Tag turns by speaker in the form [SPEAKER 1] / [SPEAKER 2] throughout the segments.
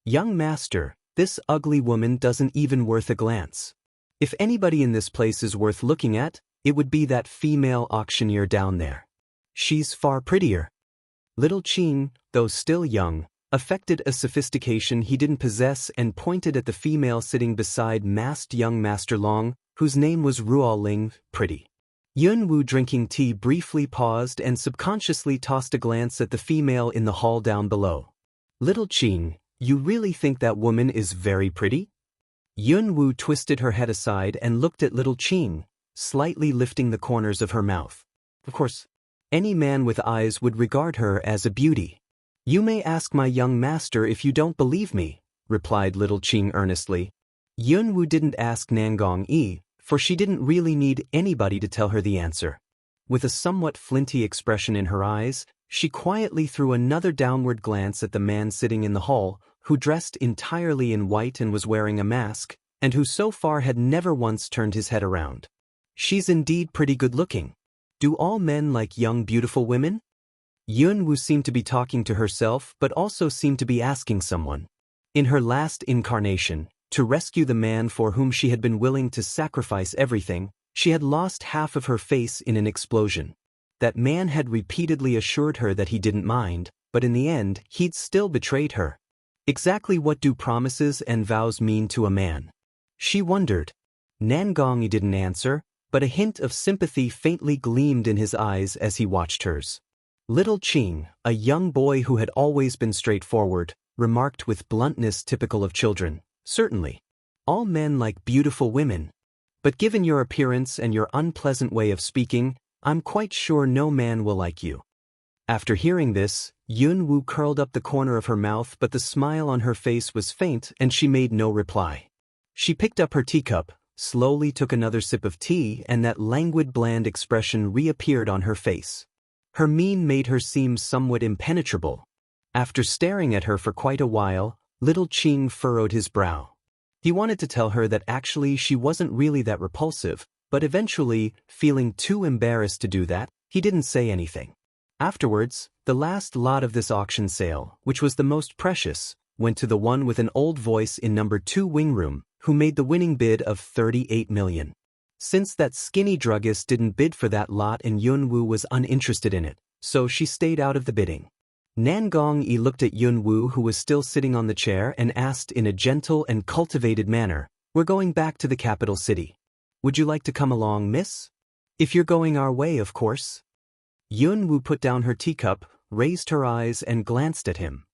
[SPEAKER 1] "Young master, this ugly woman doesn't even worth a glance. If anybody in this place is worth looking at, it would be that female auctioneer down there. She's far prettier." Little Qing, though still young, affected a sophistication he didn't possess and pointed at the female sitting beside masked young Master Long, whose name was Ruoling, pretty. Yun Wu, drinking tea, briefly paused and subconsciously tossed a glance at the female in the hall down below. "Little Qing, you really think that woman is very pretty?" Yun Wu twisted her head aside and looked at Little Qing, slightly lifting the corners of her mouth. "Of course, any man with eyes would regard her as a beauty." "You may ask my young master if you don't believe me," replied Little Qing earnestly. Yun Wu didn't ask Nangong Yi, for she didn't really need anybody to tell her the answer. With a somewhat flinty expression in her eyes, she quietly threw another downward glance at the man sitting in the hall, who dressed entirely in white and was wearing a mask, and who so far had never once turned his head around. "She's indeed pretty good-looking. Do all men like young beautiful women?" Yun Wu seemed to be talking to herself but also seemed to be asking someone. In her last incarnation, to rescue the man for whom she had been willing to sacrifice everything, she had lost half of her face in an explosion. That man had repeatedly assured her that he didn't mind, but in the end, he'd still betrayed her. Exactly what do promises and vows mean to a man? She wondered. Nangong didn't answer, but a hint of sympathy faintly gleamed in his eyes as he watched hers. Little Qing, a young boy who had always been straightforward, remarked with bluntness typical of children, "Certainly. All men like beautiful women. But given your appearance and your unpleasant way of speaking, I'm quite sure no man will like you." After hearing this, Yun Wu curled up the corner of her mouth, but the smile on her face was faint and she made no reply. She picked up her teacup, slowly took another sip of tea, and that languid bland expression reappeared on her face. Her mien made her seem somewhat impenetrable. After staring at her for quite a while, Little Qing furrowed his brow. He wanted to tell her that actually she wasn't really that repulsive, but eventually, feeling too embarrassed to do that, he didn't say anything. Afterwards, the last lot of this auction sale, which was the most precious, went to the one with an old voice in number 2 wing room, who made the winning bid of 38 million. Since that skinny druggist didn't bid for that lot and Yun Wu was uninterested in it, so she stayed out of the bidding. Nangong Yi looked at Yun Wu, who was still sitting on the chair, and asked in a gentle and cultivated manner, "We're going back to the capital city. Would you like to come along, miss? If you're going our way, of course." Yun Wu put down her teacup, raised her eyes and glanced at him.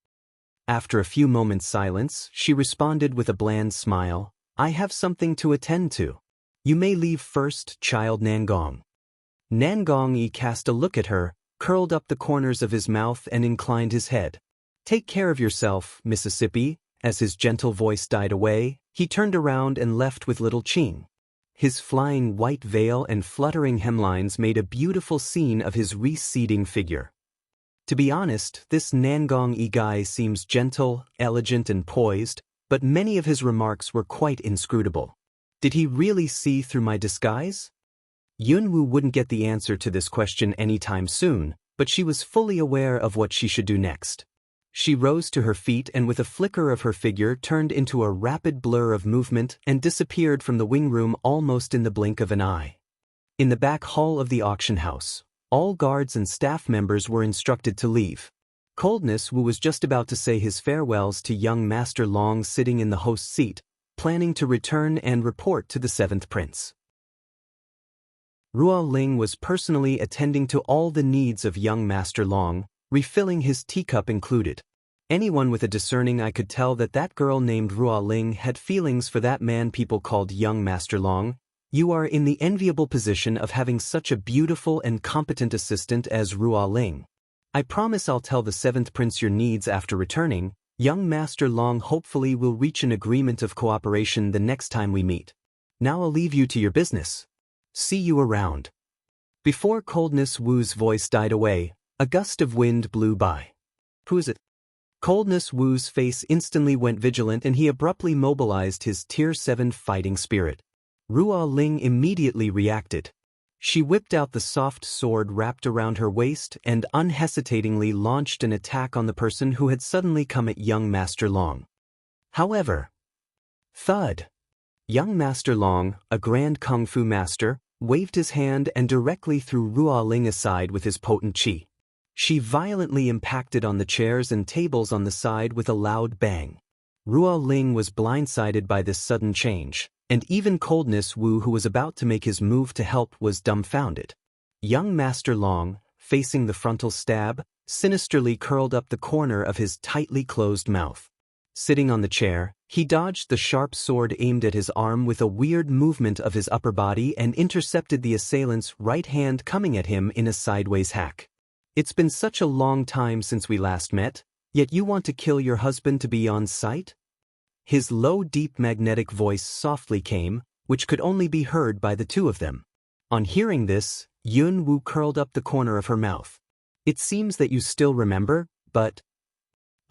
[SPEAKER 1] After a few moments' silence, she responded with a bland smile, "I have something to attend to. You may leave first, child Nangong." Nangong Yi cast a look at her, curled up the corners of his mouth and inclined his head. "Take care of yourself, Mississippi." As his gentle voice died away, he turned around and left with Little Qing. His flying white veil and fluttering hemlines made a beautiful scene of his receding figure. To be honest, this Nangong Yi guy seems gentle, elegant and poised, but many of his remarks were quite inscrutable. Did he really see through my disguise? Yun Wu wouldn't get the answer to this question anytime soon, but she was fully aware of what she should do next. She rose to her feet and with a flicker of her figure turned into a rapid blur of movement and disappeared from the wing room almost in the blink of an eye. In the back hall of the auction house, all guards and staff members were instructed to leave. Coldness Wu was just about to say his farewells to young Master Long sitting in the host's seat, planning to return and report to the 7th Prince. Ruo Ling was personally attending to all the needs of young Master Long, refilling his teacup included. Anyone with a discerning eye could tell that that girl named Ruo Ling had feelings for that man people called young Master Long. "You are in the enviable position of having such a beautiful and competent assistant as Ruo Ling. I promise I'll tell the 7th Prince your needs after returning. Young Master Long hopefully will reach an agreement of cooperation the next time we meet. Now I'll leave you to your business. See you around." Before Coldness Wu's voice died away, a gust of wind blew by. "Who is it?" Coldness Wu's face instantly went vigilant and he abruptly mobilized his Tier 7 fighting spirit. Ruo Ling immediately reacted. She whipped out the soft sword wrapped around her waist and unhesitatingly launched an attack on the person who had suddenly come at young Master Long. However, thud. Young Master Long, a grand kung fu master, waved his hand and directly threw Ruo Ling aside with his potent qi. She violently impacted on the chairs and tables on the side with a loud bang. Ruo Ling was blindsided by this sudden change, and even Coldness Wu, who was about to make his move to help, was dumbfounded. Young Master Long, facing the frontal stab, sinisterly curled up the corner of his tightly closed mouth. Sitting on the chair, he dodged the sharp sword aimed at his arm with a weird movement of his upper body and intercepted the assailant's right hand coming at him in a sideways hack. It's been such a long time since we last met, yet you want to kill your husband to be on sight? His low, deep magnetic voice softly came, which could only be heard by the two of them. On hearing this, Yun Wu curled up the corner of her mouth. It seems that you still remember, but...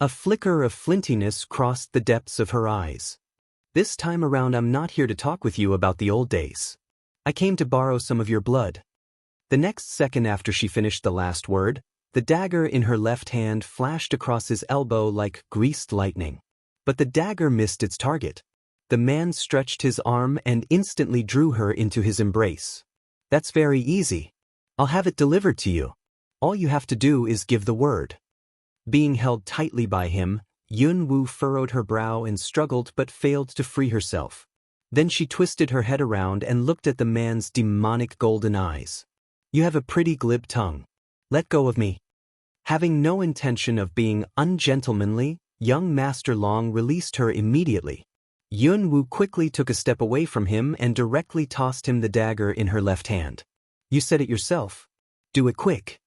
[SPEAKER 1] A flicker of flintiness crossed the depths of her eyes. This time around I'm not here to talk with you about the old days. I came to borrow some of your blood. The next second after she finished the last word, the dagger in her left hand flashed across his elbow like greased lightning. But the dagger missed its target. The man stretched his arm and instantly drew her into his embrace. That's very easy. I'll have it delivered to you. All you have to do is give the word. Being held tightly by him, Yun Wu furrowed her brow and struggled but failed to free herself. Then she twisted her head around and looked at the man's demonic golden eyes. You have a pretty glib tongue. Let go of me. Having no intention of being ungentlemanly, young Master Long released her immediately. Yun Wu quickly took a step away from him and directly tossed him the dagger in her left hand. You said it yourself. Do it quick.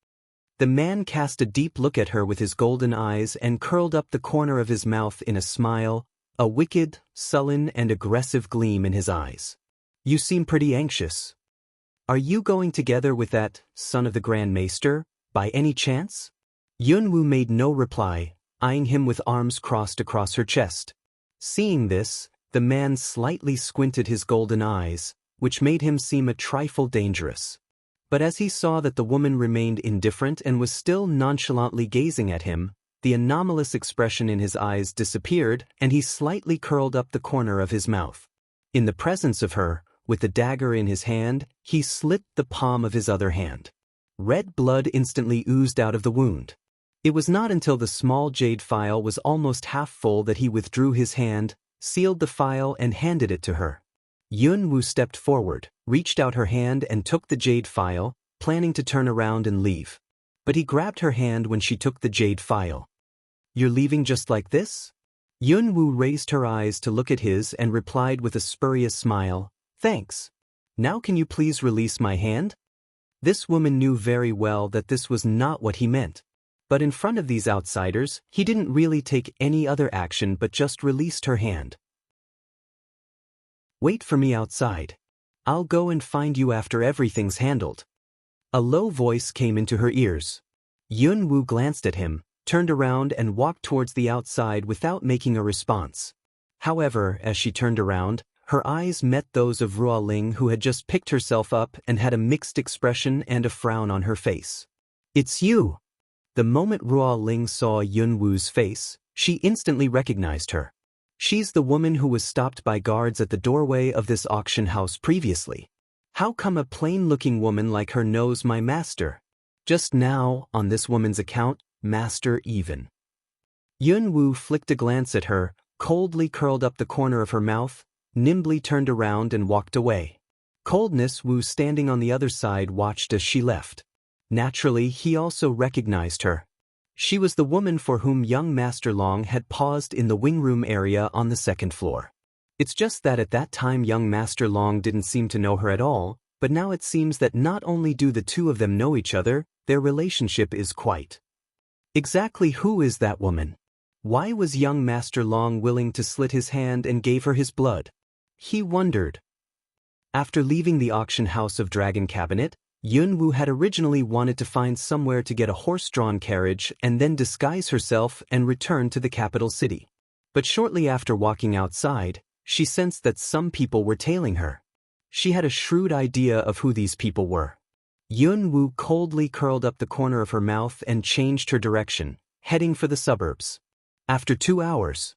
[SPEAKER 1] The man cast a deep look at her with his golden eyes and curled up the corner of his mouth in a smile, a wicked, sullen and aggressive gleam in his eyes. You seem pretty anxious. Are you going together with that son of the Grand Maester, by any chance? Yun Wu made no reply, eyeing him with arms crossed across her chest. Seeing this, the man slightly squinted his golden eyes, which made him seem a trifle dangerous. But as he saw that the woman remained indifferent and was still nonchalantly gazing at him, the anomalous expression in his eyes disappeared and he slightly curled up the corner of his mouth. In the presence of her, with the dagger in his hand, he slit the palm of his other hand. Red blood instantly oozed out of the wound. It was not until the small jade phial was almost half full that he withdrew his hand, sealed the phial and handed it to her. Yun Wu stepped forward, reached out her hand and took the jade phial, planning to turn around and leave. But he grabbed her hand when she took the jade phial. You're leaving just like this? Yun Wu raised her eyes to look at his and replied with a spurious smile, Thanks. Now can you please release my hand? This woman knew very well that this was not what he meant. But in front of these outsiders, he didn't really take any other action but just released her hand. Wait for me outside. I'll go and find you after everything's handled. A low voice came into her ears. Yun Wu glanced at him, turned around and walked towards the outside without making a response. However, as she turned around, her eyes met those of Ruo Ling, who had just picked herself up and had a mixed expression and a frown on her face. It's you! The moment Ruo Ling saw Yun Wu's face, she instantly recognized her. She's the woman who was stopped by guards at the doorway of this auction house previously. How come a plain-looking woman like her knows my master? Just now, on this woman's account, master even. Yun Wu flicked a glance at her, coldly curled up the corner of her mouth, nimbly turned around and walked away. Coldness Wu, standing on the other side, watched as she left. Naturally, he also recognized her. She was the woman for whom young Master Long had paused in the wing room area on the second floor. It's just that at that time young Master Long didn't seem to know her at all, but now it seems that not only do the two of them know each other, their relationship is quite. Exactly who is that woman? Why was young Master Long willing to slit his hand and gave her his blood? He wondered. After leaving the auction house of Dragon Cabinet, Yun Wu had originally wanted to find somewhere to get a horse-drawn carriage and then disguise herself and return to the capital city. But shortly after walking outside, she sensed that some people were tailing her. She had a shrewd idea of who these people were. Yun Wu coldly curled up the corner of her mouth and changed her direction, heading for the suburbs. After 2 hours.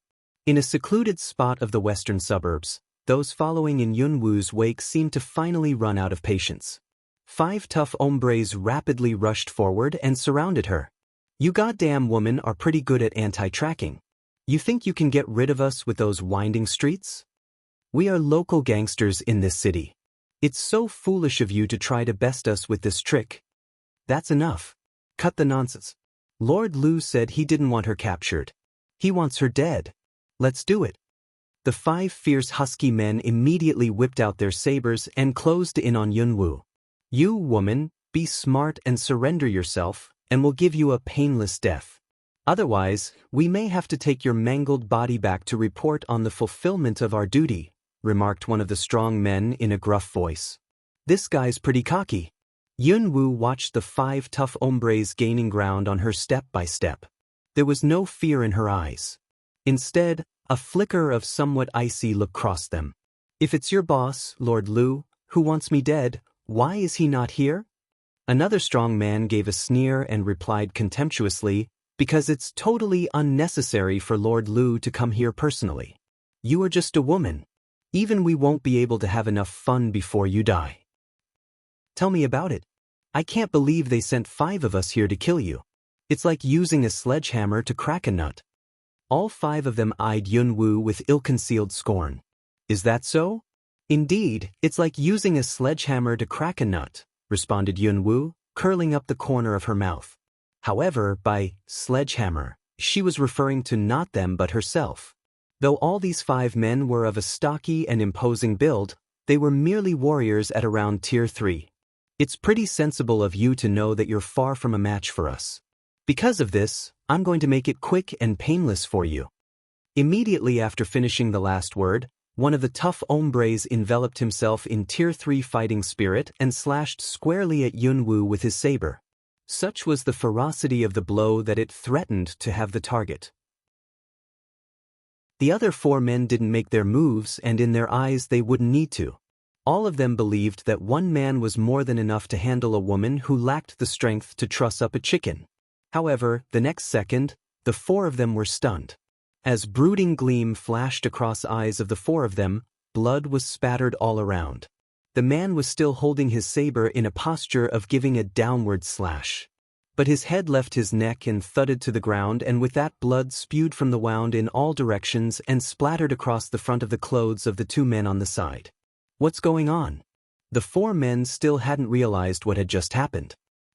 [SPEAKER 1] In a secluded spot of the western suburbs, those following in Yunwoo's wake seemed to finally run out of patience. 5 tough hombres rapidly rushed forward and surrounded her. "You goddamn woman are pretty good at anti-tracking. You think you can get rid of us with those winding streets? We are local gangsters in this city. It's so foolish of you to try to best us with this trick. That's enough. Cut the nonsense. Lord Liu said he didn't want her captured. He wants her dead. Let's do it." The 5 fierce husky men immediately whipped out their sabers and closed in on Yunwoo. "You, woman, be smart and surrender yourself, and we'll give you a painless death. Otherwise, we may have to take your mangled body back to report on the fulfillment of our duty," remarked one of the strong men in a gruff voice. "This guy's pretty cocky." Yunwoo watched the 5 tough hombres gaining ground on her step by step. There was no fear in her eyes. Instead, a flicker of somewhat icy look crossed them. "If it's your boss, Lord Liu, who wants me dead, why is he not here?" Another strong man gave a sneer and replied contemptuously, "Because it's totally unnecessary for Lord Liu to come here personally. You are just a woman. Even we won't be able to have enough fun before you die." "Tell me about it. I can't believe they sent 5 of us here to kill you. It's like using a sledgehammer to crack a nut." All 5 of them eyed Yunwoo with ill-concealed scorn. "Is that so?" "Indeed, it's like using a sledgehammer to crack a nut," responded Yunwoo, curling up the corner of her mouth. However, by sledgehammer, she was referring to not them but herself. Though all these 5 men were of a stocky and imposing build, they were merely warriors at around Tier 3. "It's pretty sensible of you to know that you're far from a match for us. Because of this, I'm going to make it quick and painless for you." Immediately after finishing the last word, one of the tough hombres enveloped himself in Tier 3 fighting spirit and slashed squarely at Yunwoo with his saber. Such was the ferocity of the blow that it threatened to have the target. The other 4 men didn't make their moves, and in their eyes they wouldn't need to. All of them believed that one man was more than enough to handle a woman who lacked the strength to truss up a chicken. However, the next second, the 4 of them were stunned. As brooding gleam flashed across eyes of the 4 of them, blood was spattered all around. The man was still holding his saber in a posture of giving a downward slash. But his head left his neck and thudded to the ground, and with that blood spewed from the wound in all directions and splattered across the front of the clothes of the 2 men on the side. What's going on? The 4 men still hadn't realized what had just happened.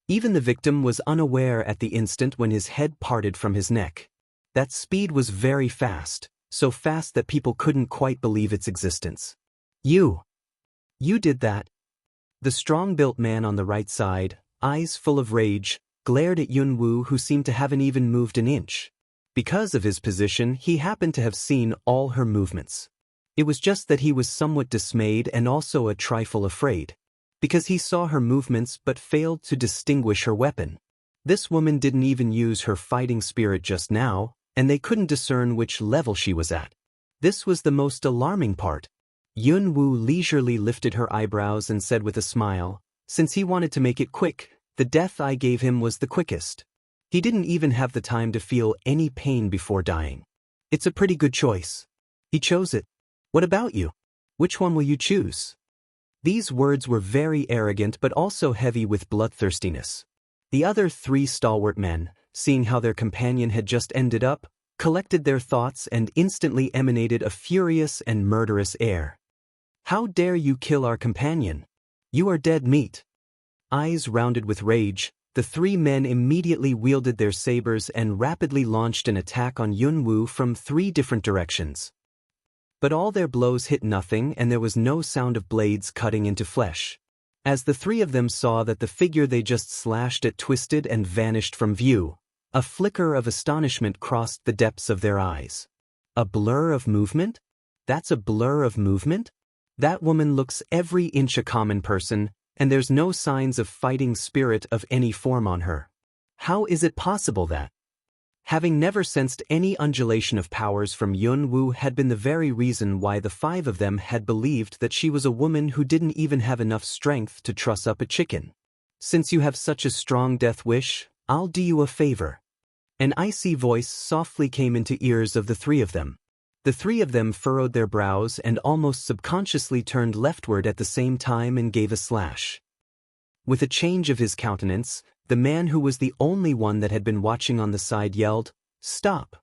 [SPEAKER 1] Even the victim was unaware at the instant when his head parted from his neck. That speed was very fast, so fast that people couldn't quite believe its existence. You did that?" The strong-built man on the right side, eyes full of rage, glared at Yunwoo, who seemed to haven't even moved an inch. Because of his position, he happened to have seen all her movements. It was just that he was somewhat dismayed and also a trifle afraid, because he saw her movements but failed to distinguish her weapon. This woman didn't even use her fighting spirit just now, and they couldn't discern which level she was at. This was the most alarming part. Yunwoo leisurely lifted her eyebrows and said with a smile, "Since he wanted to make it quick, the death I gave him was the quickest. He didn't even have the time to feel any pain before dying. It's a pretty good choice. He chose it. What about you? Which one will you choose?" These words were very arrogant but also heavy with bloodthirstiness. The other 3 stalwart men, seeing how their companion had just ended up, collected their thoughts and instantly emanated a furious and murderous air. "How dare you kill our companion? You are dead meat." Eyes rounded with rage, the 3 men immediately wielded their sabers and rapidly launched an attack on Yunwoo from 3 different directions. But all their blows hit nothing, and there was no sound of blades cutting into flesh. As the 3 of them saw that the figure they just slashed at twisted and vanished from view, a flicker of astonishment crossed the depths of their eyes. A blur of movement? That's a blur of movement? That woman looks every inch a common person, and there's no signs of fighting spirit of any form on her. How is it possible that? Having never sensed any undulation of powers from Yunwoo had been the very reason why the 5 of them had believed that she was a woman who didn't even have enough strength to truss up a chicken. "Since you have such a strong death wish, I'll do you a favor." An icy voice softly came into ears of the 3 of them. The three of them furrowed their brows and almost subconsciously turned leftward at the same time and gave a slash. With a change of his countenance, the man who was the only one that had been watching on the side yelled, "Stop!"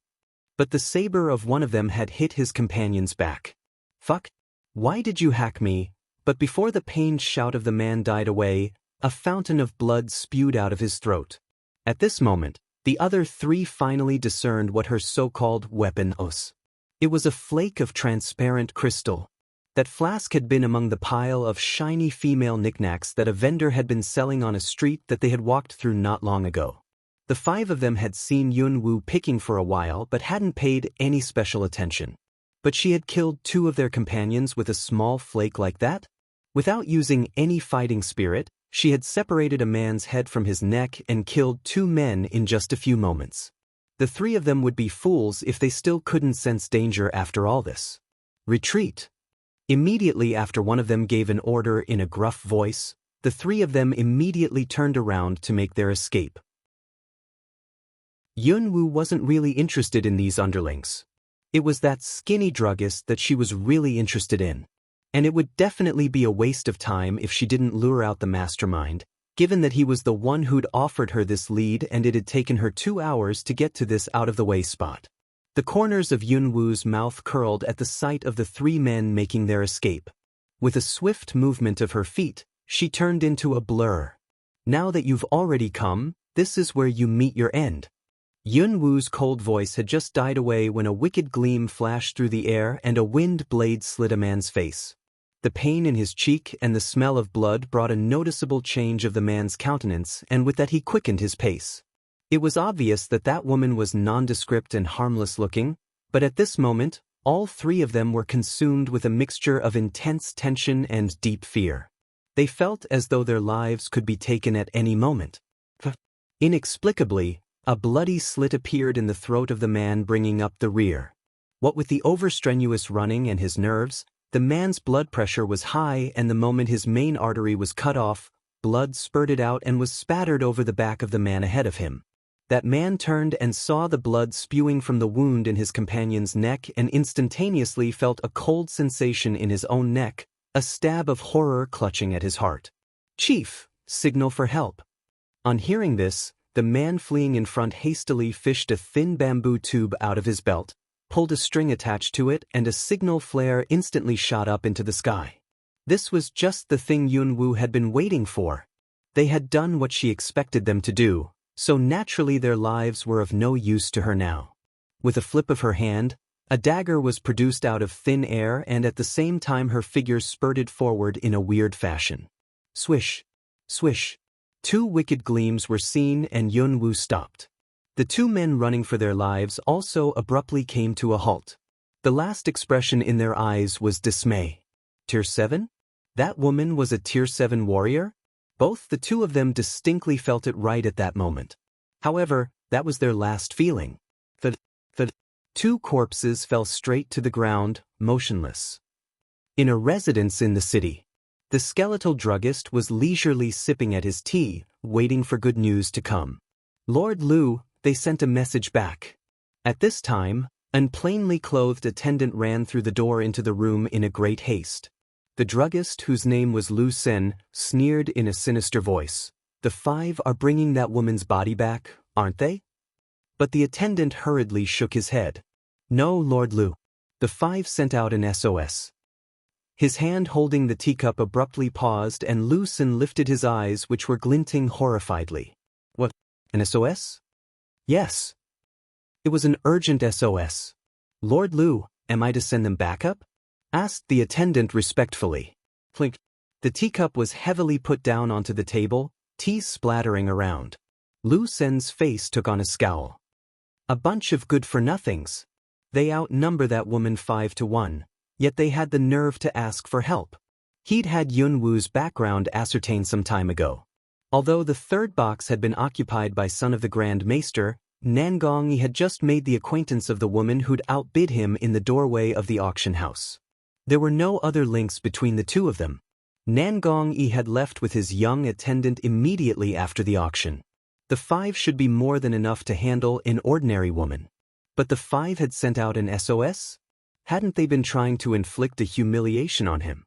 [SPEAKER 1] But the saber of one of them had hit his companion's back. "Fuck! Why did you hack me?" But before the pained shout of the man died away, a fountain of blood spewed out of his throat. At this moment, the other three finally discerned what her so-called weapon was. It was a flake of transparent crystal. That flask had been among the pile of shiny female knickknacks that a vendor had been selling on a street that they had walked through not long ago. The five of them had seen Yun-woo picking for a while but hadn't paid any special attention. But she had killed two of their companions with a small flake like that? Without using any fighting spirit, she had separated a man's head from his neck and killed two men in just a few moments. The three of them would be fools if they still couldn't sense danger after all this. Retreat. Immediately after one of them gave an order in a gruff voice, the three of them immediately turned around to make their escape. Yun-woo wasn't really interested in these underlings. It was that skinny druggist that she was really interested in. And it would definitely be a waste of time if she didn't lure out the mastermind, given that he was the one who'd offered her this lead and it had taken her 2 hours to get to this out-of-the-way spot. The corners of Yun-woo's mouth curled at the sight of the three men making their escape. With a swift movement of her feet, she turned into a blur. "Now that you've already come, this is where you meet your end." Yun-woo's cold voice had just died away when a wicked gleam flashed through the air and a wind blade slit a man's face. The pain in his cheek and the smell of blood brought a noticeable change of the man's countenance, and with that he quickened his pace. It was obvious that that woman was nondescript and harmless-looking, but at this moment, all three of them were consumed with a mixture of intense tension and deep fear. They felt as though their lives could be taken at any moment. Inexplicably, a bloody slit appeared in the throat of the man bringing up the rear. What with the overstrenuous running and his nerves, the man's blood pressure was high, and the moment his main artery was cut off, blood spurted out and was spattered over the back of the man ahead of him. That man turned and saw the blood spewing from the wound in his companion's neck and instantaneously felt a cold sensation in his own neck, a stab of horror clutching at his heart. "Chief, signal for help." On hearing this, the man fleeing in front hastily fished a thin bamboo tube out of his belt, pulled a string attached to it, and a signal flare instantly shot up into the sky. This was just the thing Yun-woo had been waiting for. They had done what she expected them to do, so naturally their lives were of no use to her now. With a flip of her hand, a dagger was produced out of thin air, and at the same time her figure spurted forward in a weird fashion. Swish, swish. Two wicked gleams were seen and Yun-woo stopped. The two men running for their lives also abruptly came to a halt. The last expression in their eyes was dismay. Tier 7? That woman was a Tier 7 warrior? Both the two of them distinctly felt it right at that moment. However, that was their last feeling. The two corpses fell straight to the ground, motionless. In a residence in the city, the skeletal druggist was leisurely sipping at his tea, waiting for good news to come. "Lord Liu," they sent a message back. At this time, an plainly clothed attendant ran through the door into the room in a great haste. The druggist, whose name was Lu Sen, sneered in a sinister voice. "The five are bringing that woman's body back, aren't they?" But the attendant hurriedly shook his head. "No, Lord Liu." The five sent out an SOS. His hand holding the teacup abruptly paused, and Lu Sen lifted his eyes, which were glinting horrifiedly. "What? An SOS?" "Yes." "It was an urgent SOS. Lord Liu, am I to send them backup?" asked the attendant respectfully. Clink. The teacup was heavily put down onto the table, tea splattering around. Lu Sen's face took on a scowl. "A bunch of good-for-nothings. They outnumber that woman 5-1, yet they had the nerve to ask for help." He'd had Yun-woo's background ascertained some time ago. Although the third box had been occupied by son of the Grand Maester, Nangong had just made the acquaintance of the woman who'd outbid him in the doorway of the auction house. There were no other links between the two of them. Nangong had left with his young attendant immediately after the auction. The five should be more than enough to handle an ordinary woman. But the five had sent out an SOS? Hadn't they been trying to inflict a humiliation on him?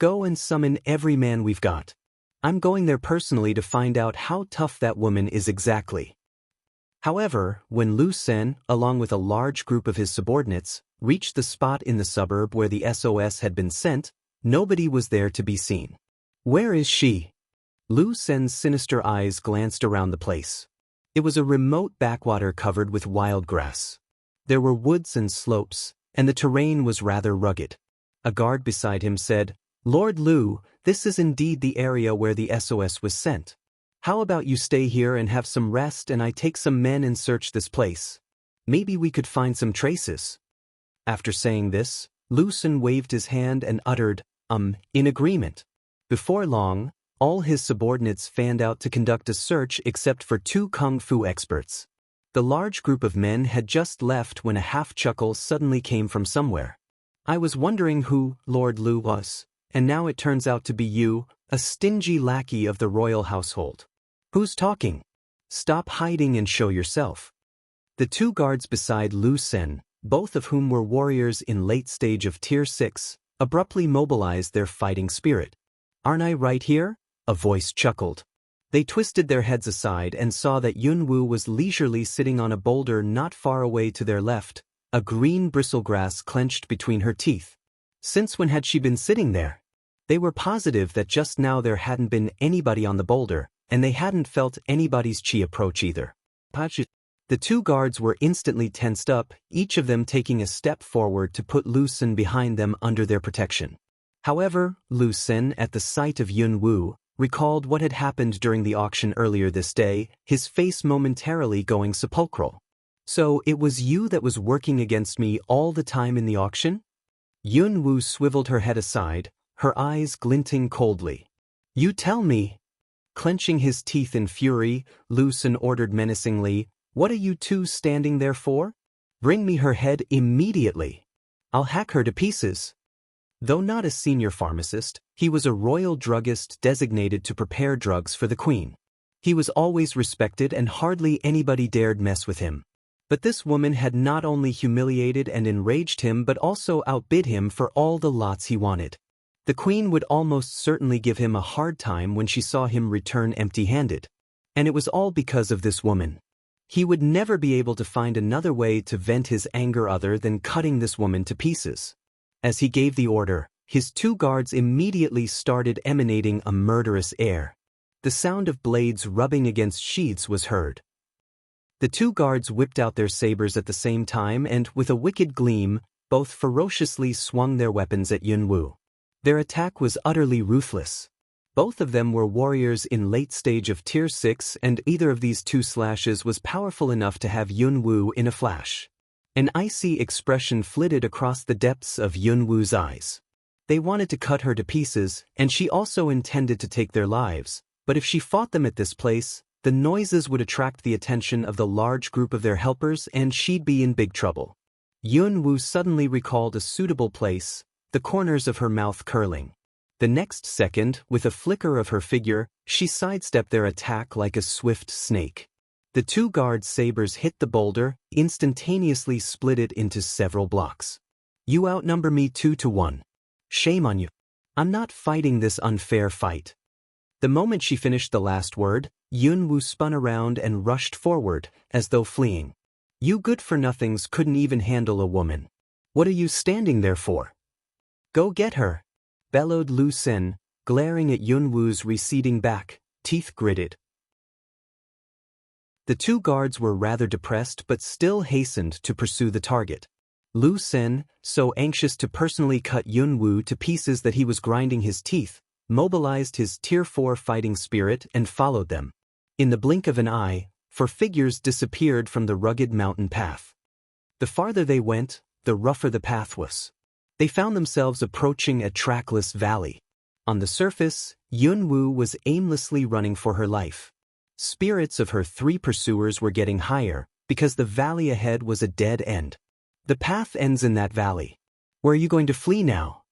[SPEAKER 1] Go and summon every man we've got. I'm going there personally to find out how tough that woman is exactly. However, when Lu Sen, along with a large group of his subordinates, reached the spot in the suburb where the SOS had been sent, nobody was there to be seen. Where is she? Lu Sen's sinister eyes glanced around the place. It was a remote backwater covered with wild grass. There were woods and slopes, and the terrain was rather rugged. A guard beside him said, "Lord Lu, this is indeed the area where the SOS was sent. How about you stay here and have some rest and I take some men and search this place? Maybe we could find some traces." After saying this, Lu Sen waved his hand and uttered, in agreement. Before long, all his subordinates fanned out to conduct a search except for 2 kung fu experts. The large group of men had just left when a half-chuckle suddenly came from somewhere. "I was wondering who Lord Lu was, and now it turns out to be you, a stingy lackey of the royal household. Who's talking? Stop hiding and show yourself." The 2 guards beside Lu Sen, both of whom were warriors in late stage of Tier 6, abruptly mobilized their fighting spirit. "Aren't I right here?" a voice chuckled. They twisted their heads aside and saw that Yun Wu was leisurely sitting on a boulder not far away to their left, a green bristlegrass clenched between her teeth. Since when had she been sitting there? They were positive that just now there hadn't been anybody on the boulder, and they hadn't felt anybody's chi approach either. The 2 guards were instantly tensed up, each of them taking a step forward to put Lu Sen behind them under their protection. However, Lu Sen, at the sight of Yun Wu, recalled what had happened during the auction earlier this day, his face momentarily going sepulchral. "So it was you that was working against me all the time in the auction?" Yun Wu swiveled her head aside, her eyes glinting coldly. "You tell me." Clenching his teeth in fury, Lu Sen ordered menacingly, "What are you 2 standing there for? Bring me her head immediately. I'll hack her to pieces." Though not a senior pharmacist, he was a royal druggist designated to prepare drugs for the queen. He was always respected and hardly anybody dared mess with him. But this woman had not only humiliated and enraged him but also outbid him for all the lots he wanted. The queen would almost certainly give him a hard time when she saw him return empty-handed. And it was all because of this woman. He would never be able to find another way to vent his anger other than cutting this woman to pieces. As he gave the order, his 2 guards immediately started emanating a murderous air. The sound of blades rubbing against sheaths was heard. The 2 guards whipped out their sabers at the same time and, with a wicked gleam, both ferociously swung their weapons at Yun Wu. Their attack was utterly ruthless. Both of them were warriors in late stage of Tier 6 and either of these 2 slashes was powerful enough to have Yun Wu in a flash. An icy expression flitted across the depths of Yun Wu's eyes. They wanted to cut her to pieces, and she also intended to take their lives, but if she fought them at this place, the noises would attract the attention of the large group of their helpers and she'd be in big trouble. Yun Wu suddenly recalled a suitable place, the corners of her mouth curling. The next second, with a flicker of her figure, she sidestepped their attack like a swift snake. The 2 guards' sabers hit the boulder, instantaneously split it into several blocks. "You outnumber me 2 to 1. Shame on you. I'm not fighting this unfair fight." The moment she finished the last word, Yun Wu spun around and rushed forward, as though fleeing. "You good-for-nothings couldn't even handle a woman. What are you standing there for? Go get her," bellowed Lu Sen, glaring at Yun Wu's receding back, teeth gritted. The 2 guards were rather depressed but still hastened to pursue the target. Lu Sen, so anxious to personally cut Yun Wu to pieces that he was grinding his teeth, mobilized his Tier 4 fighting spirit and followed them. In the blink of an eye, 4 figures disappeared from the rugged mountain path. The farther they went, the rougher the path was. They found themselves approaching a trackless valley. On the surface, Yun Wu was aimlessly running for her life. Spirits of her 3 pursuers were getting higher, because the valley ahead was a dead end. "The path ends in that valley. Where are you going to flee now?"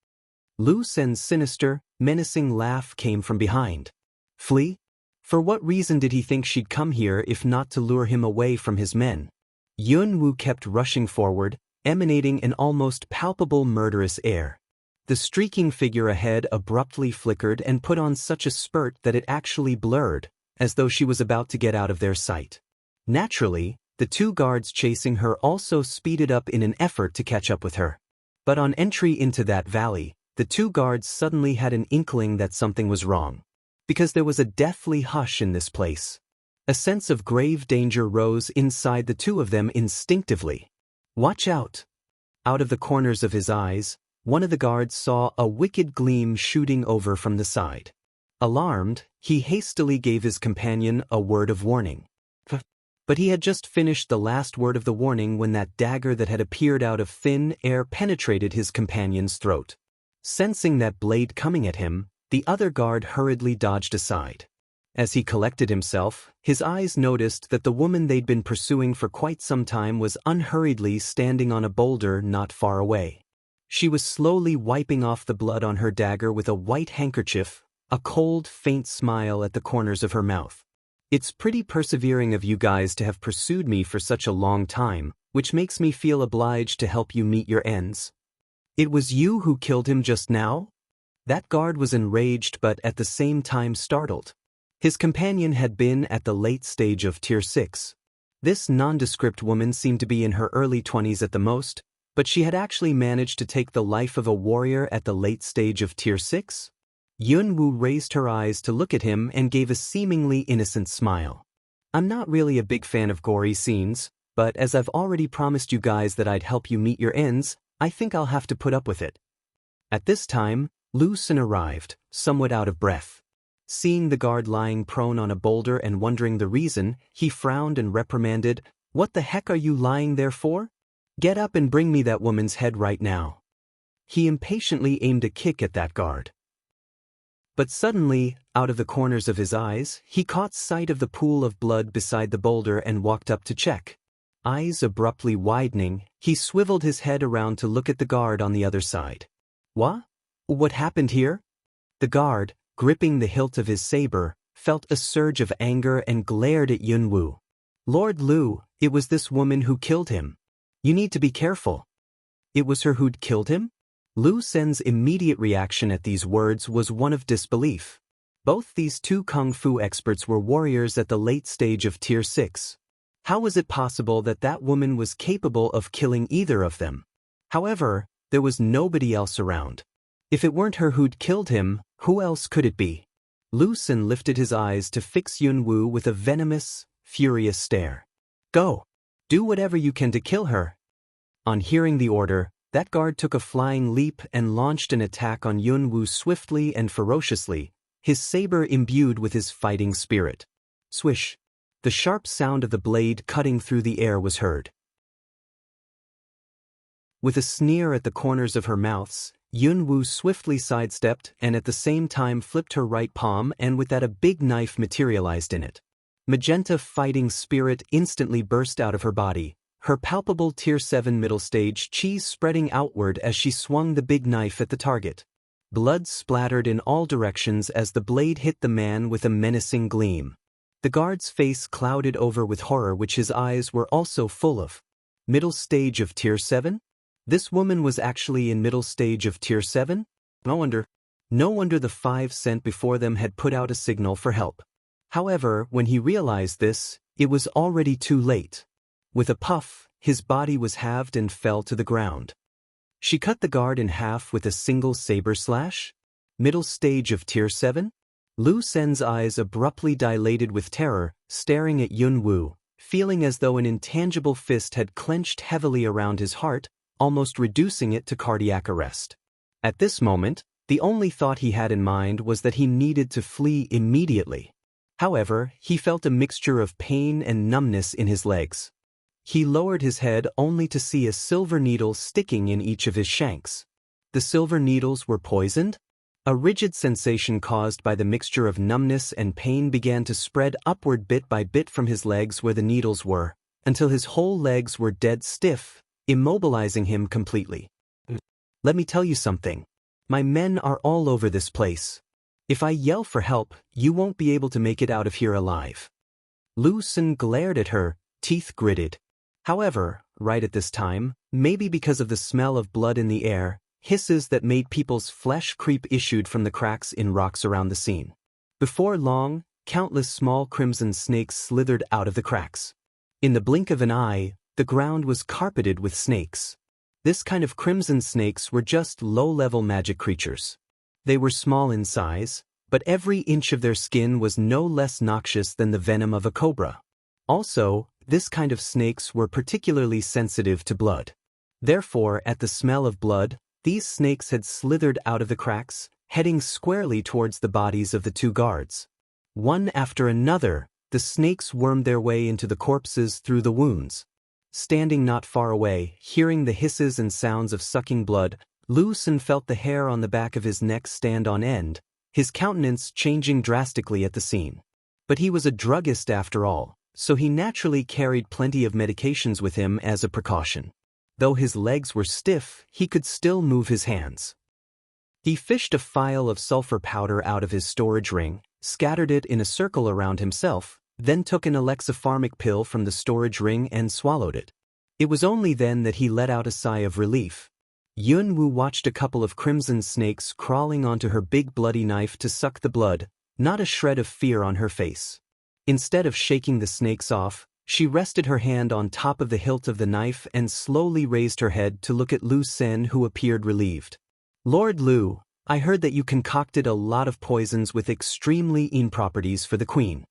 [SPEAKER 1] Lu Sen's sinister, menacing laugh came from behind. "Flee? For what reason did he think she'd come here if not to lure him away from his men?" Yun Wu kept rushing forward, emanating an almost palpable murderous air. The streaking figure ahead abruptly flickered and put on such a spurt that it actually blurred, as though she was about to get out of their sight. Naturally, the two guards chasing her also speeded up in an effort to catch up with her. But on entry into that valley, the two guards suddenly had an inkling that something was wrong. Because there was a deathly hush in this place. A sense of grave danger rose inside the two of them instinctively. "Watch out!" Out of the corners of his eyes, one of the guards saw a wicked gleam shooting over from the side. Alarmed, he hastily gave his companion a word of warning. But he had just finished the last word of the warning when that dagger that had appeared out of thin air penetrated his companion's throat. Sensing that blade coming at him, the other guard hurriedly dodged aside. As he collected himself, his eyes noticed that the woman they'd been pursuing for quite some time was unhurriedly standing on a boulder not far away. She was slowly wiping off the blood on her dagger with a white handkerchief, a cold, faint smile at the corners of her mouth. "It's pretty persevering of you guys to have pursued me for such a long time, which makes me feel obliged to help you meet your ends." "It was you who killed him just now?" That guard was enraged but at the same time startled. His companion had been at the late stage of Tier 6. This nondescript woman seemed to be in her early 20s at the most, but she had actually managed to take the life of a warrior at the late stage of Tier 6? Yunwu raised her eyes to look at him and gave a seemingly innocent smile. "I'm not really a big fan of gory scenes, but as I've already promised you guys that I'd help you meet your ends, I think I'll have to put up with it." At this time, Lu Sun arrived, somewhat out of breath. Seeing the guard lying prone on a boulder and wondering the reason, he frowned and reprimanded, "What the heck are you lying there for? Get up and bring me that woman's head right now." He impatiently aimed a kick at that guard. But suddenly, out of the corners of his eyes, he caught sight of the pool of blood beside the boulder and walked up to check. Eyes abruptly widening, he swiveled his head around to look at the guard on the other side. What happened here?" The guard, gripping the hilt of his saber, felt a surge of anger and glared at Yunwu. "Lord Lu, it was this woman who killed him. You need to be careful." "It was her who'd killed him?" Lu Sen's immediate reaction at these words was one of disbelief. Both these two kung fu experts were warriors at the late stage of Tier 6. How was it possible that that woman was capable of killing either of them? However, there was nobody else around. If it weren't her who'd killed him, who else could it be? Lu Sen lifted his eyes to fix Yunwu with a venomous, furious stare. "Go! Do whatever you can to kill her." On hearing the order, that guard took a flying leap and launched an attack on Yunwu swiftly and ferociously, his saber imbued with his fighting spirit. Swish! The sharp sound of the blade cutting through the air was heard. With a sneer at the corners of her mouths, Yunwu swiftly sidestepped and at the same time flipped her right palm, and with that a big knife materialized in it. Magenta fighting spirit instantly burst out of her body, her palpable Tier 7 middle stage chi spreading outward as she swung the big knife at the target. Blood splattered in all directions as the blade hit the man with a menacing gleam. The guard's face clouded over with horror, which his eyes were also full of. Middle stage of Tier 7? This woman was actually in middle stage of Tier 7? No wonder the 5 sent before them had put out a signal for help. However, when he realized this, it was already too late. With a puff, his body was halved and fell to the ground. She cut the guard in half with a single saber slash? Middle stage of Tier 7? Lu Sen's eyes abruptly dilated with terror, staring at Yunwu, feeling as though an intangible fist had clenched heavily around his heart, almost reducing it to cardiac arrest. At this moment, the only thought he had in mind was that he needed to flee immediately. However, he felt a mixture of pain and numbness in his legs. He lowered his head only to see a silver needle sticking in each of his shanks. The silver needles were poisoned? A rigid sensation caused by the mixture of numbness and pain began to spread upward bit by bit from his legs where the needles were, until his whole legs were dead stiff, immobilizing him completely. "Let me tell you something. My men are all over this place. If I yell for help, you won't be able to make it out of here alive." Lu Sen glared at her, teeth gritted. However, right at this time, maybe because of the smell of blood in the air. Hisses that made people's flesh creep issued from the cracks in rocks around the scene. Before long, countless small crimson snakes slithered out of the cracks. In the blink of an eye, the ground was carpeted with snakes. This kind of crimson snakes were just low-level magic creatures. They were small in size, but every inch of their skin was no less noxious than the venom of a cobra. Also, this kind of snakes were particularly sensitive to blood. Therefore, at the smell of blood, these snakes had slithered out of the cracks, heading squarely towards the bodies of the two guards. One after another, the snakes wormed their way into the corpses through the wounds. Standing not far away, hearing the hisses and sounds of sucking blood, Lucen felt the hair on the back of his neck stand on end, his countenance changing drastically at the scene. But he was a druggist after all, so he naturally carried plenty of medications with him as a precaution. Though his legs were stiff, he could still move his hands. He fished a phial of sulfur powder out of his storage ring, scattered it in a circle around himself, then took an alexipharmic pill from the storage ring and swallowed it. It was only then that he let out a sigh of relief. Yunwu watched a couple of crimson snakes crawling onto her big bloody knife to suck the blood, not a shred of fear on her face. Instead of shaking the snakes off, she rested her hand on top of the hilt of the knife and slowly raised her head to look at Lu Sen, who appeared relieved. "Lord Lu, I heard that you concocted a lot of poisons with extremely properties for the queen.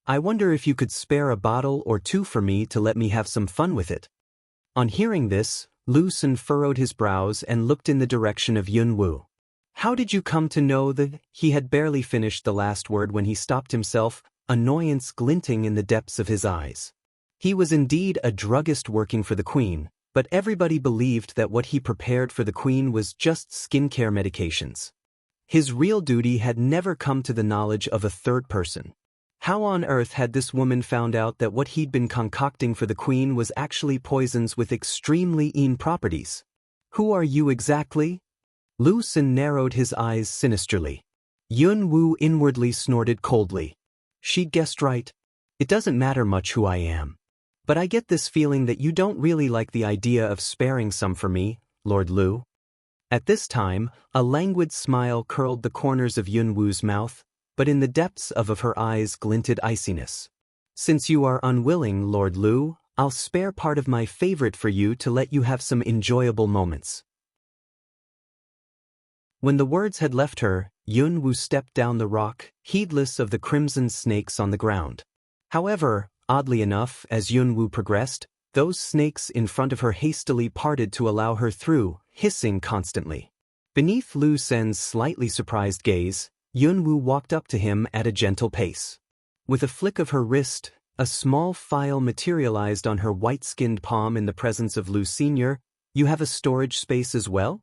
[SPEAKER 1] I wonder if you could spare a bottle or two for me to let me have some fun with it." On hearing this, Lu Sen furrowed his brows and looked in the direction of Yunwu. "How did you come to know that?" He had barely finished the last word when he stopped himself, annoyance glinting in the depths of his eyes. He was indeed a druggist working for the queen, but everybody believed that what he prepared for the queen was just skincare medications. His real duty had never come to the knowledge of a third person. How on earth had this woman found out that what he'd been concocting for the queen was actually poisons with extremely properties? "Who are you exactly?" Lu Sen narrowed his eyes sinisterly. Yunwu inwardly snorted coldly. "She guessed right. It doesn't matter much who I am. But I get this feeling that you don't really like the idea of sparing some for me, Lord Lu." At this time, a languid smile curled the corners of Yunwu's mouth, but in the depths of her eyes glinted iciness. "Since you are unwilling, Lord Lu, I'll spare part of my favorite for you to let you have some enjoyable moments." When the words had left her, Yunwu stepped down the rock, heedless of the crimson snakes on the ground. However, oddly enough, as Yunwu progressed, those snakes in front of her hastily parted to allow her through, hissing constantly. Beneath Lu Sen's slightly surprised gaze, Yunwu walked up to him at a gentle pace. With a flick of her wrist, a small phial materialized on her white-skinned palm in the presence of Lu Senior. "You have a storage space as well?"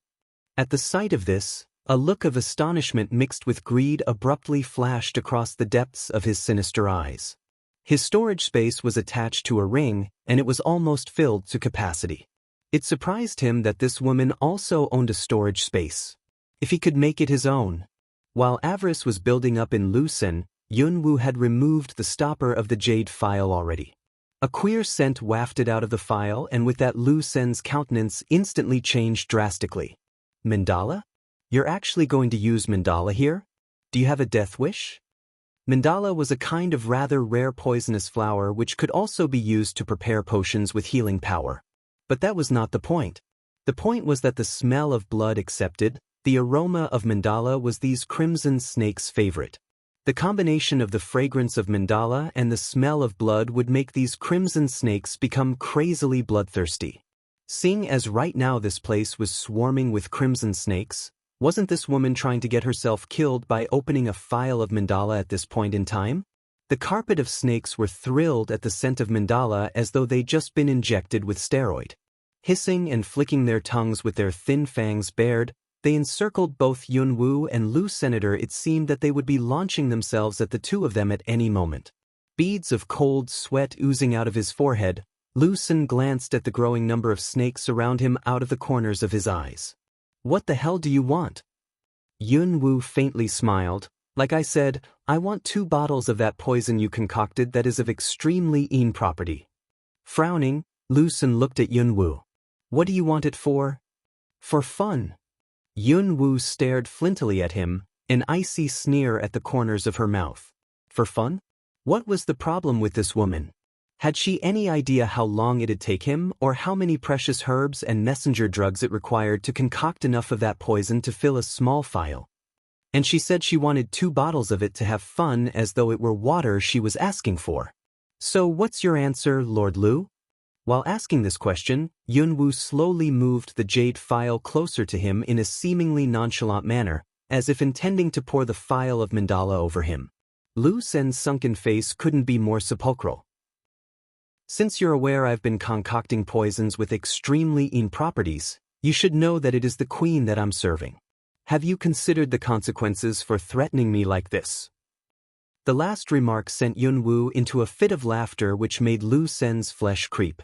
[SPEAKER 1] At the sight of this, a look of astonishment mixed with greed abruptly flashed across the depths of his sinister eyes. His storage space was attached to a ring, and it was almost filled to capacity. It surprised him that this woman also owned a storage space. If he could make it his own. While avarice was building up in Lu Sen, Yunwu had removed the stopper of the jade phial already. A queer scent wafted out of the phial, and with that Lu Sen's countenance instantly changed drastically. "Mandala? You're actually going to use mandala here? Do you have a death wish?" Mandala was a kind of rather rare poisonous flower which could also be used to prepare potions with healing power. But that was not the point. The point was that the smell of blood accepted, the aroma of mandala was these crimson snakes' favorite. The combination of the fragrance of mandala and the smell of blood would make these crimson snakes become crazily bloodthirsty. Seeing as right now this place was swarming with crimson snakes, wasn't this woman trying to get herself killed by opening a phial of mandala at this point in time? The carpet of snakes were thrilled at the scent of mandala as though they'd just been injected with steroid. Hissing and flicking their tongues with their thin fangs bared, they encircled both Yunwu and Lu Senator. It seemed that they would be launching themselves at the two of them at any moment. Beads of cold sweat oozing out of his forehead, Lu Sen glanced at the growing number of snakes around him out of the corners of his eyes. "What the hell do you want?" Yunwu faintly smiled. "Like I said, I want 2 bottles of that poison you concocted that is of extremely property." Frowning, Lu Sen looked at Yunwu. What do you want it for? For fun. Yunwu stared flintily at him, an icy sneer at the corners of her mouth. For fun? What was the problem with this woman? Had she any idea how long it'd take him, or how many precious herbs and messenger drugs it required to concoct enough of that poison to fill a small phial? And she said she wanted 2 bottles of it to have fun, as though it were water she was asking for. So what's your answer, Lord Lu? While asking this question, Yunwu slowly moved the jade phial closer to him in a seemingly nonchalant manner, as if intending to pour the phial of mandala over him. Lu Sen's sunken face couldn't be more sepulchral. Since you're aware I've been concocting poisons with extremely properties, you should know that it is the queen that I'm serving. Have you considered the consequences for threatening me like this? The last remark sent Yunwu into a fit of laughter which made Lu Sen's flesh creep.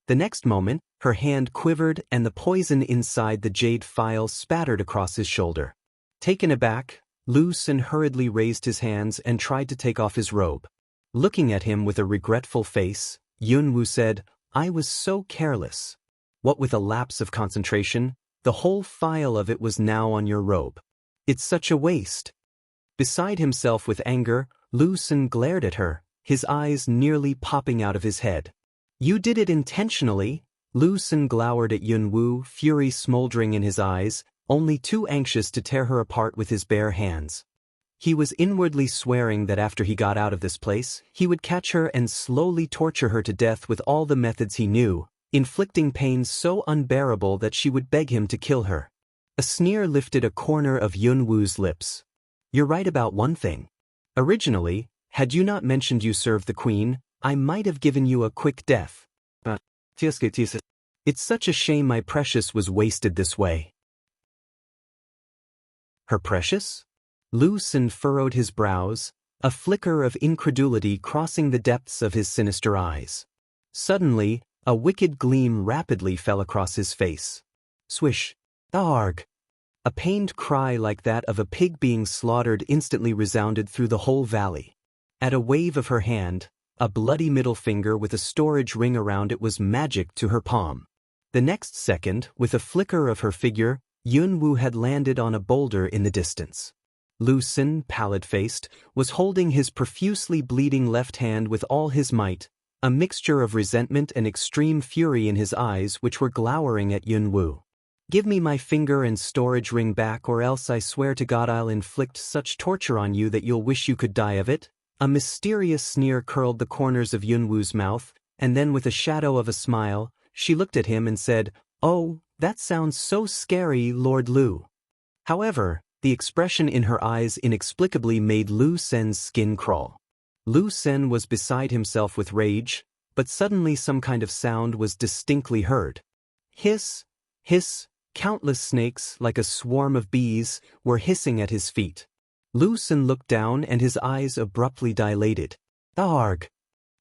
[SPEAKER 1] The next moment, her hand quivered and the poison inside the jade phial spattered across his shoulder. Taken aback, Lu Sen hurriedly raised his hands and tried to take off his robe. Looking at him with a regretful face, Yunwu said, I was so careless. What with a lapse of concentration, the whole phial of it was now on your robe. It's such a waste. Beside himself with anger, Lu Sen glared at her, his eyes nearly popping out of his head. You did it intentionally? Lu Sen glowered at Yunwu, fury smoldering in his eyes, only too anxious to tear her apart with his bare hands. He was inwardly swearing that after he got out of this place, he would catch her and slowly torture her to death with all the methods he knew, inflicting pain so unbearable that she would beg him to kill her. A sneer lifted a corner of Yunwu's lips. You're right about one thing. Originally, had you not mentioned you served the queen, I might have given you a quick death. It's such a shame my precious was wasted this way. Her precious? Lu Sen furrowed his brows, a flicker of incredulity crossing the depths of his sinister eyes. Suddenly, a wicked gleam rapidly fell across his face. Swish. Arg! A pained cry like that of a pig being slaughtered instantly resounded through the whole valley. At a wave of her hand, a bloody middle finger with a storage ring around it was magic to her palm. The next second, with a flicker of her figure, Yunwu had landed on a boulder in the distance. Lu Sen, pallid-faced, was holding his profusely bleeding left hand with all his might, a mixture of resentment and extreme fury in his eyes which were glowering at Yunwu. Give me my finger and storage ring back, or else I swear to God I'll inflict such torture on you that you'll wish you could die of it. A mysterious sneer curled the corners of Yunwu's mouth, and then with a shadow of a smile, she looked at him and said, Oh, that sounds so scary, Lord Lu. However, the expression in her eyes inexplicably made Lu Sen's skin crawl. Lu Sen was beside himself with rage, but suddenly some kind of sound was distinctly heard. Hiss, hiss, countless snakes, like a swarm of bees, were hissing at his feet. Lu Sen looked down and his eyes abruptly dilated. Arg!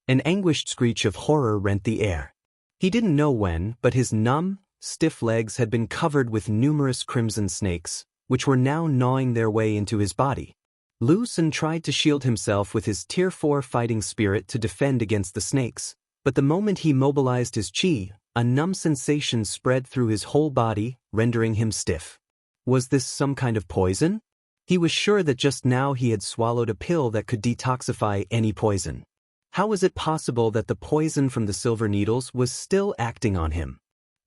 [SPEAKER 1] An anguished screech of horror rent the air. He didn't know when, but his numb, stiff legs had been covered with numerous crimson snakes, which were now gnawing their way into his body. Lu Sen tried to shield himself with his Tier 4 fighting spirit to defend against the snakes, but the moment he mobilized his chi, a numb sensation spread through his whole body, rendering him stiff. Was this some kind of poison? He was sure that just now he had swallowed a pill that could detoxify any poison. How was it possible that the poison from the silver needles was still acting on him?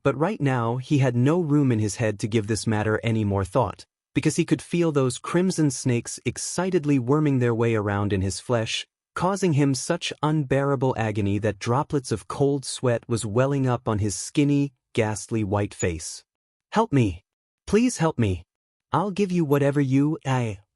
[SPEAKER 1] But right now he had no room in his head to give this matter any more thought, because he could feel those crimson snakes excitedly worming their way around in his flesh, causing him such unbearable agony that droplets of cold sweat was welling up on his skinny, ghastly white face. Help me! Please help me! I'll give you whatever you—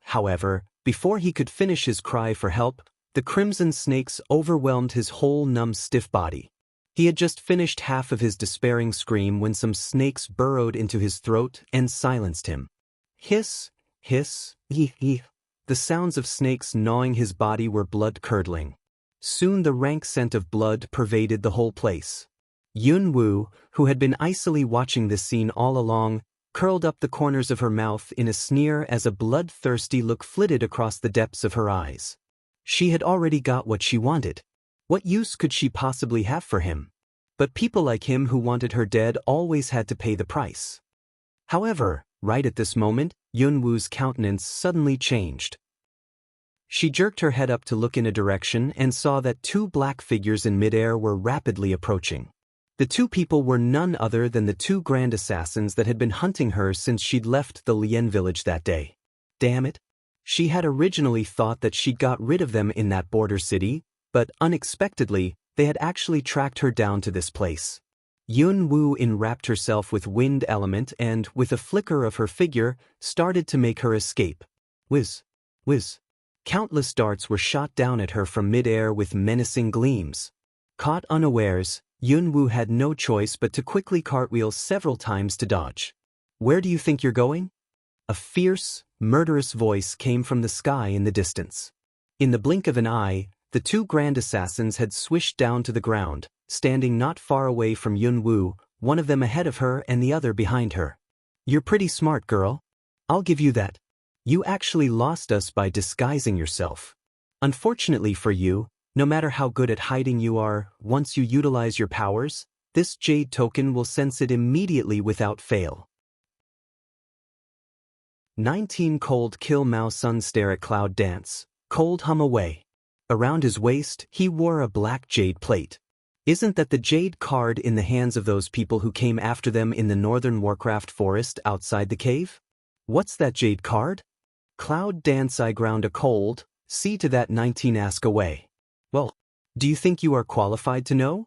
[SPEAKER 1] However, before he could finish his cry for help, the crimson snakes overwhelmed his whole numb stiff body. He had just finished half of his despairing scream when some snakes burrowed into his throat and silenced him. Hiss, hiss, hee. The sounds of snakes gnawing his body were blood-curdling. Soon the rank scent of blood pervaded the whole place. Yunwu, who had been icily watching this scene all along, curled up the corners of her mouth in a sneer as a bloodthirsty look flitted across the depths of her eyes. She had already got what she wanted. What use could she possibly have for him? But people like him who wanted her dead always had to pay the price. However, right at this moment, Yunwoo's countenance suddenly changed. She jerked her head up to look in a direction and saw that two black figures in midair were rapidly approaching. The two people were none other than the two grand assassins that had been hunting her since she'd left the Lien village that day. Damn it. She had originally thought that she'd got rid of them in that border city, but unexpectedly, they had actually tracked her down to this place. Yunwoo enwrapped herself with wind element and, with a flicker of her figure, started to make her escape. Whiz. Whiz. Countless darts were shot down at her from midair with menacing gleams. Caught unawares, Yunwoo had no choice but to quickly cartwheel several times to dodge. Where do you think you're going? A fierce, murderous voice came from the sky in the distance. In the blink of an eye, the two grand assassins had swished down to the ground, standing not far away from Yunwoo, one of them ahead of her and the other behind her. You're pretty smart, girl. I'll give you that. You actually lost us by disguising yourself. Unfortunately for you, no matter how good at hiding you are, once you utilize your powers, this jade token will sense it immediately without fail. 19 Cold Kill Mao Sun Stare at Cloud Dance. Cold hum away. Around his waist, he wore a black jade plate. Isn't that the jade card in the hands of those people who came after them in the northern Warcraft forest outside the cave? What's that jade card? Cloud Dance. I ground a cold, see to that 19 ask away. Well, do you think you are qualified to know?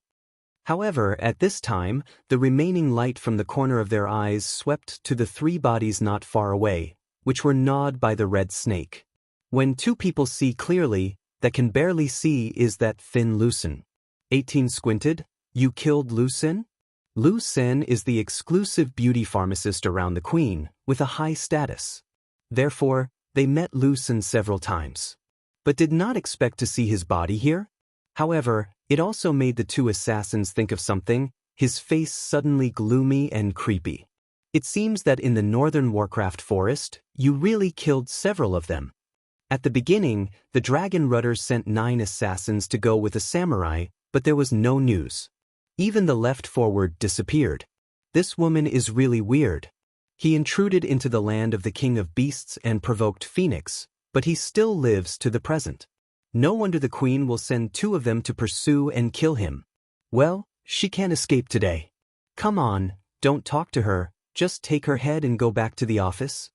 [SPEAKER 1] However, at this time, the remaining light from the corner of their eyes swept to the three bodies not far away, which were gnawed by the red snake. When two people see clearly, that can barely see is that thin Lucen. 18 squinted. You killed Lucen? Lucen is the exclusive beauty pharmacist around the queen, with a high status. Therefore, they met Lucen several times, but did not expect to see his body here. However, it also made the two assassins think of something, his face suddenly gloomy and creepy. It seems that in the northern Warcraft forest, you really killed several of them. At the beginning, the Dragon Rudder sent 9 assassins to go with a samurai, but there was no news. Even the left forward disappeared. This woman is really weird. He intruded into the land of the King of Beasts and provoked Phoenix, but he still lives to the present. No wonder the Queen will send 2 of them to pursue and kill him. Well, she can't escape today. Come on, don't talk to her, just take her head and go back to the office.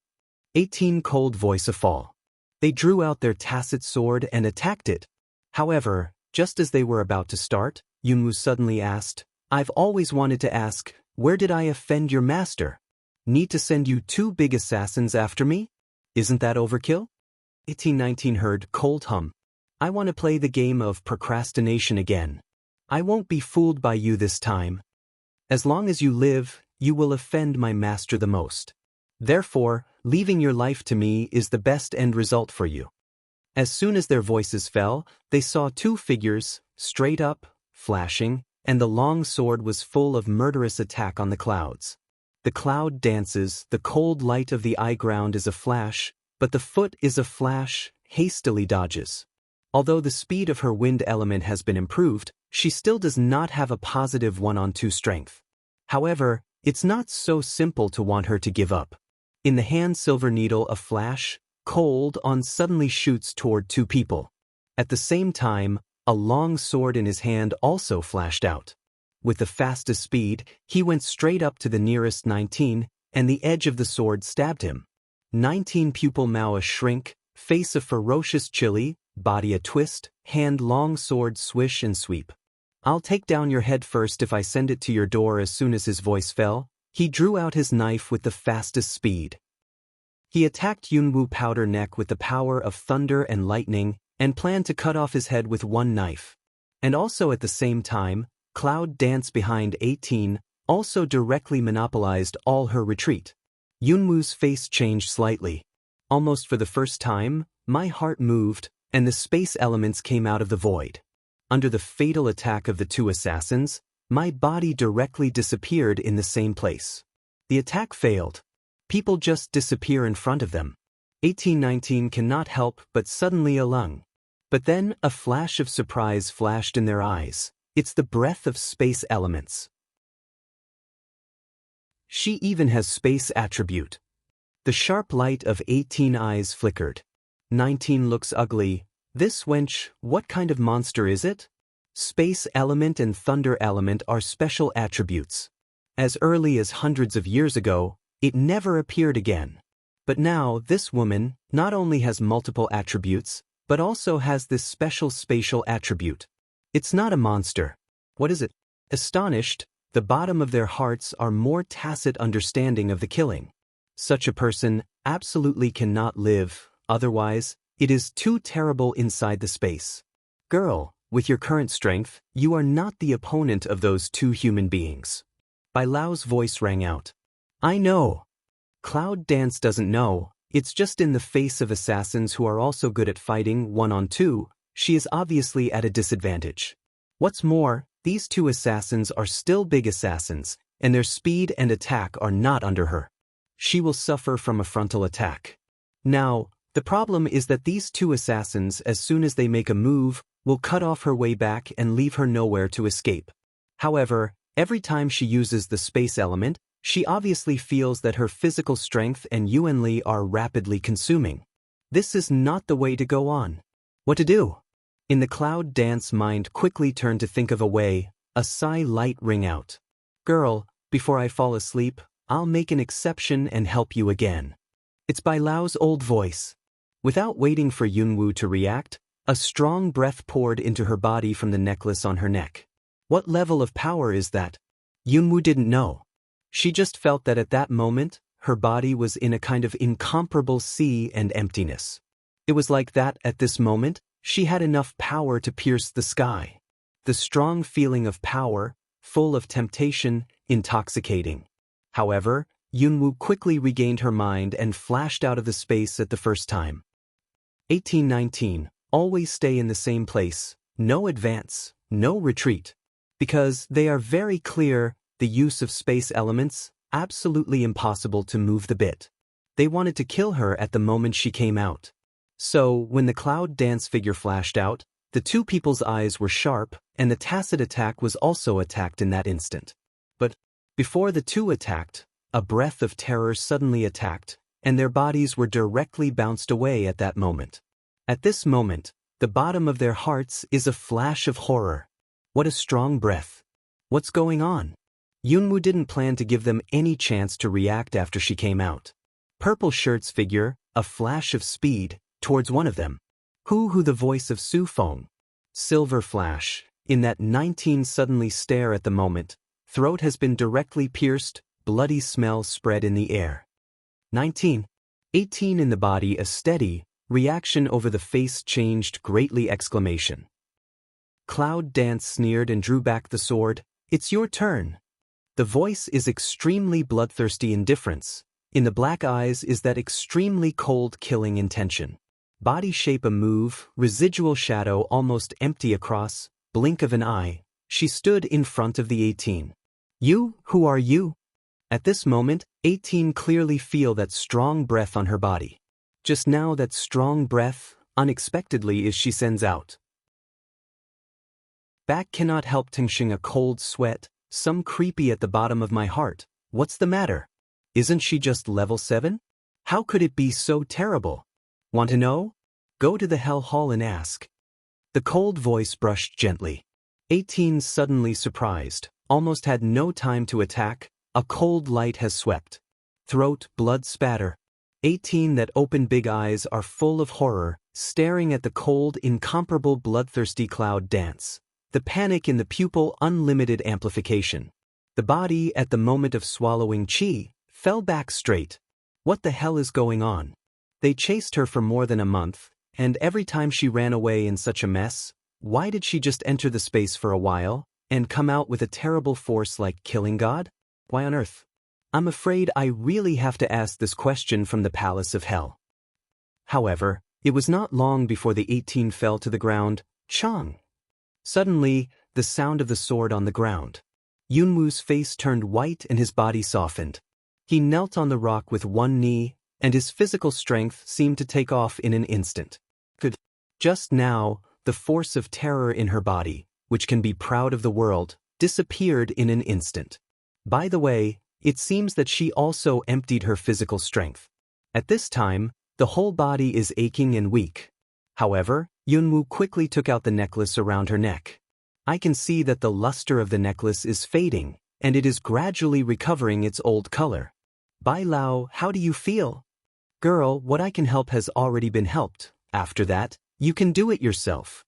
[SPEAKER 1] 18 Cold voice a fall. They drew out their tacit sword and attacked it. However, just as they were about to start, Yunwoo suddenly asked, I've always wanted to ask, where did I offend your master? Need to send you 2 big assassins after me? Isn't that overkill? 1819 heard cold hum. I want to play the game of procrastination again. I won't be fooled by you this time. As long as you live, you will offend my master the most. Therefore, leaving your life to me is the best end result for you. As soon as their voices fell, they saw 2 figures, straight up, flashing, and the long sword was full of murderous attack on the clouds. The cloud dances, the cold light of the eye ground is a flash, but the foot is a flash, hastily dodges. Although the speed of her wind element has been improved, she still does not have a positive 1-on-2 strength. However, it's not so simple to want her to give up. In the hand silver needle a flash, cold on suddenly shoots toward 2 people. At the same time, a long sword in his hand also flashed out. With the fastest speed, he went straight up to the nearest 19, and the edge of the sword stabbed him. 19 pupil Mao a shrink, face a ferocious chili, body a twist, hand long sword swish and sweep. I'll take down your head first if I send it to your door. As soon as his voice fell, he drew out his knife with the fastest speed. He attacked Yunwoo Powder Neck with the power of thunder and lightning, and planned to cut off his head with one knife. And also at the same time, Cloud Dance behind 18 also directly monopolized all her retreat. Yunwoo's face changed slightly. Almost for the first time, my heart moved, and the space elements came out of the void. Under the fatal attack of the 2 assassins, my body directly disappeared in the same place. The attack failed. People just disappear in front of them. 1819 cannot help but suddenly a lung. But then a flash of surprise flashed in their eyes. It's the breath of space elements. She even has space attribute. The sharp light of 18 eyes flickered. 19 looks ugly. This wench, what kind of monster is it? Space element and thunder element are special attributes. As early as hundreds of years ago, it never appeared again. But now this woman not only has multiple attributes, but also has this special spatial attribute. It's not a monster. What is it? Astonished, the bottom of their hearts are more tacit understanding of the killing. Such a person absolutely cannot live, otherwise, it is too terrible inside the space. Girl, with your current strength, you are not the opponent of those two human beings. Bai Lao's voice rang out. I know. Cloud Dance doesn't know, it's just in the face of assassins who are also good at fighting 1-on-2, she is obviously at a disadvantage. What's more, these two assassins are still big assassins, and their speed and attack are not under her. She will suffer from a frontal attack. Now, the problem is that these two assassins, as soon as they make a move, will cut off her way back and leave her nowhere to escape. However, every time she uses the space element, she obviously feels that her physical strength and Yuan Li are rapidly consuming. This is not the way to go on. What to do? In the Cloud Dance mind quickly turned to think of a way, a sigh light ring out. Girl, before I fall asleep, I'll make an exception and help you again. It's Bai Lao's old voice. Without waiting for Yunwu to react, a strong breath poured into her body from the necklace on her neck. What level of power is that? Yunwu didn't know. She just felt that at that moment, her body was in a kind of incomparable sea and emptiness. It was like that at this moment, she had enough power to pierce the sky. The strong feeling of power, full of temptation, intoxicating. However, Yunwu quickly regained her mind and flashed out of the space at the first time. 1819. Always stay in the same place, no advance, no retreat. Because they are very clear, the use of space elements, absolutely impossible to move the bit. They wanted to kill her at the moment she came out. So, when the Cloud Dance figure flashed out, the two people's eyes were sharp, and the tacit attack was also attacked in that instant. But, before the two attacked, a breath of terror suddenly attacked, and their bodies were directly bounced away at that moment. At this moment, the bottom of their hearts is a flash of horror. What a strong breath. What's going on? Yunwu didn't plan to give them any chance to react after she came out. Purple shirt's figure, a flash of speed, towards one of them. Who the voice of Su Feng. Silver flash, in that 19 suddenly stare at the moment, throat has been directly pierced, bloody smell spread in the air. 19. 18 in the body a steady, reaction over the face changed greatly exclamation. Cloud Dance sneered and drew back the sword. It's your turn. The voice is extremely bloodthirsty indifference. In the black eyes is that extremely cold killing intention. Body shape a move, residual shadow almost empty across, blink of an eye. She stood in front of the 18. You, who are you? At this moment, 18 clearly feel that strong breath on her body. Just now that strong breath, unexpectedly, is she sends out. Back cannot help tinshing a cold sweat, some creepy at the bottom of my heart. What's the matter? Isn't she just level 7? How could it be so terrible? Want to know? Go to the Hell Hall and ask. The cold voice brushed gently. 18 suddenly surprised, almost had no time to attack, a cold light has swept. Throat, blood spatter. 18 that open big eyes are full of horror, staring at the cold, incomparable bloodthirsty Cloud Dance. The panic in the pupil unlimited amplification. The body, at the moment of swallowing chi, fell back straight. What the hell is going on? They chased her for more than a month, and every time she ran away in such a mess, why did she just enter the space for a while, and come out with a terrible force like Killing God? Why on earth? I'm afraid I really have to ask this question from the Palace of Hell. However, it was not long before the 18 fell to the ground. Chong! Suddenly, the sound of the sword on the ground. Yunwu's face turned white and his body softened. He knelt on the rock with one knee, and his physical strength seemed to take off in an instant. Just now, the force of terror in her body, which can be proud of the world, disappeared in an instant. By the way, it seems that she also emptied her physical strength. At this time, the whole body is aching and weak. However, Yunwoo quickly took out the necklace around her neck. I can see that the luster of the necklace is fading, and it is gradually recovering its old color. Bai Lao, how do you feel? Girl, what I can help has already been helped. After that, you can do it yourself.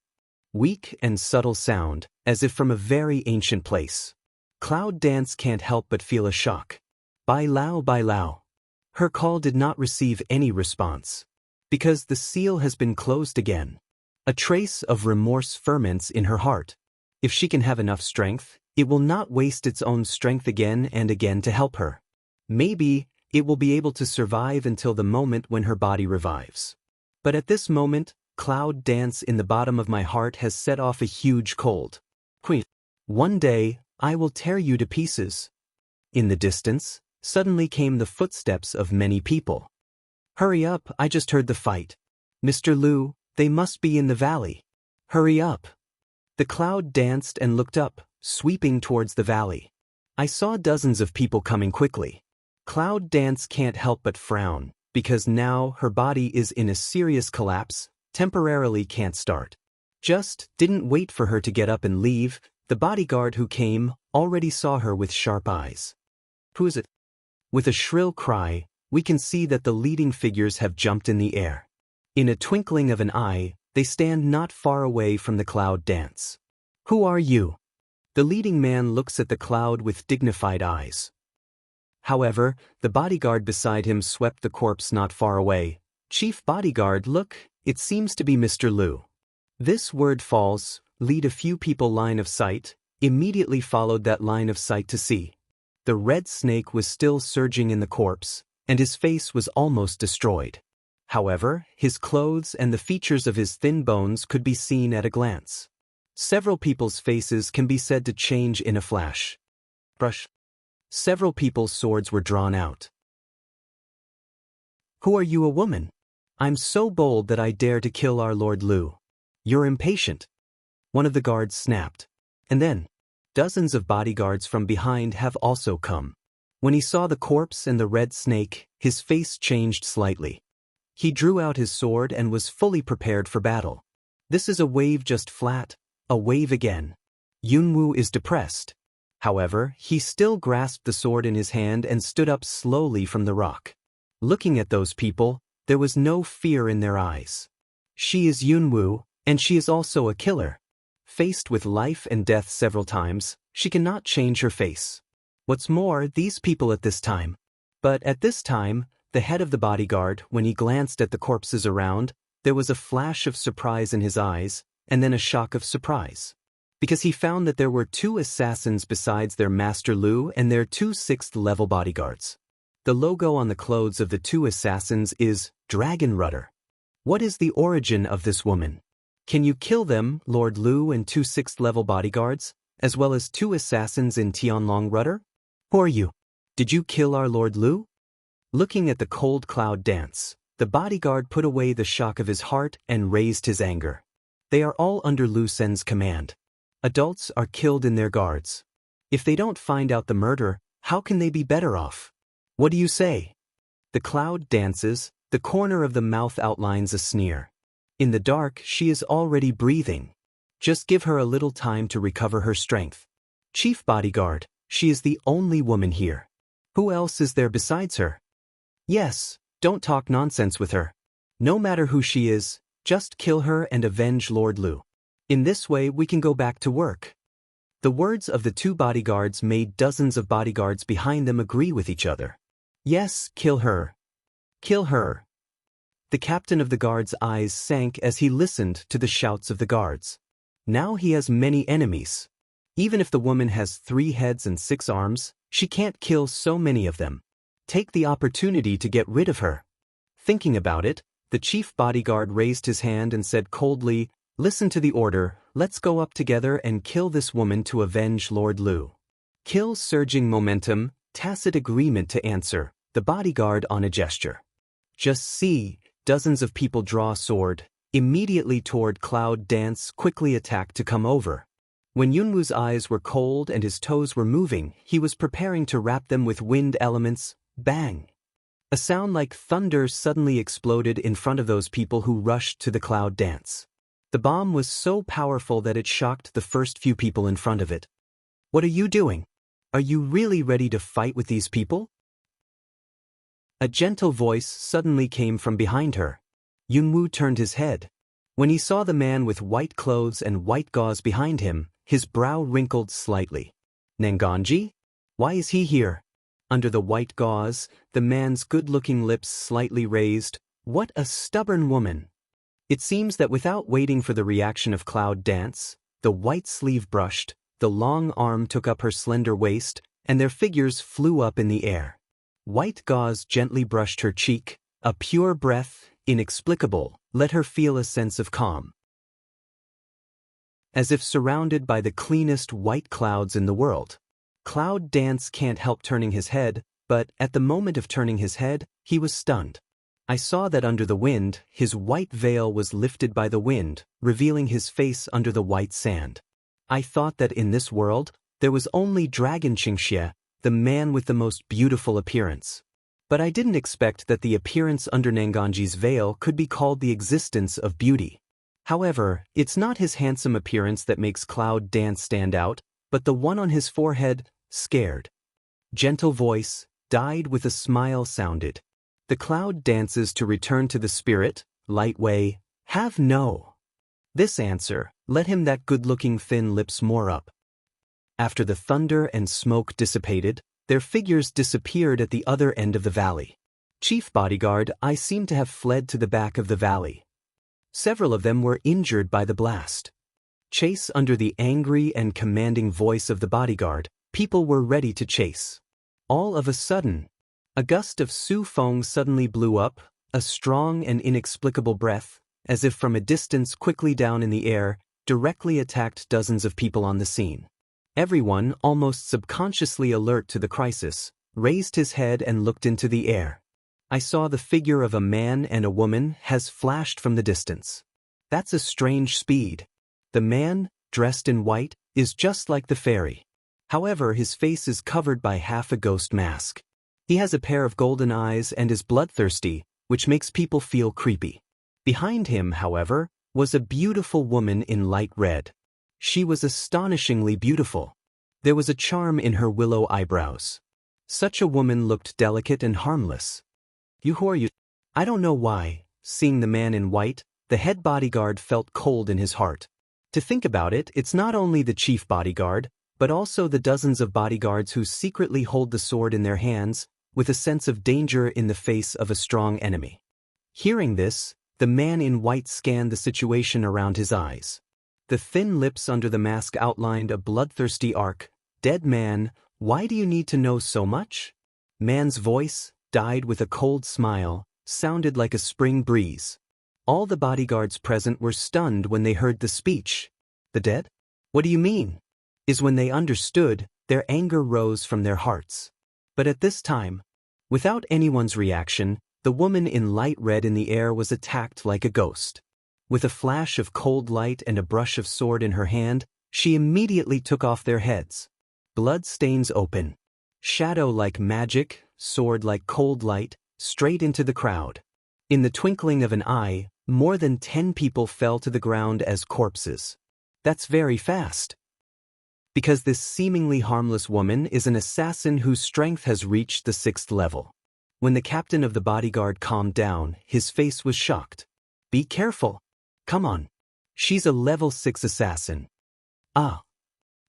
[SPEAKER 1] Weak and subtle sound, as if from a very ancient place. Cloud Dance can't help but feel a shock. Bai Lao, Bai Lao. Her call did not receive any response. Because the seal has been closed again. A trace of remorse ferments in her heart. If she can have enough strength, it will not waste its own strength again and again to help her. Maybe it will be able to survive until the moment when her body revives. But at this moment, Cloud Dance in the bottom of my heart has set off a huge cold. One day, I will tear you to pieces. In the distance, suddenly came the footsteps of many people. Hurry up, I just heard the fight. Mr. Liu, they must be in the valley. Hurry up. The cloud danced and looked up, sweeping towards the valley. I saw dozens of people coming quickly. Cloud Dance can't help but frown, because now her body is in a serious collapse, temporarily can't start. Just didn't wait for her to get up and leave. The bodyguard who came already saw her with sharp eyes. Who is it? With a shrill cry, we can see that the leading figures have jumped in the air. In a twinkling of an eye, they stand not far away from the cloud dance. Who are you? The leading man looks at the cloud with dignified eyes. However, the bodyguard beside him swept the corpse not far away. Chief bodyguard, look, it seems to be Mr. Liu. This word falls, lead a few people line of sight, immediately followed that line of sight to see. The red snake was still surging in the corpse, and his face was almost destroyed. However, his clothes and the features of his thin bones could be seen at a glance. Several people's faces can be said to change in a flash. Several people's swords were drawn out. Who are you, a woman? I'm so bold that I dare to kill our Lord Liu. You're impatient. One of the guards snapped. And then, dozens of bodyguards from behind have also come. When he saw the corpse and the red snake, his face changed slightly. He drew out his sword and was fully prepared for battle. This is a wave just flat, a wave again. Yunwoo is depressed. However, he still grasped the sword in his hand and stood up slowly from the rock. Looking at those people, there was no fear in their eyes. She is Yunwoo, and she is also a killer. Faced with life and death several times, she cannot change her face. What's more, these people at this time. But at this time, the head of the bodyguard, when he glanced at the corpses around, there was a flash of surprise in his eyes, and then a shock of surprise. Because he found that there were 2 assassins besides their master Liu and their 2 6th-level bodyguards. The logo on the clothes of the 2 assassins is Dragon Rudder. What is the origin of this woman? Can you kill them, Lord Liu and 2 6th-level bodyguards, as well as 2 assassins in Tianlong Rudder? Who are you? Did you kill our Lord Liu? Looking at the cold cloud dance, the bodyguard put away the shock of his heart and raised his anger. They are all under Liu Sen's command. Adults are killed in their guards. If they don't find out the murder, how can they be better off? What do you say? The cloud dances, the corner of the mouth outlines a sneer. In the dark, she is already breathing. Just give her a little time to recover her strength. Chief bodyguard, she is the only woman here. Who else is there besides her? Yes, don't talk nonsense with her. No matter who she is, just kill her and avenge Lord Liu. In this way we can go back to work. The words of the 2 bodyguards made dozens of bodyguards behind them agree with each other. Yes, kill her. Kill her. The captain of the guards' eyes sank as he listened to the shouts of the guards. Now he has many enemies. Even if the woman has 3 heads and 6 arms, she can't kill so many of them. Take the opportunity to get rid of her. Thinking about it, the chief bodyguard raised his hand and said coldly, "Listen to the order, let's go up together and kill this woman to avenge Lord Liu." Kill surging momentum, tacit agreement to answer, the bodyguard on a gesture. Just see, dozens of people draw sword, immediately toward cloud dance quickly attack to come over. When Yunwoo's eyes were cold and his toes were moving, he was preparing to wrap them with wind elements. Bang! A sound like thunder suddenly exploded in front of those people who rushed to the cloud dance. The bomb was so powerful that it shocked the first few people in front of it. What are you doing? Are you really ready to fight with these people? A gentle voice suddenly came from behind her. Yunwoo turned his head. When he saw the man with white clothes and white gauze behind him, his brow wrinkled slightly. Nengonji? Why is he here? Under the white gauze, the man's good-looking lips slightly raised. What a stubborn woman! It seems that without waiting for the reaction of Cloud Dance, the white sleeve brushed, the long arm took up her slender waist, and their figures flew up in the air. White gauze gently brushed her cheek. A pure breath, inexplicable, let her feel a sense of calm. As if surrounded by the cleanest white clouds in the world. Cloud Dance can't help turning his head, but at the moment of turning his head, he was stunned. I saw that under the wind, his white veil was lifted by the wind, revealing his face under the white sand. I thought that in this world, there was only Dragon Qingxie, the man with the most beautiful appearance. But I didn't expect that the appearance under Nengonji's veil could be called the existence of beauty. However, it's not his handsome appearance that makes Cloud Dance stand out, but the one on his forehead, scared. Gentle voice, dyed with a smile sounded. The cloud dances to return to the spirit, light way, have no. This answer, let him that good-looking thin lips more up. After the thunder and smoke dissipated, their figures disappeared at the other end of the valley. Chief bodyguard, I seem to have fled to the back of the valley. Several of them were injured by the blast. Chase under the angry and commanding voice of the bodyguard, people were ready to chase. All of a sudden, a gust of Su Feng suddenly blew up, a strong and inexplicable breath, as if from a distance quickly down in the air, directly attacked dozens of people on the scene. Everyone, almost subconsciously alert to the crisis, raised his head and looked into the air. I saw the figure of a man and a woman has flashed from the distance. That's a strange speed. The man, dressed in white, is just like the fairy. However, his face is covered by half a ghost mask. He has a pair of golden eyes and is bloodthirsty, which makes people feel creepy. Behind him, however, was a beautiful woman in light red. She was astonishingly beautiful. There was a charm in her willow eyebrows. Such a woman looked delicate and harmless. Who are you? I don't know why, seeing the man in white, the head bodyguard felt cold in his heart. To think about it, it's not only the chief bodyguard, but also the dozens of bodyguards who secretly hold the sword in their hands, with a sense of danger in the face of a strong enemy. Hearing this, the man in white scanned the situation around his eyes. The thin lips under the mask outlined a bloodthirsty arc. Dead man, why do you need to know so much? Man's voice, dyed with a cold smile, sounded like a spring breeze. All the bodyguards present were stunned when they heard the speech. The dead? What do you mean? Is when they understood, their anger rose from their hearts. But at this time, without anyone's reaction, the woman in light red in the air was attacked like a ghost. With a flash of cold light and a brush of sword in her hand, she immediately took off their heads. Blood stains open. Shadow like magic, sword like cold light, straight into the crowd. In the twinkling of an eye, more than 10 people fell to the ground as corpses. That's very fast. Because this seemingly harmless woman is an assassin whose strength has reached the 6th level. When the captain of the bodyguard calmed down, his face was shocked. Be careful. Come on. She's a level 6 assassin. Ah.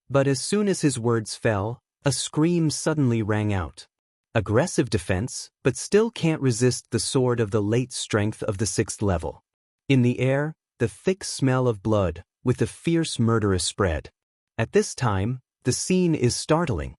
[SPEAKER 1] But as soon as his words fell, a scream suddenly rang out. Aggressive defense, but still can't resist the sword of the late strength of the 6th level. In the air, the thick smell of blood, with the fierce murderous spread. At this time, the scene is startling.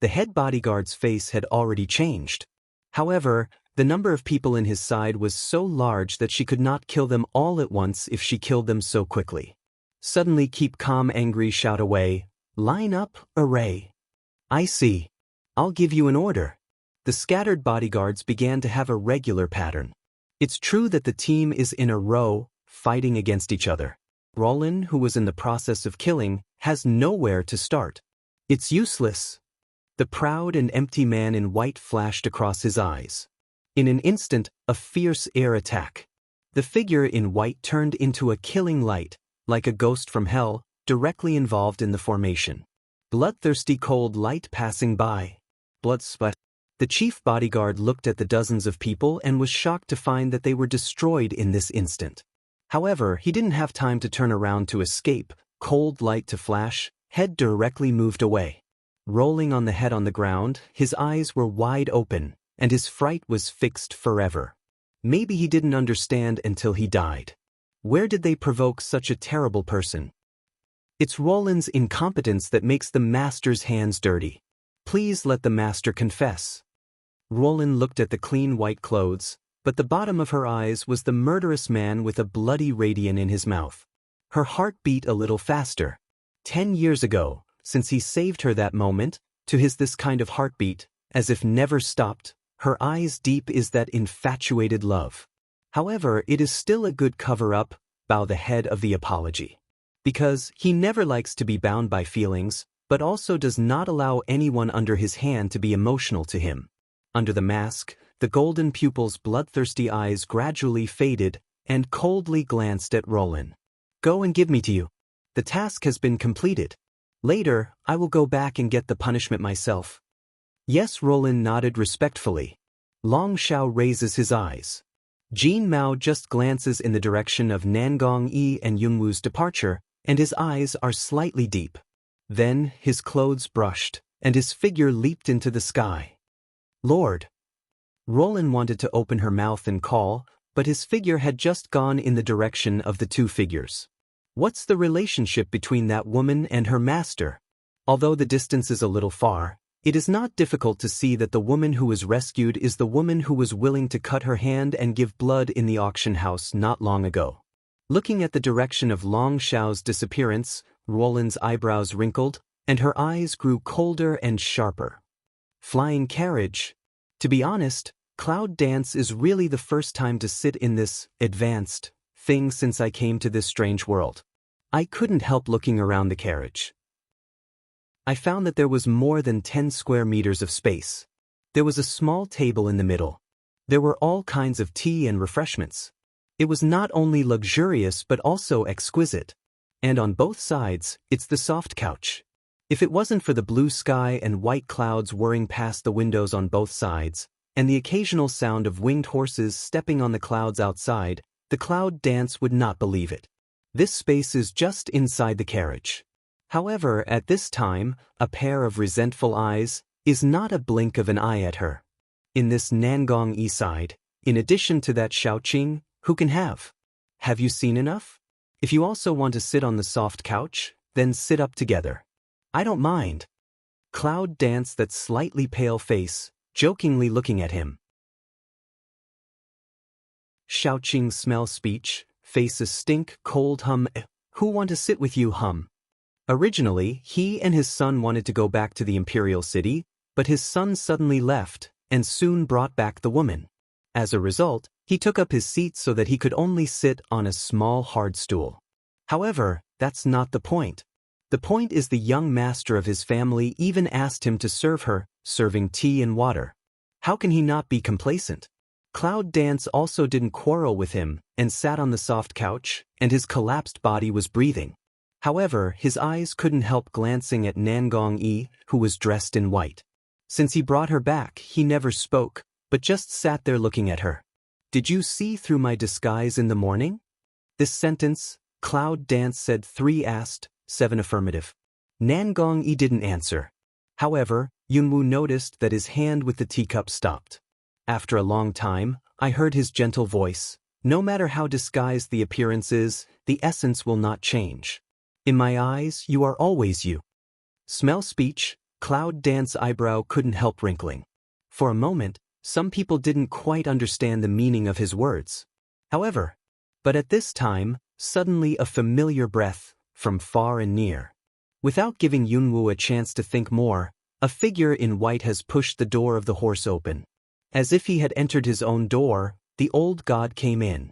[SPEAKER 1] The head bodyguard's face had already changed. However, the number of people in his side was so large that she could not kill them all at once if she killed them so quickly. Suddenly keep calm angry shout away, line up, array. I see. I'll give you an order. The scattered bodyguards began to have a regular pattern. It's true that the team is in a row, fighting against each other. Roland, who was in the process of killing, has nowhere to start. It's useless. The proud and empty man in white flashed across his eyes. In an instant, a fierce air attack. The figure in white turned into a killing light, like a ghost from hell, directly involved in the formation. Bloodthirsty cold light passing by. Blood splat. The chief bodyguard looked at the dozens of people and was shocked to find that they were destroyed in this instant. However, he didn't have time to turn around to escape. Cold light to flash, head directly moved away. Rolling on the head on the ground, his eyes were wide open, and his fright was fixed forever. Maybe he didn't understand until he died. Where did they provoke such a terrible person? It's Roland's incompetence that makes the master's hands dirty. Please let the master confess. Roland looked at the clean white clothes, but the bottom of her eyes was the murderous man with a bloody radiant in his mouth. Her heart beat a little faster. 10 years ago, since he saved her that moment, to his this kind of heartbeat, as if never stopped, her eyes deep is that infatuated love. However, it is still a good cover-up, bow the head of the apology. Because he never likes to be bound by feelings, but also does not allow anyone under his hand to be emotional to him. Under the mask, the golden pupil's bloodthirsty eyes gradually faded and coldly glanced at Roland. Go and give me to you. The task has been completed. Later, I will go back and get the punishment myself. Yes, Roland nodded respectfully. Long Xiao raises his eyes. Jin Mao just glances in the direction of Nangong Yi and Yunwu's departure, and his eyes are slightly deep. Then, his clothes brushed, and his figure leaped into the sky. Lord! Roland wanted to open her mouth and call, but his figure had just gone in the direction of the two figures. What's the relationship between that woman and her master? Although the distance is a little far, it is not difficult to see that the woman who was rescued is the woman who was willing to cut her hand and give blood in the auction house not long ago. Looking at the direction of Long Xiao's disappearance, Roland's eyebrows wrinkled, and her eyes grew colder and sharper. Flying carriage. To be honest, cloud dance is really the first time to sit in this advanced thing since I came to this strange world. I couldn't help looking around the carriage. I found that there was more than 10 square meters of space. There was a small table in the middle. There were all kinds of tea and refreshments. It was not only luxurious but also exquisite. And on both sides, it's the soft couch. If it wasn't for the blue sky and white clouds whirring past the windows on both sides, and the occasional sound of winged horses stepping on the clouds outside, the cloud dance would not believe it. This space is just inside the carriage. However, at this time, a pair of resentful eyes is not a blink of an eye at her. In this Nangong Yi side, in addition to that Xiaoqing, who can have? Have you seen enough? If you also want to sit on the soft couch, then sit up together. I don't mind. Cloud danced that slightly pale face, jokingly looking at him. Xiaoqing smell speech, faces stink, cold hum, who want to sit with you hum. Originally, he and his son wanted to go back to the imperial city, but his son suddenly left, and soon brought back the woman. As a result, he took up his seat so that he could only sit on a small hard stool. However, that's not the point. The point is the young master of his family even asked him to serve her, serving tea and water. How can he not be complacent? Cloud Dance also didn't quarrel with him, and sat on the soft couch, and his collapsed body was breathing. However, his eyes couldn't help glancing at Nangong Yi, who was dressed in white. Since he brought her back, he never spoke, but just sat there looking at her. Did you see through my disguise in the morning? This sentence, Cloud Dance said 3 asked, 7 affirmative. Nangong Yi didn't answer. However, Yunwu noticed that his hand with the teacup stopped. After a long time, I heard his gentle voice. No matter how disguised the appearance is, the essence will not change. In my eyes, you are always you. Smell speech, Cloud Dance eyebrow couldn't help wrinkling. For a moment, some people didn't quite understand the meaning of his words. However, but at this time, suddenly a familiar breath, from far and near. Without giving Yunwu a chance to think more, a figure in white has pushed the door of the horse open. As if he had entered his own door, the old god came in.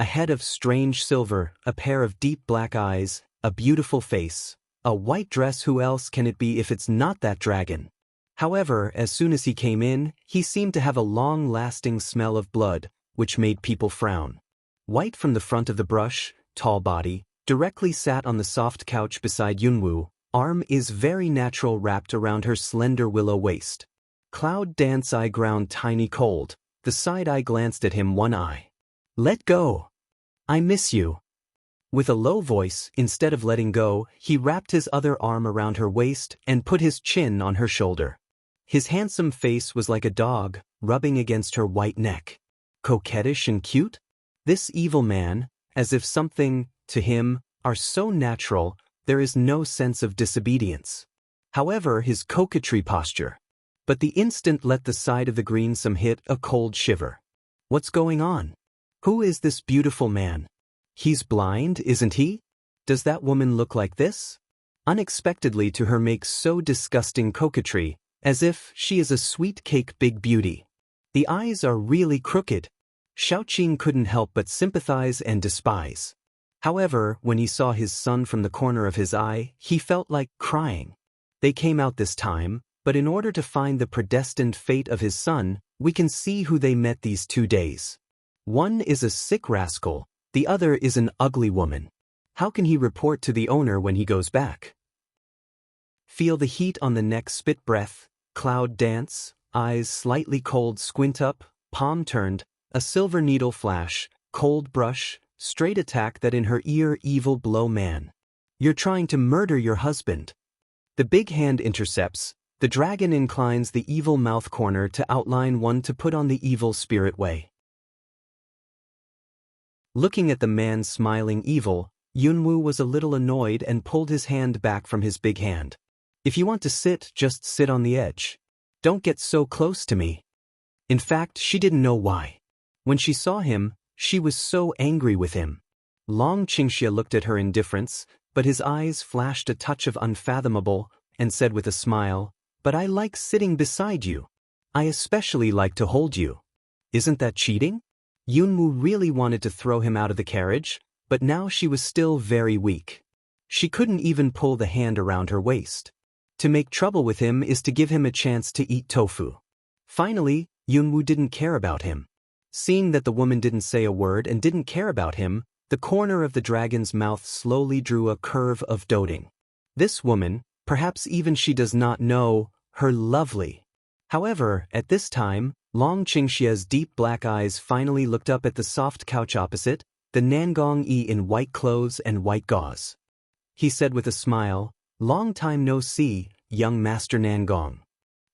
[SPEAKER 1] A head of strange silver, a pair of deep black eyes, a beautiful face. A white dress. Who else can it be if it's not that dragon? However, as soon as he came in, he seemed to have a long-lasting smell of blood, which made people frown. White from the front of the brush, tall body, directly sat on the soft couch beside Yunwoo. Arm is very natural wrapped around her slender willow waist. Cloud Dance eye ground tiny cold. The side eye glanced at him one eye. Let go. I miss you. With a low voice, instead of letting go, he wrapped his other arm around her waist and put his chin on her shoulder. His handsome face was like a dog, rubbing against her white neck. Coquettish and cute? This evil man, as if something, to him, are so natural, there is no sense of disobedience. However, his coquetry posture. But the instant let the side of the green some hit a cold shiver. What's going on? Who is this beautiful man? He's blind, isn't he? Does that woman look like this? Unexpectedly to her makes so disgusting coquetry, as if she is a sweet cake big beauty. The eyes are really crooked. Xiaoqing couldn't help but sympathize and despise. However, when he saw his son from the corner of his eye, he felt like crying. They came out this time, but in order to find the predestined fate of his son, we can see who they met these 2 days. One is a sick rascal, the other is an ugly woman. How can he report to the owner when he goes back? Feel the heat on the neck, spit breath, Cloud Dance, eyes slightly cold, squint up, palm turned, a silver needle flash, cold brush, straight attack that in her ear, evil blow. Man. You're trying to murder your husband. The big hand intercepts, the dragon inclines the evil mouth corner to outline one to put on the evil spirit way. Looking at the man smiling evil, Yunwoo was a little annoyed and pulled his hand back from his big hand. If you want to sit, just sit on the edge. Don't get so close to me. In fact, she didn't know why. When she saw him, she was so angry with him. Long Qingxia looked at her indifference, but his eyes flashed a touch of unfathomable, and said with a smile, "But I like sitting beside you. I especially like to hold you. Isn't that cheating?" Yunwoo really wanted to throw him out of the carriage, but now she was still very weak. She couldn't even pull the hand around her waist. To make trouble with him is to give him a chance to eat tofu. Finally, Yunwoo didn't care about him. Seeing that the woman didn't say a word and didn't care about him, the corner of the dragon's mouth slowly drew a curve of doting. This woman, perhaps even she does not know, her lovely. However, at this time, Long Qingxia's deep black eyes finally looked up at the soft couch opposite, the Nangong Yi in white clothes and white gauze. He said with a smile, "Long time no see, young Master Nangong."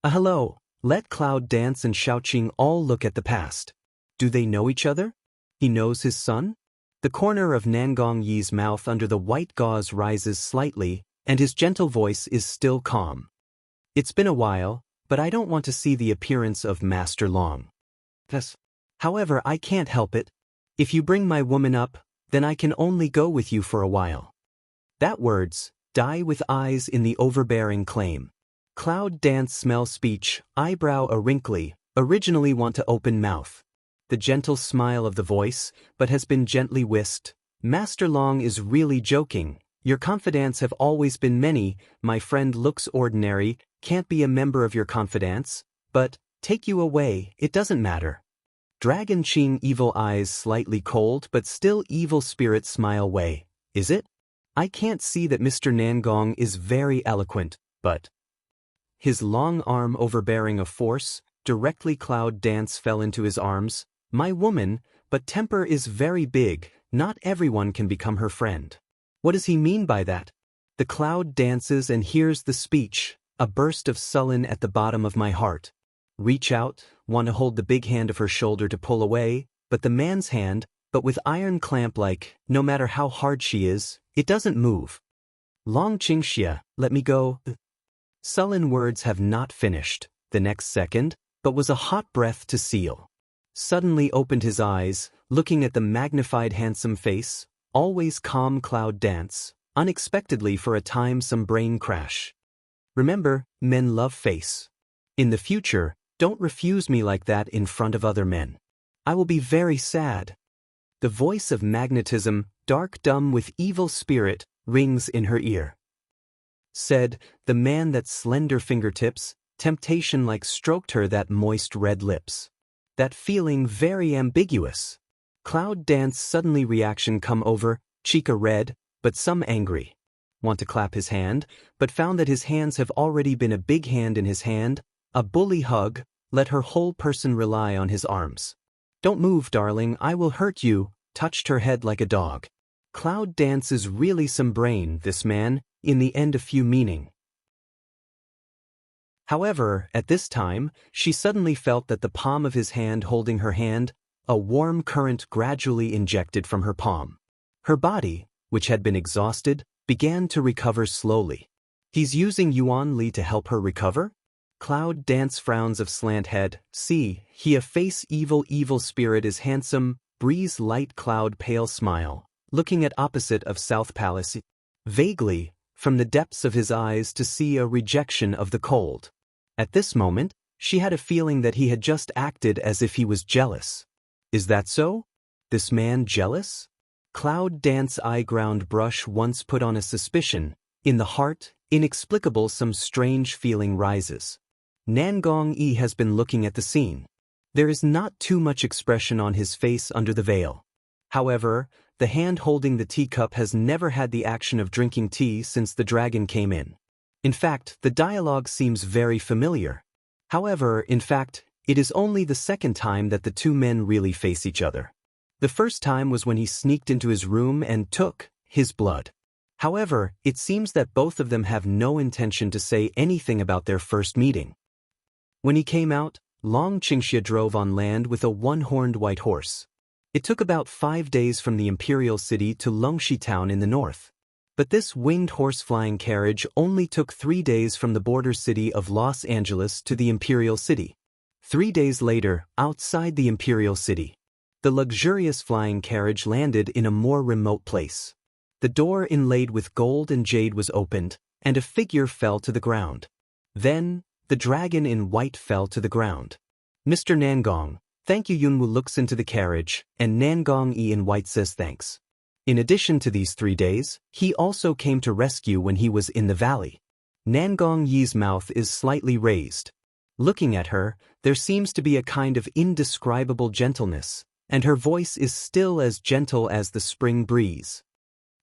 [SPEAKER 1] Hello, let Cloud Dance and Xiaoqing all look at the past. Do they know each other? He knows his son? The corner of Nangong Yi's mouth under the white gauze rises slightly, and his gentle voice is still calm. It's been a while, but I don't want to see the appearance of Master Long. Yes. However, I can't help it. If you bring my woman up, then I can only go with you for a while. That words, die with eyes in the overbearing claim. Cloud Dance smell speech, eyebrow a wrinkly, originally want to open mouth. The gentle smile of the voice, but has been gently whisked. Master Long is really joking. Your confidants have always been many, my friend looks ordinary, can't be a member of your confidants, but, take you away, it doesn't matter. Dragon Qing evil eyes slightly cold but still evil spirit smile way, is it? I can't see that Mr. Nangong is very eloquent, but... His long arm overbearing a force, directly Cloud Dance fell into his arms. My woman, but temper is very big, not everyone can become her friend. What does he mean by that? The Cloud dances and hears the speech, a burst of sullen at the bottom of my heart. Reach out, want to hold the big hand of her shoulder to pull away, but the man's hand, but with iron clamp like, no matter how hard she is, it doesn't move. Long Qingxia, let me go. Sullen words have not finished, the next second, but was a hot breath to seal. Suddenly opened his eyes, looking at the magnified handsome face, always calm Cloud Dance, unexpectedly for a time some brain crash. Remember, men love face. In the future, don't refuse me like that in front of other men. I will be very sad. The voice of magnetism, dark dumb with evil spirit, rings in her ear. Said, the man that slender fingertips, temptation like stroked her that moist red lips. That feeling very ambiguous. Cloud dance suddenly reaction come over, cheek a red, but some angry. Want to clap his hand, but found that his hands have already been a big hand in his hand, a bully hug, let her whole person rely on his arms. Don't move, darling, I will hurt you, touched her head like a dog. Cloud dance is really some brain, this man, in the end a few meaning. However, at this time, she suddenly felt that the palm of his hand holding her hand, a warm current gradually injected from her palm. Her body, which had been exhausted, began to recover slowly. He's using Yuan Li to help her recover? Cloud dance frowns of slant head, see, he a face evil spirit is handsome, breeze light cloud pale smile, looking at opposite of South Palace. Vaguely, from the depths of his eyes to see a rejection of the cold. At this moment, she had a feeling that he had just acted as if he was jealous. Is that so? This man jealous? Cloud dance eye ground brush once put on a suspicion. In the heart, inexplicable some strange feeling rises. Nangong Yi has been looking at the scene. There is not too much expression on his face under the veil. However, the hand holding the teacup has never had the action of drinking tea since the dragon came in. In fact, the dialogue seems very familiar. However, in fact, it is only the second time that the two men really face each other. The first time was when he sneaked into his room and took his blood. However, it seems that both of them have no intention to say anything about their first meeting. When he came out, Long Qingxia drove on land with a one-horned white horse. It took about 5 days from the imperial city to Longxi town in the north. But this winged horse-flying carriage only took 3 days from the border city of Los Angeles to the imperial city. 3 days later, outside the imperial city, the luxurious flying carriage landed in a more remote place. The door inlaid with gold and jade was opened, and a figure fell to the ground. Then, the dragon in white fell to the ground. Mr. Nangong, thank you. Yunwu looks into the carriage, and Nangong Yi in white says thanks. In addition to these 3 days, he also came to rescue when he was in the valley. Nangong Yi's mouth is slightly raised. Looking at her, there seems to be a kind of indescribable gentleness, and her voice is still as gentle as the spring breeze.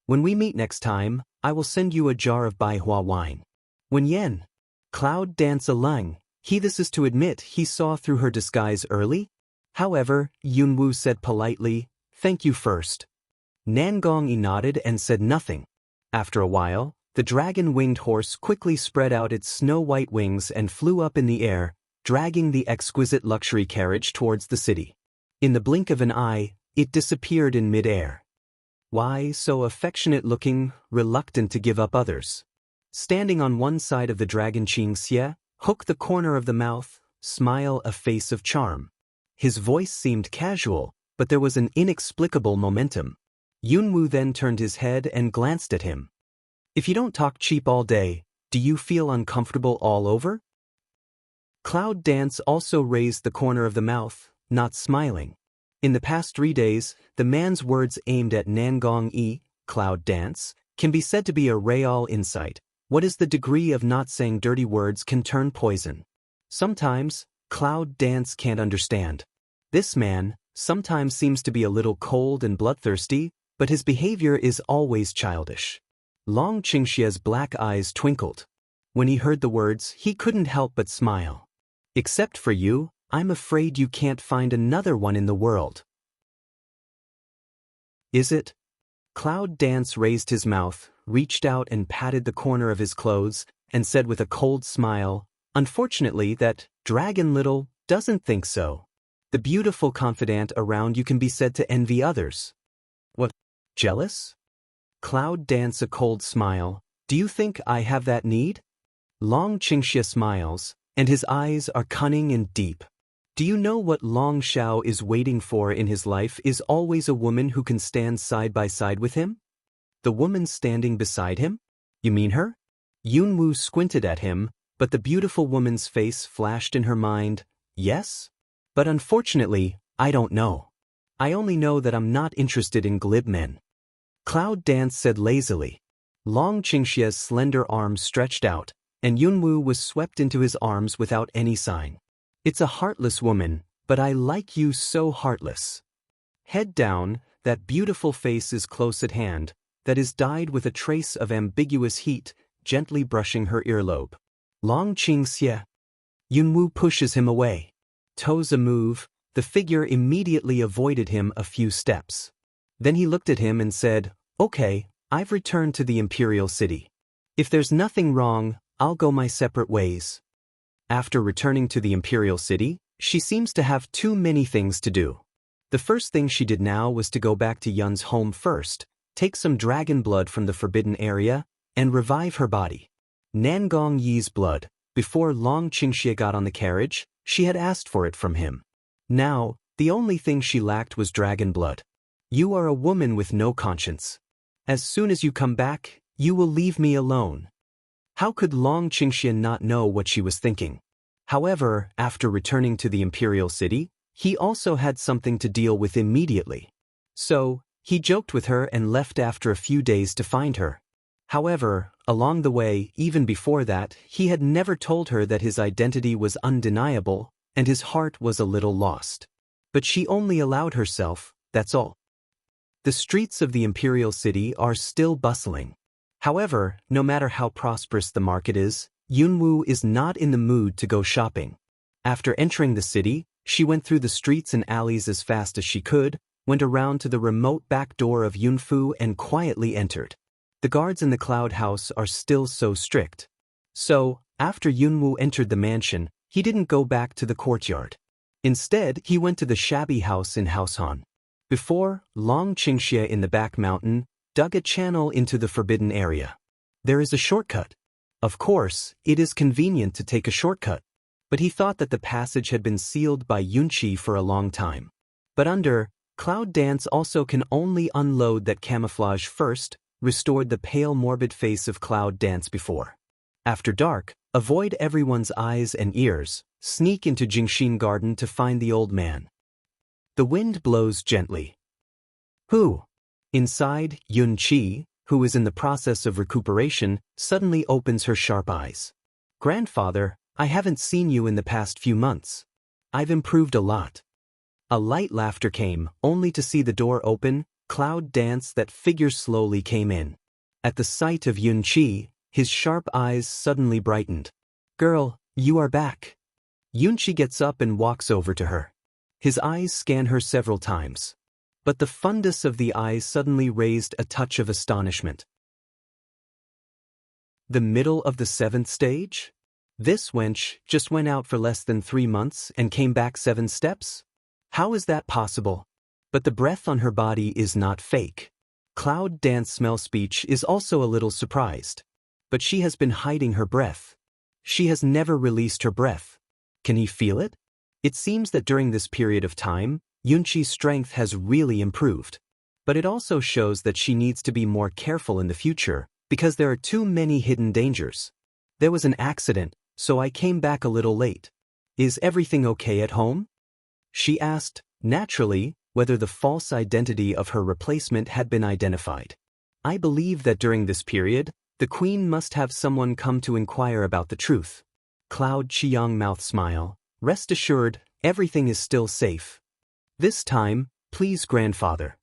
[SPEAKER 1] When we meet next time, I will send you a jar of Baihua wine. When Yen Cloud dance along, this is to admit he saw through her disguise early. However, Yunwu said politely, thank you first. Nangong Yi nodded and said nothing. After a while, the dragon-winged horse quickly spread out its snow-white wings and flew up in the air, dragging the exquisite luxury carriage towards the city. In the blink of an eye, it disappeared in mid-air. Why so affectionate-looking, reluctant to give up others? Standing on one side of the dragon Qingxia, hook the corner of the mouth, smile a face of charm. His voice seemed casual, but there was an inexplicable momentum. Yunwu then turned his head and glanced at him. If you don't talk cheap all day, do you feel uncomfortable all over? Cloud dance also raised the corner of the mouth, not smiling. In the past 3 days, the man's words aimed at Nangong Yi, Cloud dance, can be said to be a real insight. What is the degree of not saying dirty words can turn poison? Sometimes, Cloud dance can't understand. This man sometimes seems to be a little cold and bloodthirsty, but his behavior is always childish. Long Qingxia's black eyes twinkled. When he heard the words, he couldn't help but smile. Except for you, I'm afraid you can't find another one in the world. Is it? Cloud dance raised his mouth, reached out and patted the corner of his clothes, and said with a cold smile, unfortunately that dragon little doesn't think so. The beautiful confidant around you can be said to envy others. What? Jealous? Cloud dance a cold smile. Do you think I have that need? Long Qingxia smiles, and his eyes are cunning and deep. Do you know what Long Xiao is waiting for in his life is always a woman who can stand side by side with him? The woman standing beside him? You mean her? Yunwu squinted at him, but the beautiful woman's face flashed in her mind. Yes? But unfortunately, I don't know. I only know that I'm not interested in glib men. Cloud Dance said lazily. Long Qingxie's slender arms stretched out, and Yunwu was swept into his arms without any sign. It's a heartless woman, but I like you so heartless. Head down, that beautiful face is close at hand, that is dyed with a trace of ambiguous heat, gently brushing her earlobe. Long Qingxie. Yunwu pushes him away. Toes a move, the figure immediately avoided him a few steps. Then he looked at him and said, "Okay, I've returned to the Imperial City. If there's nothing wrong, I'll go my separate ways." After returning to the Imperial City, she seems to have too many things to do. The first thing she did now was to go back to Yun's home first, take some dragon blood from the forbidden area, and revive her body. Nangong Yi's blood. Before Long Qingxie got on the carriage, she had asked for it from him. Now, the only thing she lacked was dragon blood. You are a woman with no conscience. As soon as you come back, you will leave me alone. How could Long Qingxie not know what she was thinking? However, after returning to the Imperial City, he also had something to deal with immediately. So, he joked with her and left after a few days to find her. However, along the way, even before that, he had never told her that his identity was undeniable, and his heart was a little lost. But she only allowed herself, that's all. The streets of the Imperial City are still bustling. However, no matter how prosperous the market is, Yunwu is not in the mood to go shopping. After entering the city, she went through the streets and alleys as fast as she could, went around to the remote back door of Yunfu and quietly entered. The guards in the Cloud House are still so strict. So, after Yunwu entered the mansion, he didn't go back to the courtyard. Instead, he went to the shabby house in Househan. Before, Long Qingxie in the back mountain dug a channel into the forbidden area. There is a shortcut. Of course, it is convenient to take a shortcut. But he thought that the passage had been sealed by Yunqi for a long time. But Cloud Dance also can only unload that camouflage first, restored the pale morbid face of Cloud Dance before. After dark, avoid everyone's eyes and ears, sneak into Jingxin Garden to find the old man. The wind blows gently. Who? Inside, Yunqi, who is in the process of recuperation, suddenly opens her sharp eyes. Grandfather, I haven't seen you in the past few months. I've improved a lot. A light laughter came, only to see the door open. Cloud Dance, that figure slowly came in. At the sight of Yunqi, his sharp eyes suddenly brightened. Girl, you are back. Yunqi gets up and walks over to her. His eyes scan her several times. But the fundus of the eyes suddenly raised a touch of astonishment. The middle of the 7th stage? This wench just went out for less than 3 months and came back 7 steps? How is that possible? But the breath on her body is not fake. Cloud Dance Smell Speech is also a little surprised. But she has been hiding her breath. She has never released her breath. Can he feel it? It seems that during this period of time, Yunqi's strength has really improved. But it also shows that she needs to be more careful in the future, because there are too many hidden dangers. There was an accident, so I came back a little late. Is everything okay at home? She asked, naturally, whether the false identity of her replacement had been identified. I believe that during this period, the queen must have someone come to inquire about the truth. Cloud Qiang mouth smile. Rest assured, everything is still safe. This time, please grandfather.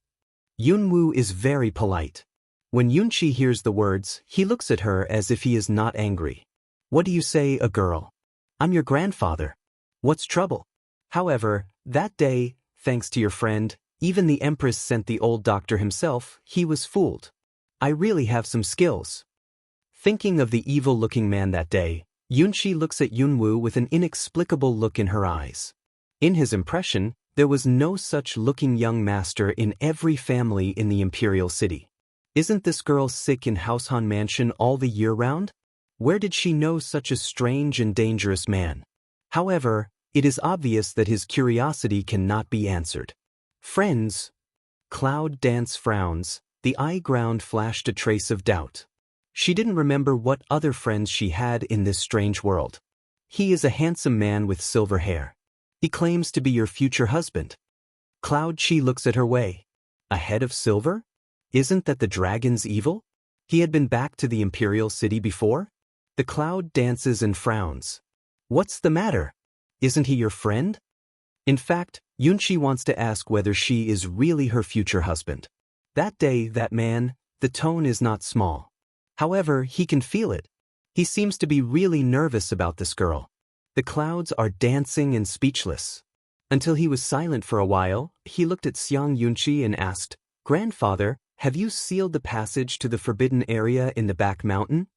[SPEAKER 1] Yunwu is very polite. When Yunqi hears the words, he looks at her as if he is not angry. What do you say, a girl? I'm your grandfather. What's trouble? However, that day, thanks to your friend, even the Empress sent the old doctor himself, he was fooled. I really have some skills. Thinking of the evil-looking man that day, Yunqi looks at Yunwu with an inexplicable look in her eyes. In his impression, there was no such looking young master in every family in the Imperial City. Isn't this girl sick in Househan Mansion all the year round? Where did she know such a strange and dangerous man? However, it is obvious that his curiosity cannot be answered. Friends. Cloud Dance frowns, the eye ground flashed a trace of doubt. She didn't remember what other friends she had in this strange world. He is a handsome man with silver hair. He claims to be your future husband. Cloud Chi looks at her way. A head of silver? Isn't that the dragon's evil? He had been back to the imperial city before? The cloud dances and frowns. What's the matter? Isn't he your friend? In fact, Yunchi wants to ask whether she is really her future husband. That day, that man, the tone is not small. However, he can feel it. He seems to be really nervous about this girl. The clouds are dancing and speechless. Until he was silent for a while, he looked at Xiang Yunchi and asked, "Grandfather, have you sealed the passage to the forbidden area in the back mountain?"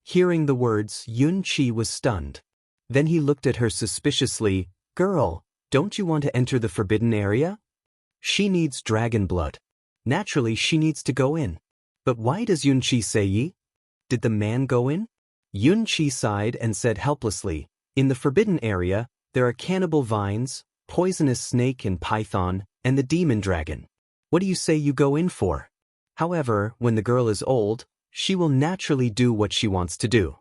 [SPEAKER 1] Hearing the words, Yunchi was stunned. Then he looked at her suspiciously. "Girl, don't you want to enter the forbidden area? She needs dragon blood. Naturally, she needs to go in. But why does Yunchi say ye? Did the man go in?" Yunchi sighed and said helplessly, "In the forbidden area, there are cannibal vines, poisonous snake and python, and the demon dragon. What do you say you go in for? However, when the girl is old, she will naturally do what she wants to do."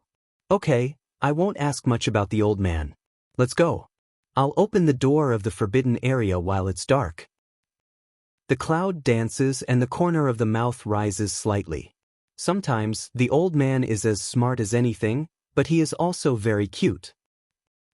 [SPEAKER 1] "Okay, I won't ask much about the old man. Let's go. I'll open the door of the forbidden area while it's dark." The cloud dances and the corner of the mouth rises slightly. Sometimes, the old man is as smart as anything, but he is also very cute.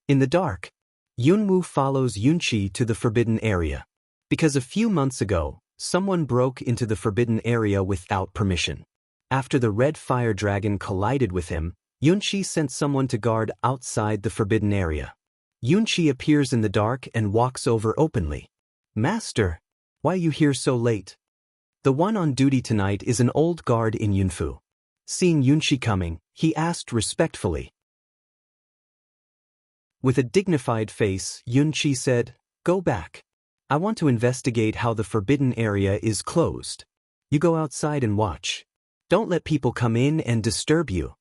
[SPEAKER 1] In the dark, Yunwoo follows Yunchi to the forbidden area. Because a few months ago, someone broke into the forbidden area without permission. After the red fire dragon collided with him, Yunchi sent someone to guard outside the forbidden area. Yunchi appears in the dark and walks over openly. "Master, why are you here so late?" The one on duty tonight is an old guard in Yunfu. Seeing Yunchi coming, he asked respectfully. With a dignified face, Yunchi said, "Go back. I want to investigate how the forbidden area is closed. You go outside and watch. Don't let people come in and disturb you."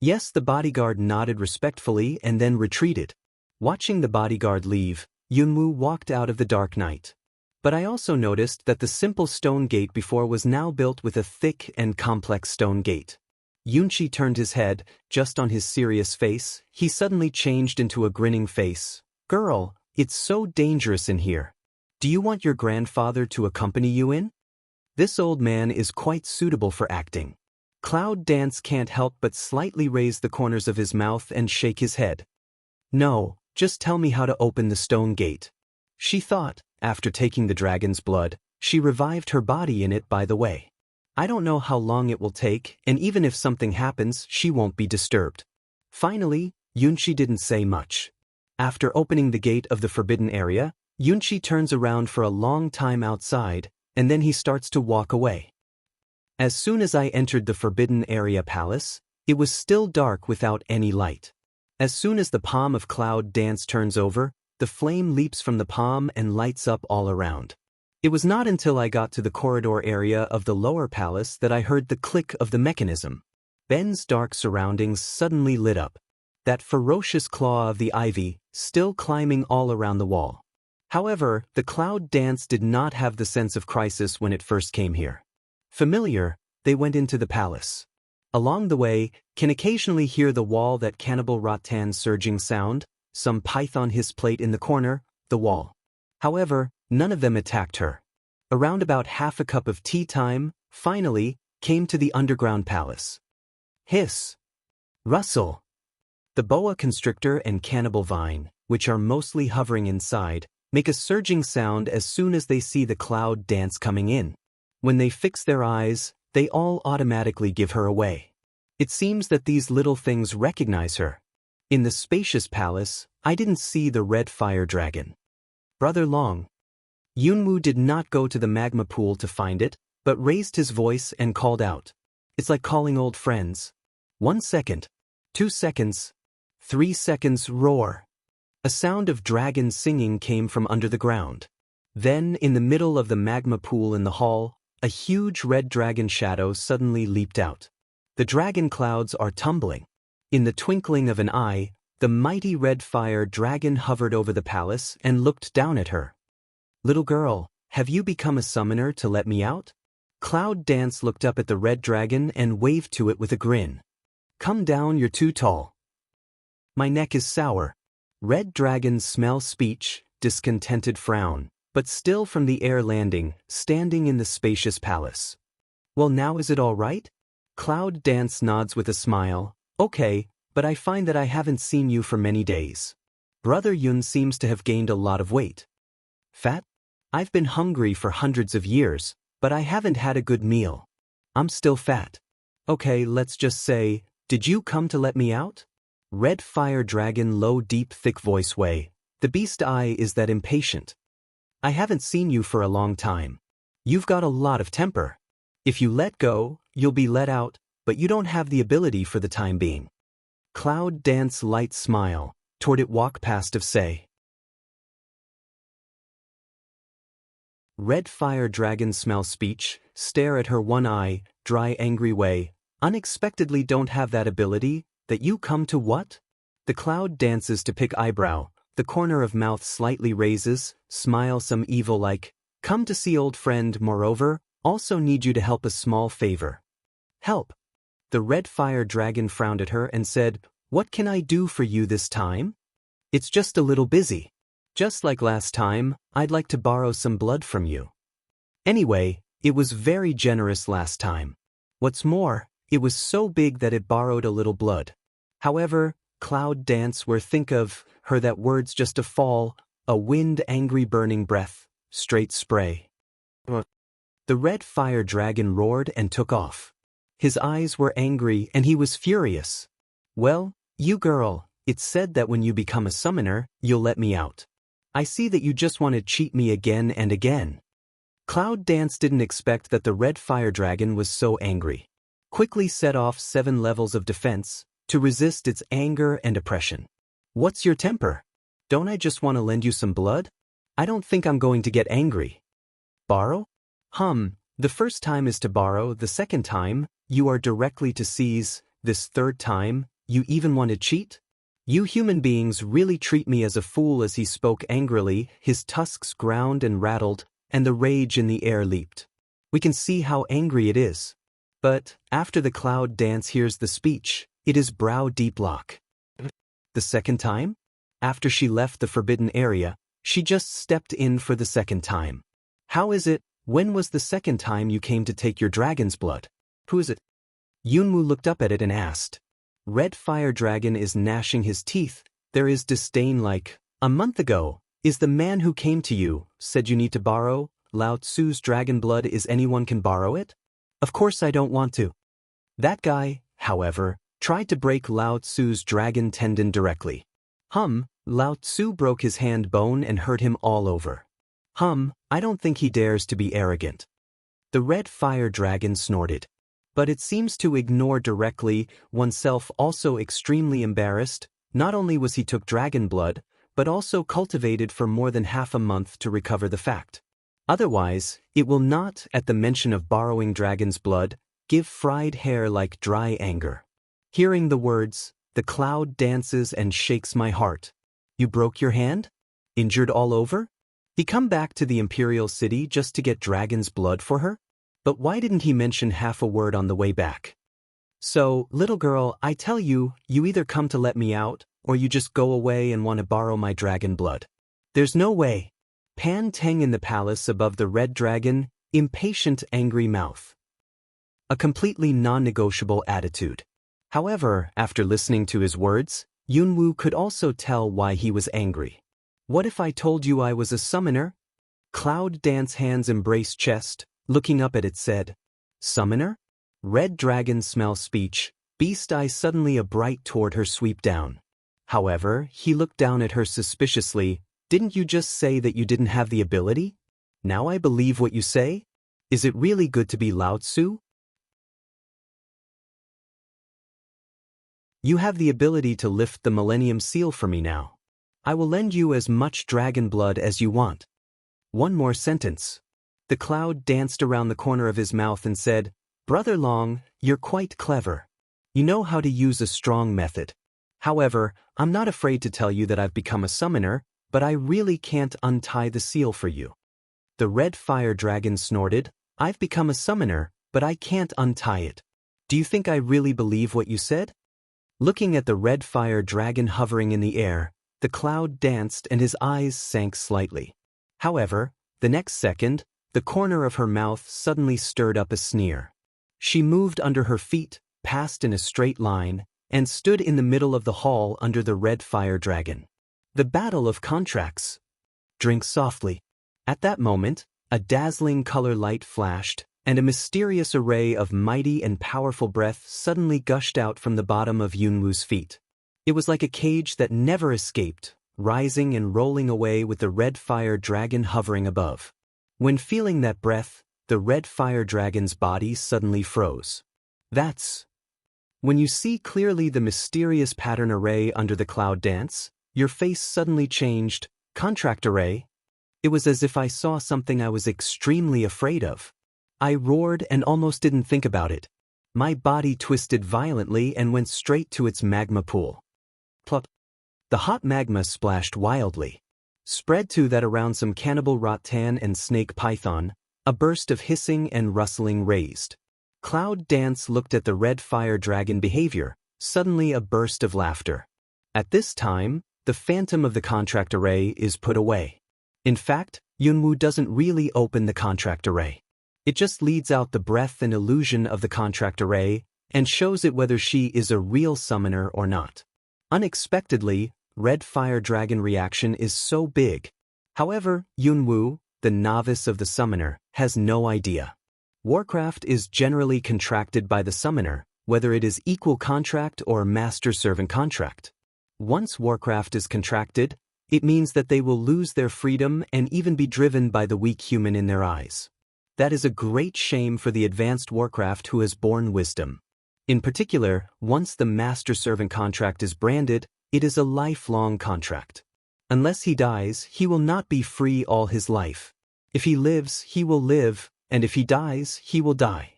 [SPEAKER 1] Yes, the bodyguard nodded respectfully and then retreated. Watching the bodyguard leave, Yunwoo walked out of the dark night. But I also noticed that the simple stone gate before was now built with a thick and complex stone gate. Yunchi turned his head. Just on his serious face, he suddenly changed into a grinning face. "Girl, it's so dangerous in here. Do you want your grandfather to accompany you in?" This old man is quite suitable for acting. Cloud Dance can't help but slightly raise the corners of his mouth and shake his head. "No, just tell me how to open the stone gate." She thought, after taking the dragon's blood, she revived her body in it by the way. "I don't know how long it will take, and even if something happens, she won't be disturbed." Finally, Yunchi didn't say much. After opening the gate of the forbidden area, Yunchi turns around for a long time outside, and then he starts to walk away. As soon as I entered the forbidden area palace, it was still dark without any light. As soon as the palm of Cloud Dance turns over, the flame leaps from the palm and lights up all around. It was not until I got to the corridor area of the lower palace that I heard the click of the mechanism. Ben's dark surroundings suddenly lit up. That ferocious claw of the ivy, still climbing all around the wall. However, the Cloud Dance did not have the sense of crisis when it first came here. Familiar, they went into the palace. Along the way, can occasionally hear the wall that cannibal rattan surging sound, some python hiss plate in the corner, the wall. However, none of them attacked her. Around about half a cup of tea time, finally, came to the underground palace. Hiss. Rustle. The boa constrictor and cannibal vine, which are mostly hovering inside, make a surging sound as soon as they see the Cloud Dance coming in. When they fix their eyes, they all automatically give her away. It seems that these little things recognize her. In the spacious palace, I didn't see the red fire dragon. Brother Long. Yunwoo did not go to the magma pool to find it, but raised his voice and called out. It's like calling old friends. 1 second. 2 seconds. 3 seconds, roar. A sound of dragon singing came from under the ground. Then, in the middle of the magma pool in the hall, a huge red dragon shadow suddenly leaped out. The dragon clouds are tumbling. In the twinkling of an eye, the mighty red fire dragon hovered over the palace and looked down at her. Little girl, have you become a summoner to let me out? Cloud Dance looked up at the red dragon and waved to it with a grin. Come down, you're too tall. My neck is sour. Red dragon smell speech, discontented frown, but still from the air landing, standing in the spacious palace. Well, now is it all right? Cloud Dance nods with a smile. Okay, but I find that I haven't seen you for many days. Brother Yun seems to have gained a lot of weight. Fat? I've been hungry for hundreds of years, but I haven't had a good meal. I'm still fat. Okay, let's just say, did you come to let me out? Red Fire Dragon low deep thick voice way. The beast eye is that impatient. I haven't seen you for a long time. You've got a lot of temper. If you let go, you'll be let out, but you don't have the ability for the time being. Cloud Dance light smile, toward it walk past of say. Red Fire Dragon smell speech, stare at her one eye, dry angry way, unexpectedly don't have that ability, that you come to what? The Cloud dances to pick eyebrow, the corner of mouth slightly raises, smile some evil like, come to see old friend moreover, also need you to help a small favor. Help. The Red Fire Dragon frowned at her and said, what can I do for you this time? It's just a little busy. Just like last time, I'd like to borrow some blood from you. Anyway, it was very generous last time. What's more, it was so big that it borrowed a little blood. However, Cloud Dance where think of her that words just a fall, a wind angry burning breath, straight spray. The Red Fire Dragon roared and took off. His eyes were angry and he was furious. Well, you girl, it's said that when you become a summoner, you'll let me out. I see that you just want to cheat me again and again. Cloud Dance didn't expect that the Red Fire Dragon was so angry. Quickly set off 7 levels of defense, to resist its anger and oppression. What's your temper? Don't I just want to lend you some blood? I don't think I'm going to get angry. Borrow? The first time is to borrow, the second time, you are directly to seize, this third time, you even want to cheat? You human beings really treat me as a fool. As he spoke angrily, his tusks ground and rattled, and the rage in the air leaped. We can see how angry it is. But, after the Cloud Dance hears the speech, it is brow deep lock. The second time? After she left the forbidden area, she just stepped in for the second time. How is it, when was the second time you came to take your dragon's blood? Who is it? Yunwu looked up at it and asked. Red Fire Dragon is gnashing his teeth, there is disdain like, a month ago, is the man who came to you, said you need to borrow, Lao Tzu's dragon blood is anyone can borrow it? Of course I don't want to. That guy, however, tried to break Lao Tzu's dragon tendon directly. Lao Tzu broke his hand bone and hurt him all over. I don't think he dares to be arrogant. The Red Fire Dragon snorted. But it seems to ignore directly, oneself also extremely embarrassed, not only was he took dragon blood, but also cultivated for more than half a month to recover the fact. Otherwise, it will not, at the mention of borrowing dragon's blood, give fried hair like dry anger. Hearing the words, the Cloud dances and shakes my heart. You broke your hand? Injured all over? He come back to the Imperial City just to get dragon's blood for her? But why didn't he mention half a word on the way back? So, little girl, I tell you, you either come to let me out, or you just go away and want to borrow my dragon blood. There's no way. Pan Teng in the palace above the red dragon, impatient angry mouth. A completely non-negotiable attitude. However, after listening to his words, Yunwu could also tell why he was angry. What if I told you I was a summoner? Cloud Dance hands embrace chest, looking up at it said, Summoner? Red dragon smell speech, beast eye suddenly a bright toward her sweep down. However, he looked down at her suspiciously. Didn't you just say that you didn't have the ability? Now I believe what you say? Is it really good to be Lao Tzu? You have the ability to lift the Millennium Seal for me now. I will lend you as much dragon blood as you want. One more sentence. The Cloud danced around the corner of his mouth and said, Brother Long, you're quite clever. You know how to use a strong method. However, I'm not afraid to tell you that I've become a summoner, but I really can't untie the seal for you. The Red Fire Dragon snorted, I've become a summoner, but I can't untie it. Do you think I really believe what you said? Looking at the Red Fire Dragon hovering in the air, the Cloud danced and his eyes sank slightly. However, The next second, the corner of her mouth suddenly stirred up a sneer. She moved under her feet, passed in a straight line, and stood in the middle of the hall under the red fire dragon. The battle of contracts. Drink softly. At that moment, a dazzling color light flashed, and a mysterious array of mighty and powerful breath suddenly gushed out from the bottom of Yunwoo's feet. It was like a cage that never escaped, rising and rolling away with the red fire dragon hovering above. When feeling that breath, the red fire dragon's body suddenly froze. That's when you see clearly the mysterious pattern array under the cloud dance, your face suddenly changed. Contract array? It was as if I saw something I was extremely afraid of. I roared and almost didn't think about it. My body twisted violently and went straight to its magma pool. Plop. The hot magma splashed wildly. Spread to that around some cannibal rattan and snake python, a burst of hissing and rustling raised. Cloud Dance looked at the red fire dragon behavior, suddenly a burst of laughter. At this time, the phantom of the contract array is put away. In fact, Yunwoo doesn't really open the contract array. It just leads out the breath and illusion of the contract array and shows it whether she is a real summoner or not. Unexpectedly, red fire dragon reaction is so big. However, Yunwoo, the novice of the summoner, has no idea. Warcraft is generally contracted by the summoner, whether it is equal contract or master-servant contract. Once Warcraft is contracted, it means that they will lose their freedom and even be driven by the weak human in their eyes. That is a great shame for the advanced Warcraft who has borne wisdom. In particular, once the master-servant contract is branded, it is a lifelong contract. Unless he dies, he will not be free all his life. If he lives, he will live, and if he dies, he will die.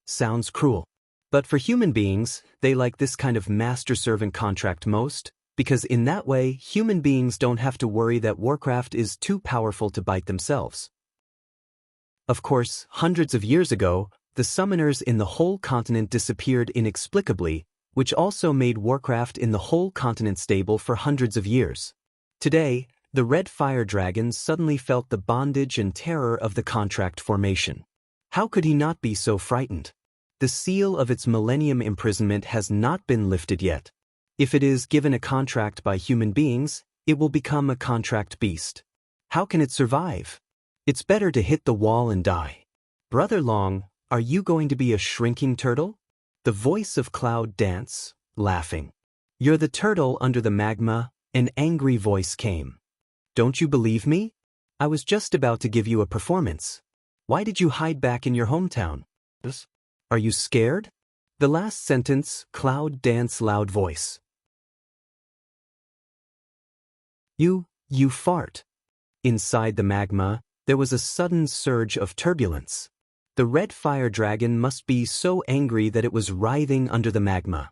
[SPEAKER 1] Sounds cruel. But for human beings, they like this kind of master-servant contract most, because in that way, human beings don't have to worry that Warcraft is too powerful to bite themselves. Of course, hundreds of years ago, the summoners in the whole continent disappeared inexplicably, which also made Warcraft in the whole continent stable for hundreds of years. Today, the red fire dragon suddenly felt the bondage and terror of the contract formation. How could he not be so frightened? The seal of its millennium imprisonment has not been lifted yet. If it is given a contract by human beings, it will become a contract beast. How can it survive? It's better to hit the wall and die. Brother Long, are you going to be a shrinking turtle? The voice of Cloud Dance, laughing. You're the turtle under the magma, an angry voice came. Don't you believe me? I was just about to give you a performance. Why did you hide back in your hometown? Are you scared? The last sentence, Cloud Dance loud voice. You fart. Inside the magma, there was a sudden surge of turbulence. The red fire dragon must be so angry that it was writhing under the magma.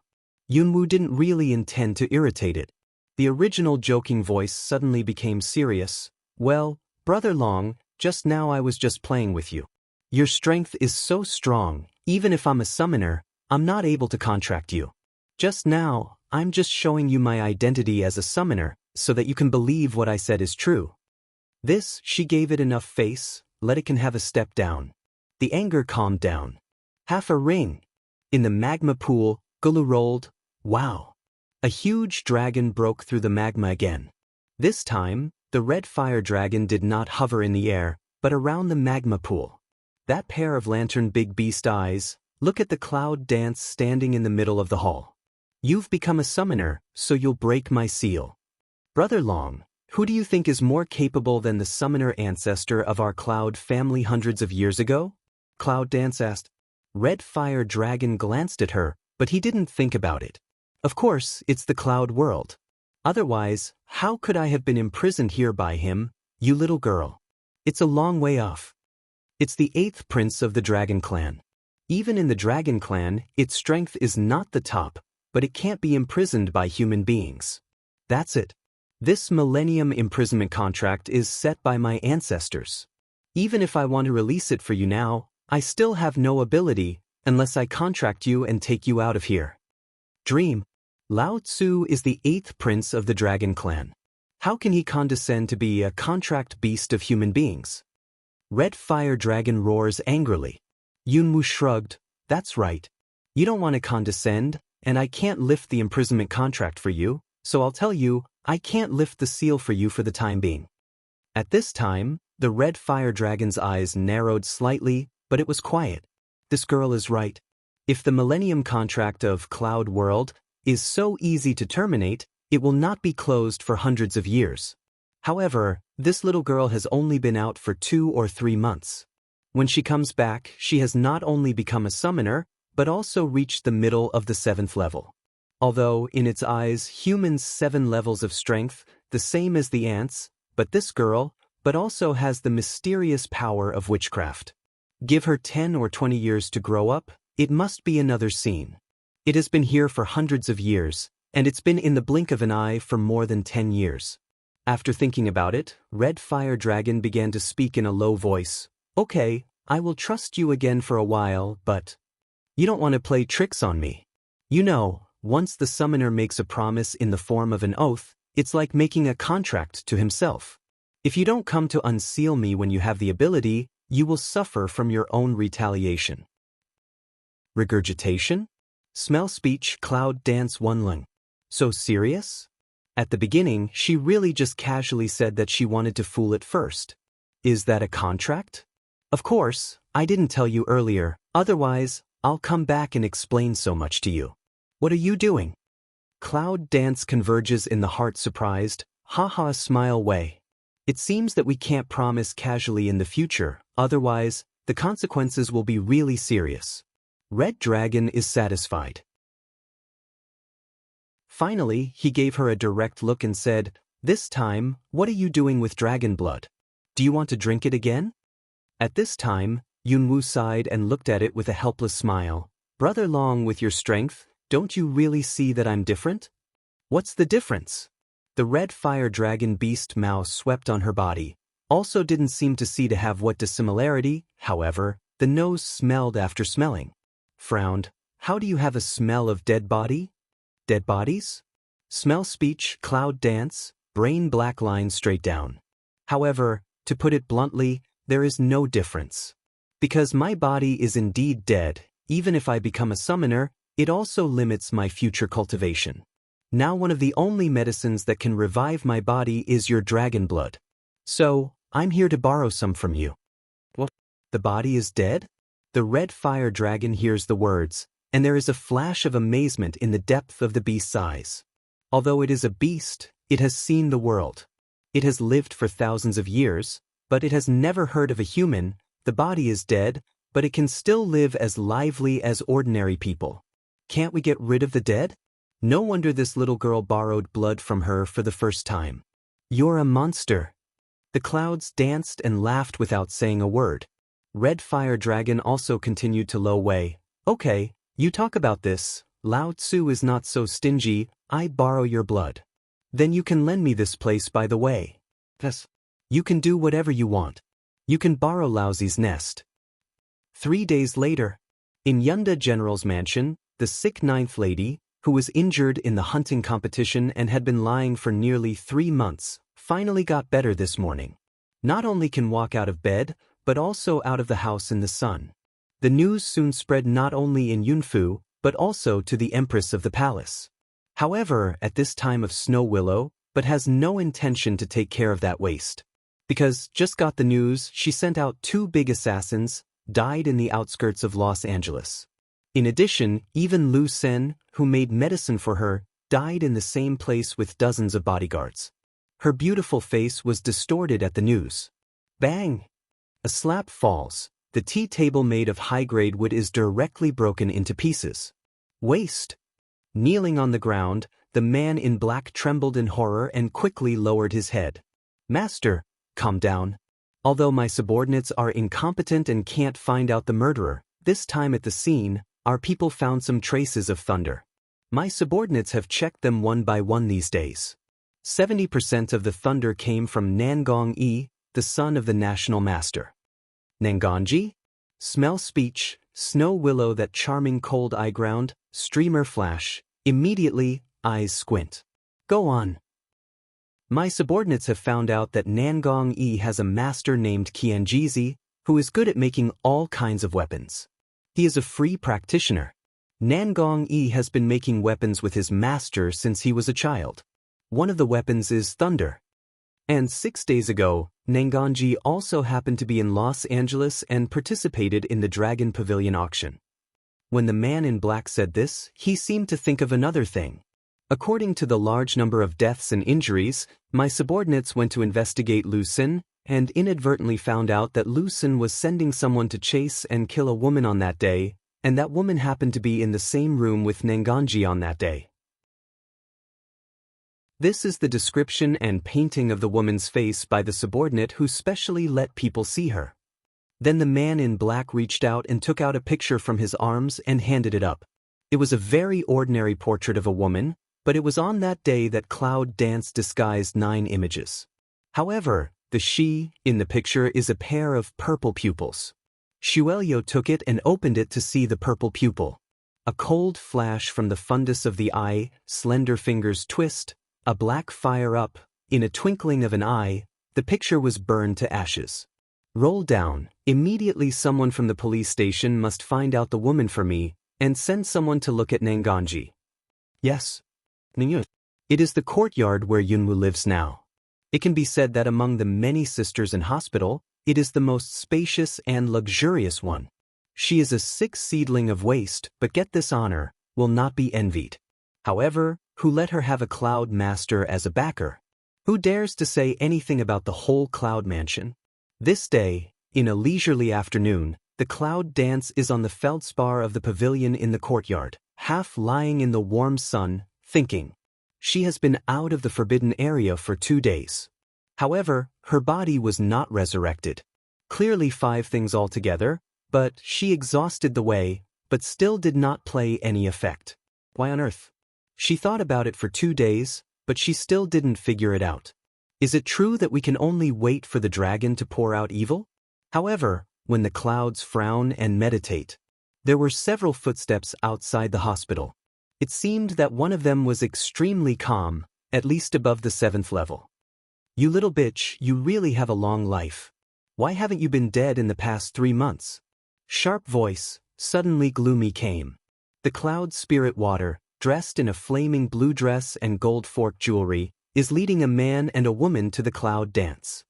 [SPEAKER 1] Yunwoo didn't really intend to irritate it. The original joking voice suddenly became serious. Well, Brother Long, just now I was just playing with you. Your strength is so strong, even if I'm a summoner, I'm not able to contract you. Just now, I'm just showing you my identity as a summoner, so that you can believe what I said is true. This, she gave it enough face, let it can have a step down. The anger calmed down. Half a ring. In the magma pool, Gulu rolled. Wow. A huge dragon broke through the magma again. This time, the red fire dragon did not hover in the air, but around the magma pool. That pair of lantern big beast eyes, look at the Cloud Dance standing in the middle of the hall. You've become a summoner, so you'll break my seal. Brother Long, who do you think is more capable than the summoner ancestor of our Cloud family hundreds of years ago? Cloud Dance asked. Red Fire Dragon glanced at her, but he didn't think about it. Of course, it's the Cloud world. Otherwise, how could I have been imprisoned here by him, you little girl? It's a long way off. It's the 8th prince of the Dragon Clan. Even in the Dragon Clan, its strength is not the top, but it can't be imprisoned by human beings. That's it. This millennium imprisonment contract is set by my ancestors. Even if I want to release it for you now, I still have no ability, unless I contract you and take you out of here. Dream. Lao Tzu is the 8th prince of the Dragon Clan. How can he condescend to be a contract beast of human beings? Red Fire Dragon roars angrily. Yunwu shrugged. That's right. You don't want to condescend, and I can't lift the imprisonment contract for you, so I'll tell you, I can't lift the seal for you for the time being. At this time, the Red Fire Dragon's eyes narrowed slightly, but it was quiet. This girl is right. If the Millennium contract of Cloud World is so easy to terminate, it will not be closed for hundreds of years. However, this little girl has only been out for 2 or 3 months. When she comes back, she has not only become a summoner, but also reached the middle of the 7th level. Although, in its eyes, humans' 7 levels of strength, the same as the ants, but this girl, but also has the mysterious power of witchcraft. Give her 10 or 20 years to grow up, it must be another scene. It has been here for hundreds of years, and it's been in the blink of an eye for more than 10 years. After thinking about it, Red Fire Dragon began to speak in a low voice. Okay, I will trust you again for a while, but you don't want to play tricks on me. You know, once the summoner makes a promise in the form of an oath, it's like making a contract to himself. If you don't come to unseal me when you have the ability, you will suffer from your own retaliation. Regurgitation? Smell speech Cloud Dance Wunlung. So serious? At the beginning, she really just casually said that she wanted to fool it first. Is that a contract? Of course, I didn't tell you earlier, otherwise, I'll come back and explain so much to you. What are you doing? Cloud Dance converges in the heart surprised, haha smile way. It seems that we can't promise casually in the future, otherwise, the consequences will be really serious. Red Dragon is satisfied. Finally, he gave her a direct look and said, "This time, what are you doing with dragon blood? Do you want to drink it again?" At this time, Yunwu sighed and looked at it with a helpless smile. "Brother Long, with your strength, don't you really see that I'm different?" "What's the difference?" The Red Fire Dragon beast mouse swept on her body. Also didn't seem to see to have what dissimilarity, however, the nose smelled after smelling. Frowned. "How do you have a smell of dead body?" "Dead bodies?" Smell speech Cloud Dance, brain black line straight down. "However, to put it bluntly, there is no difference. Because my body is indeed dead, even if I become a summoner, it also limits my future cultivation. Now one of the only medicines that can revive my body is your dragon blood. So, I'm here to borrow some from you." "What? The body is dead?" The Red Fire Dragon hears the words, and there is a flash of amazement in the depth of the beast's eyes. Although it is a beast, it has seen the world. It has lived for thousands of years, but it has never heard of a human. The body is dead, but it can still live as lively as ordinary people. Can't we get rid of the dead? No wonder this little girl borrowed blood from her for the first time. "You're a monster." The clouds danced and laughed without saying a word. Red Fire Dragon also continued to low way. "Okay, you talk about this. Lao Tzu is not so stingy. I borrow your blood. Then you can lend me this place by the way. Yes. You can do whatever you want. You can borrow Laozi's nest." 3 days later, in Yunda General's mansion, the sick 9th lady, who was injured in the hunting competition and had been lying for nearly 3 months, finally got better this morning. Not only can walk out of bed, but also out of the house in the sun. The news soon spread not only in Yunfu, but also to the Empress of the palace. However, at this time of Snow Willow, but has no intention to take care of that waste. Because just got the news, she sent out 2 big assassins, died in the outskirts of Los Angeles. In addition, even Lu Sen, who made medicine for her, died in the same place with dozens of bodyguards. Her beautiful face was distorted at the news. Bang! A slap falls. The tea table made of high-grade wood is directly broken into pieces. Waste! Kneeling on the ground, the man in black trembled in horror and quickly lowered his head. "Master, calm down. Although my subordinates are incompetent and can't find out the murderer, this time at the scene, our people found some traces of thunder. My subordinates have checked them one by one these days. 70% of the thunder came from Nangong-yi, the son of the national master." Nangongji? Smell speech, Snow Willow, that charming cold eye ground, streamer flash, immediately, eyes squint. "Go on." My subordinates have found out that Nangong-yi has a master named Qianjizi, who is good at making all kinds of weapons. He is a free practitioner. Nangong-yi has been making weapons with his master since he was a child. One of the weapons is thunder. And 6 days ago, Nangong-ji also happened to be in Los Angeles and participated in the Dragon Pavilion auction. When the man in black said this, he seemed to think of another thing. According to the large number of deaths and injuries, my subordinates went to investigate Lu Sin and inadvertently found out that Lu Sin was sending someone to chase and kill a woman on that day, and that woman happened to be in the same room with Nangong-ji on that day. This is the description and painting of the woman's face by the subordinate who specially let people see her. Then the man in black reached out and took out a picture from his arms and handed it up. It was a very ordinary portrait of a woman, but it was on that day that Cloud Dance disguised 9 images. However, the she in the picture is a pair of purple pupils. Xuelio took it and opened it to see the purple pupil. A cold flash from the fundus of the eye, slender fingers twist, a black fire up, in a twinkling of an eye, the picture was burned to ashes. Roll down, immediately someone from the police station must find out the woman for me, and send someone to look at Nangong-ji. Yes. It is the courtyard where Yunwoo lives now. It can be said that among the many sisters in hospital, it is the most spacious and luxurious one. She is a 6 seedling of waist, but get this honor, will not be envied. However, who let her have a Cloud Master as a backer? Who dares to say anything about the whole Cloud Mansion? This day, in a leisurely afternoon, the Cloud Dance is on the feldspar of the pavilion in the courtyard, half lying in the warm sun, thinking. She has been out of the forbidden area for 2 days. However, her body was not resurrected. Clearly 5 things altogether, but she exhausted the way, but still did not play any effect. Why on earth? She thought about it for 2 days, but she still didn't figure it out. Is it true that we can only wait for the dragon to pour out evil? However, when the clouds frown and meditate, there were several footsteps outside the hospital. It seemed that one of them was extremely calm, at least above the 7th level. You little bitch, you really have a long life. Why haven't you been dead in the past 3 months? Sharp voice, suddenly gloomy came. The cloud spirit water, dressed in a flaming blue dress and gold fork jewelry, is leading a man and a woman to the Cloud Dance.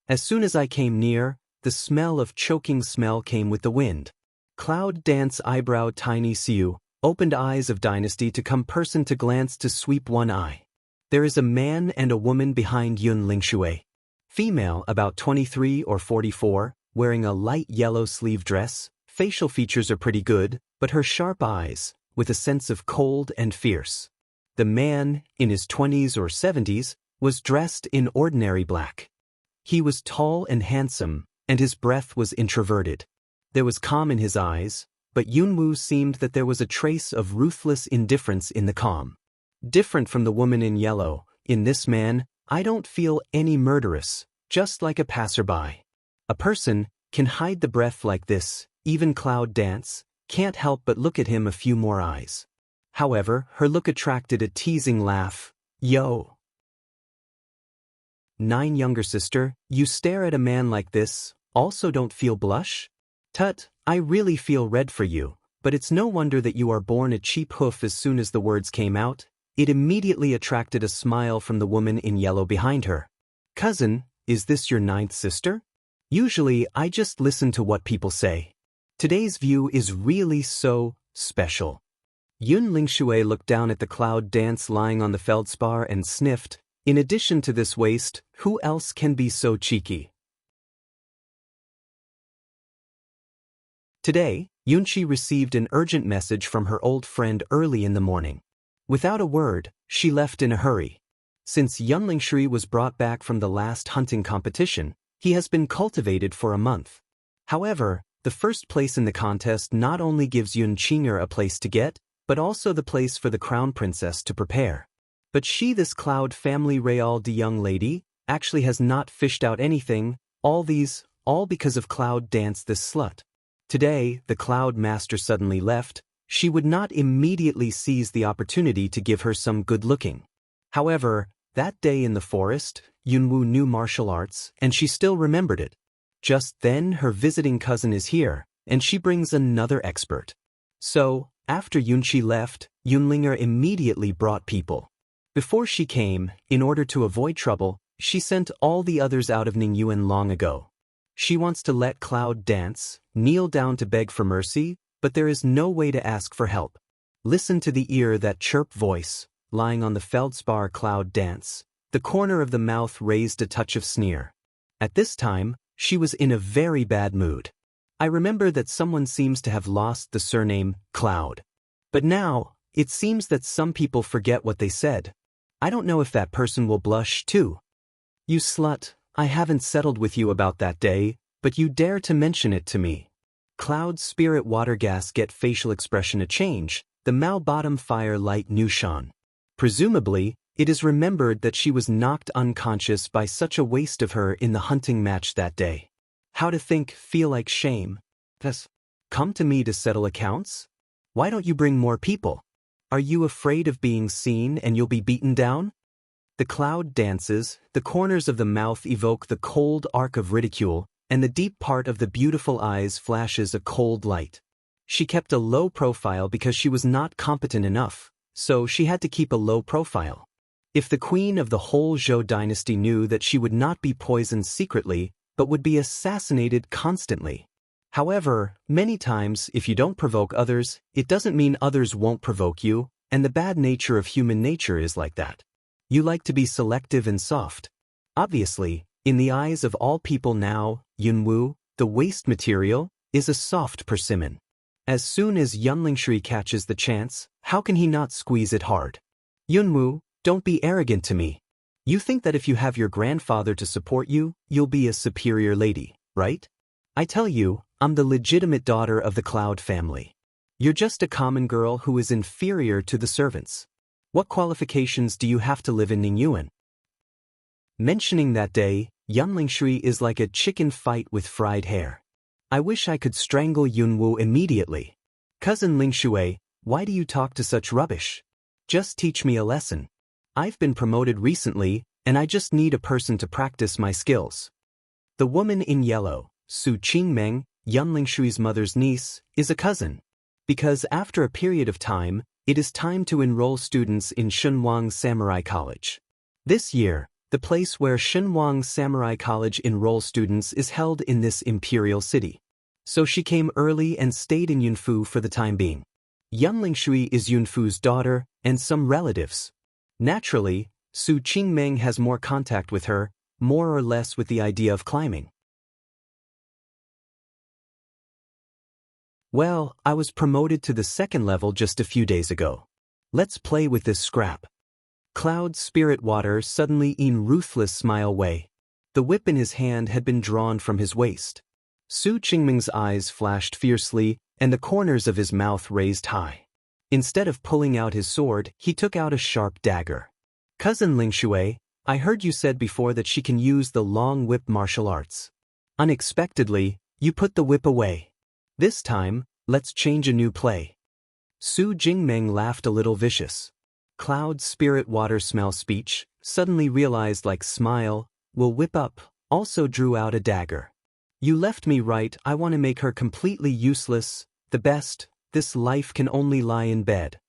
[SPEAKER 1] As soon as I came near, the smell of choking smell came with the wind. Cloud Dance eyebrow tiny Siu, opened eyes of dynasty to come person to glance to sweep one eye. There is a man and a woman behind Yun Lingshui. Female about 23 or 44, wearing a light yellow sleeve dress, facial features are pretty good, but her sharp eyes, with a sense of cold and fierce. The man, in his 20s or 70s, was dressed in ordinary black. He was tall and handsome, and his breath was introverted. There was calm in his eyes, but Yunwoo seemed that there was a trace of ruthless indifference in the calm. Different from the woman in yellow, in this man, I don't feel any murderous, just like a passerby. A person can hide the breath like this, even Cloud Dance, can't help but look at him a few more eyes. However, her look attracted a teasing laugh. Yo! 9 younger sister, you stare at a man like this, also don't feel blush? Tut, I really feel red for you, but it's no wonder that you are born a cheap hoof. As soon as the words came out, it immediately attracted a smile from the woman in yellow behind her. Cousin, is this your 9th sister? Usually, I just listen to what people say. Today's view is really so special. Yun Lingshui looked down at the Cloud Dance lying on the feldspar and sniffed. In addition to this waste, who else can be so cheeky? Today, Yunchi received an urgent message from her old friend early in the morning. Without a word, she left in a hurry. Since Yun Lingshui was brought back from the last hunting competition, he has been cultivated for a month. However, the first place in the contest not only gives Yun Qinger a place to get, but also the place for the crown princess to prepare. But she, this Cloud family Real de young lady, actually has not fished out anything, all because of Cloud Dance, this slut. Today, the Cloud Master suddenly left. She would not immediately seize the opportunity to give her some good looking. However, That day in the forest, Yunwoo knew martial arts, and she still remembered it. Just then her visiting cousin is here, and she brings another expert. So, after Yunqi left, Yunlinger immediately brought people. Before she came, in order to avoid trouble, she sent all the others out of Ningyuan long ago. She wants to let Cloud dance, kneel down to beg for mercy, but there is no way to ask for help. Listen to the ear that chirp voice, lying on the feldspar. Cloud dance, the corner of the mouth raised a touch of sneer. At this time, she was in a very bad mood. I remember that someone seems to have lost the surname Cloud. But now, it seems that some people forget what they said. I don't know if that person will blush too. You slut, I haven't settled with you about that day, but you dare to mention it to me. Cloud spirit water gas get facial expression a change, the Mao bottom fire light Nushan. Presumably, it is remembered that she was knocked unconscious by such a waste of her in the hunting match that day. How to think, feel like shame. Thus, come to me to settle accounts? Why don't you bring more people? Are you afraid of being seen and you'll be beaten down? The Cloud dances, the corners of the mouth evoke the cold arc of ridicule, and the deep part of the beautiful eyes flashes a cold light. She kept a low profile because she was not competent enough, so she had to keep a low profile. If the queen of the whole Zhou dynasty knew that she would not be poisoned secretly, but would be assassinated constantly. However, many times, if you don't provoke others, it doesn't mean others won't provoke you, and the bad nature of human nature is like that. You like to be selective and soft. Obviously, in the eyes of all people now, Yunwoo, the waste material, is a soft persimmon. As soon as Yunlingshui catches the chance, how can he not squeeze it hard? Yunwoo, don't be arrogant to me. You think that if you have your grandfather to support you, you'll be a superior lady, right? I tell you, I'm the legitimate daughter of the Cloud family. You're just a common girl who is inferior to the servants. What qualifications do you have to live in Ningyuan? Mentioning that day, Yunlingshui is like a chicken fight with fried hair. I wish I could strangle Yunwoo immediately. Cousin Lingshui, why do you talk to such rubbish? Just teach me a lesson. I've been promoted recently, and I just need a person to practice my skills. The woman in yellow, Su Qingmeng, Yunlingshui's mother's niece, is a cousin. Because after a period of time, it is time to enroll students in Shunwang Samurai College. This year, the place where Shunwang Samurai College enrolls students is held in this imperial city. So she came early and stayed in Yunfu for the time being. Yunlingshui is Yunfu's daughter and some relatives. Naturally, Su Qingmeng has more contact with her, more or less with the idea of climbing. Well, I was promoted to the second level just a few days ago. Let's play with this scrap. Cloud spirit water suddenly in ruthless smile way. The whip in his hand had been drawn from his waist. Su Qingming's eyes flashed fiercely, and the corners of his mouth raised high. Instead of pulling out his sword, he took out a sharp dagger. Cousin Lingshui, I heard you said before that she can use the long whip martial arts. Unexpectedly, you put the whip away. This time, let's change a new play. Su Jingmeng laughed a little vicious. Cloud spirit water smell speech, suddenly realized like smile, will whip up, also drew out a dagger. You left me right, I want to make her completely useless, the best, this life can only lie in bed.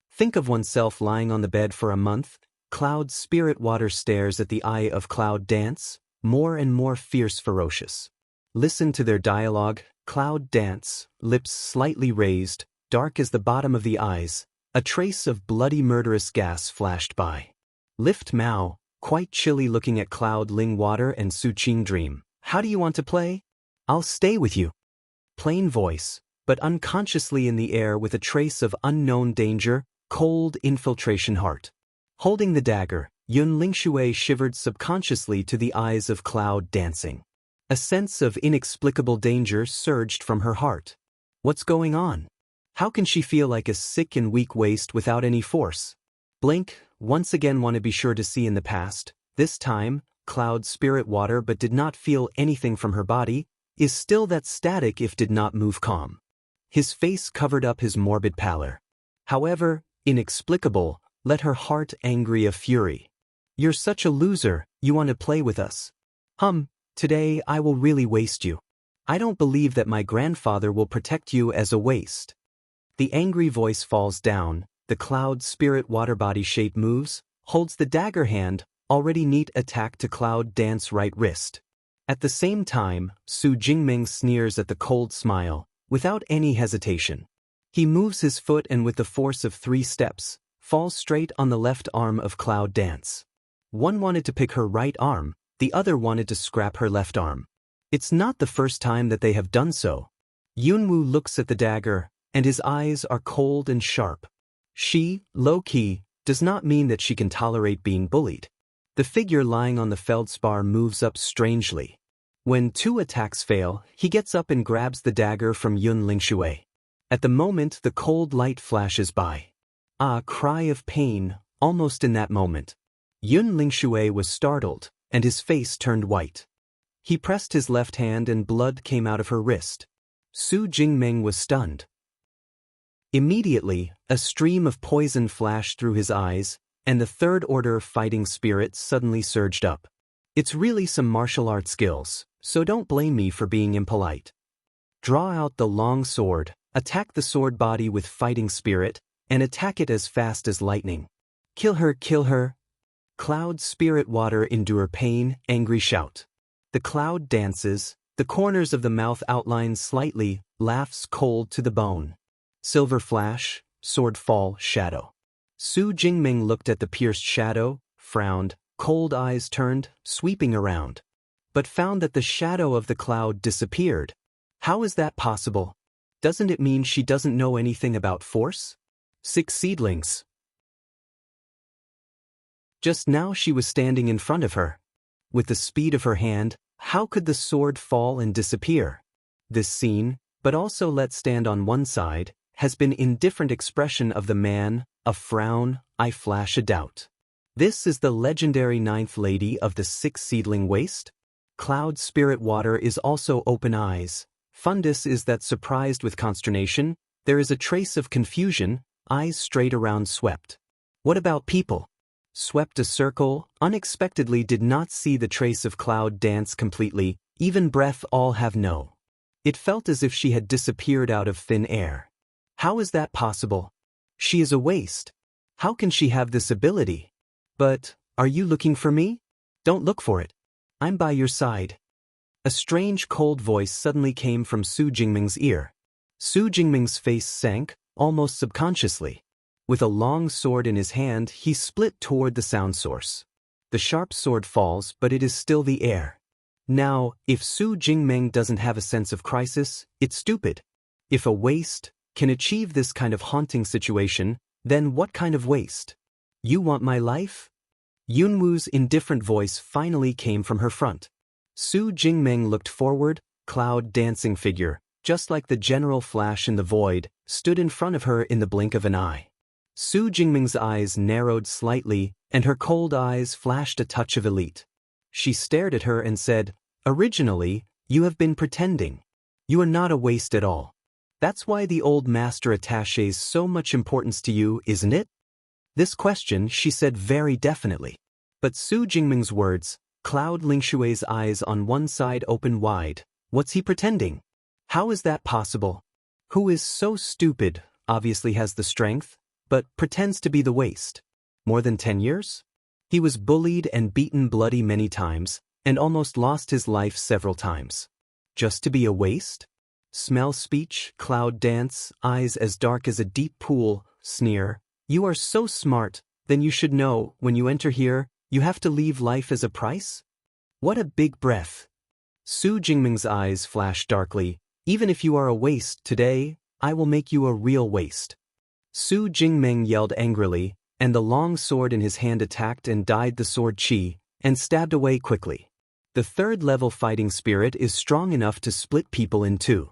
[SPEAKER 1] Think of oneself lying on the bed for a month. Cloud spirit water stares at the eye of Cloud dance, more and more fierce ferocious. Listen to their dialogue. Cloud dance, lips slightly raised, dark as the bottom of the eyes, a trace of bloody murderous gas flashed by. Lift Mao, quite chilly looking at Cloud Ling Water and Su Qing Dream. How do you want to play? I'll stay with you. Plain voice, but unconsciously in the air with a trace of unknown danger, cold infiltration heart. Holding the dagger, Yun Lingshui shivered subconsciously to the eyes of Cloud dancing. A sense of inexplicable danger surged from her heart. What's going on? How can she feel like a sick and weak waste without any force? Blink, once again want to be sure to see in the past, this time, Cloud spirit water but did not feel anything from her body, is still that static if did not move calm. His face covered up his morbid pallor. However, inexplicable, let her heart angry of fury. You're such a loser, you want to play with us. Today I will really waste you. I don't believe that my grandfather will protect you as a waste. The angry voice falls down, the cloud spirit water body shape moves, holds the dagger hand, already neat attack to cloud dance right wrist. At the same time, Su Jingming sneers at the cold smile, without any hesitation. He moves his foot and with the force of 3 steps, falls straight on the left arm of Cloud Dance. One wanted to pick her right arm, the other wanted to scrap her left arm. It's not the first time that they have done so. Yunwu looks at the dagger, and his eyes are cold and sharp. She, low-key, does not mean that she can tolerate being bullied. The figure lying on the feldspar moves up strangely. When 2 attacks fail, he gets up and grabs the dagger from Yun Lingshui. At the moment the cold light flashes by. A cry of pain, almost in that moment. Yun Lingshui was startled, and his face turned white. He pressed his left hand and blood came out of her wrist. Su Jingming was stunned. Immediately, a stream of poison flashed through his eyes, and the third order fighting spirit suddenly surged up. It's really some martial art skills, so don't blame me for being impolite. Draw out the long sword, attack the sword body with fighting spirit, and attack it as fast as lightning. Kill her, kill her. Cloud spirit water endure pain, angry shout. The cloud dances, the corners of the mouth outline slightly, laughs cold to the bone. Silver flash, sword fall, shadow. Su Jingming looked at the pierced shadow, frowned, cold eyes turned, sweeping around. But found that the shadow of the cloud disappeared. How is that possible? Doesn't it mean she doesn't know anything about force? 6 seedlings. Just now she was standing in front of her. With the speed of her hand, how could the sword fall and disappear? This scene, but also let's stand on one side, has been indifferent expression of the man, a frown, I flash a doubt. This is the legendary 9th lady of the 6 seedling waste? Cloud spirit water is also open eyes. Fundus is that surprised with consternation, there is a trace of confusion, eyes straight around swept. What about people? Swept a circle, unexpectedly did not see the trace of cloud dance completely, even breath all have no. It felt as if she had disappeared out of thin air. How is that possible? She is a waste. How can she have this ability? But, are you looking for me? Don't look for it. I'm by your side. A strange cold voice suddenly came from Su Jingming's ear. Su Jingming's face sank, almost subconsciously. With a long sword in his hand, he split toward the sound source. The sharp sword falls, but it is still the air. Now, if Su Jingming doesn't have a sense of crisis, it's stupid. If a waste can achieve this kind of haunting situation, then what kind of waste? You want my life? Yunwu's indifferent voice finally came from her front. Su Jingming looked forward, cloud dancing figure, just like the general flash in the void, stood in front of her in the blink of an eye. Su Jingming's eyes narrowed slightly, and her cold eyes flashed a touch of elite. She stared at her and said, "Originally, you have been pretending. You are not a waste at all. That's why the old master attaches so much importance to you, isn't it?" This question she said very definitely. But Su Jingming's words, Cloud Lingshui's eyes on one side open wide. What's he pretending? How is that possible? Who is so stupid, obviously has the strength, but pretends to be the waste? More than 10 years? He was bullied and beaten bloody many times, and almost lost his life several times. Just to be a waste? Smell speech, cloud dance, eyes as dark as a deep pool, sneer. You are so smart, then you should know, when you enter here, you have to leave life as a price? What a big breath. Su Jingming's eyes flashed darkly. Even if you are a waste today, I will make you a real waste. Su Jingming yelled angrily, and the long sword in his hand attacked and dyed the sword chi, and stabbed away quickly. The 3rd level fighting spirit is strong enough to split people in 2.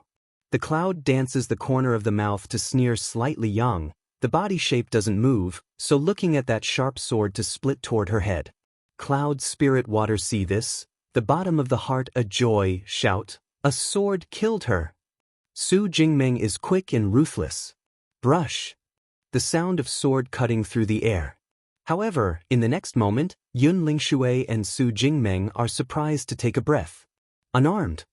[SPEAKER 1] The cloud dances the corner of the mouth to sneer slightly young. The body shape doesn't move, so looking at that sharp sword to split toward her head. Cloud spirit water see this, the bottom of the heart a joy, shout, a sword killed her. Su Jingming is quick and ruthless. Brush. The sound of sword cutting through the air. However, in the next moment, Yun Lingshui and Su Jingmeng are surprised to take a breath. Unarmed.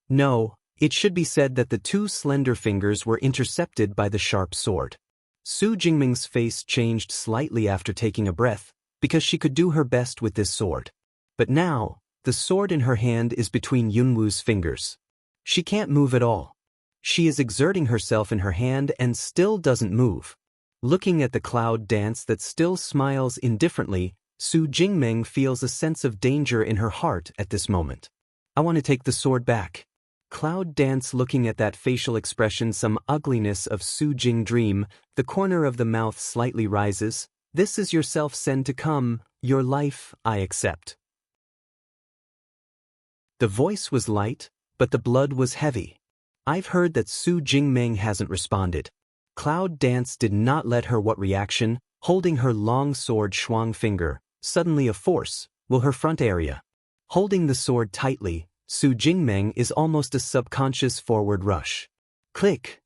[SPEAKER 1] No, it should be said that the two slender fingers were intercepted by the sharp sword. Su Jingming's face changed slightly after taking a breath, because she could do her best with this sword. But now, the sword in her hand is between Yunwu's fingers. She can't move at all. She is exerting herself in her hand and still doesn't move. Looking at the cloud dance that still smiles indifferently, Su Jingmeng feels a sense of danger in her heart at this moment. I want to take the sword back. Cloud dance looking at that facial expression, some ugliness of Su Jing dream, the corner of the mouth slightly rises. This is yourself send to come, your life I accept. The voice was light, but the blood was heavy. I've heard that Su Jingmeng hasn't responded. Cloud dance did not let her what reaction, holding her long sword shuang finger, suddenly a force, will her front area. Holding the sword tightly, Su Jingmeng is almost a subconscious forward rush. Click!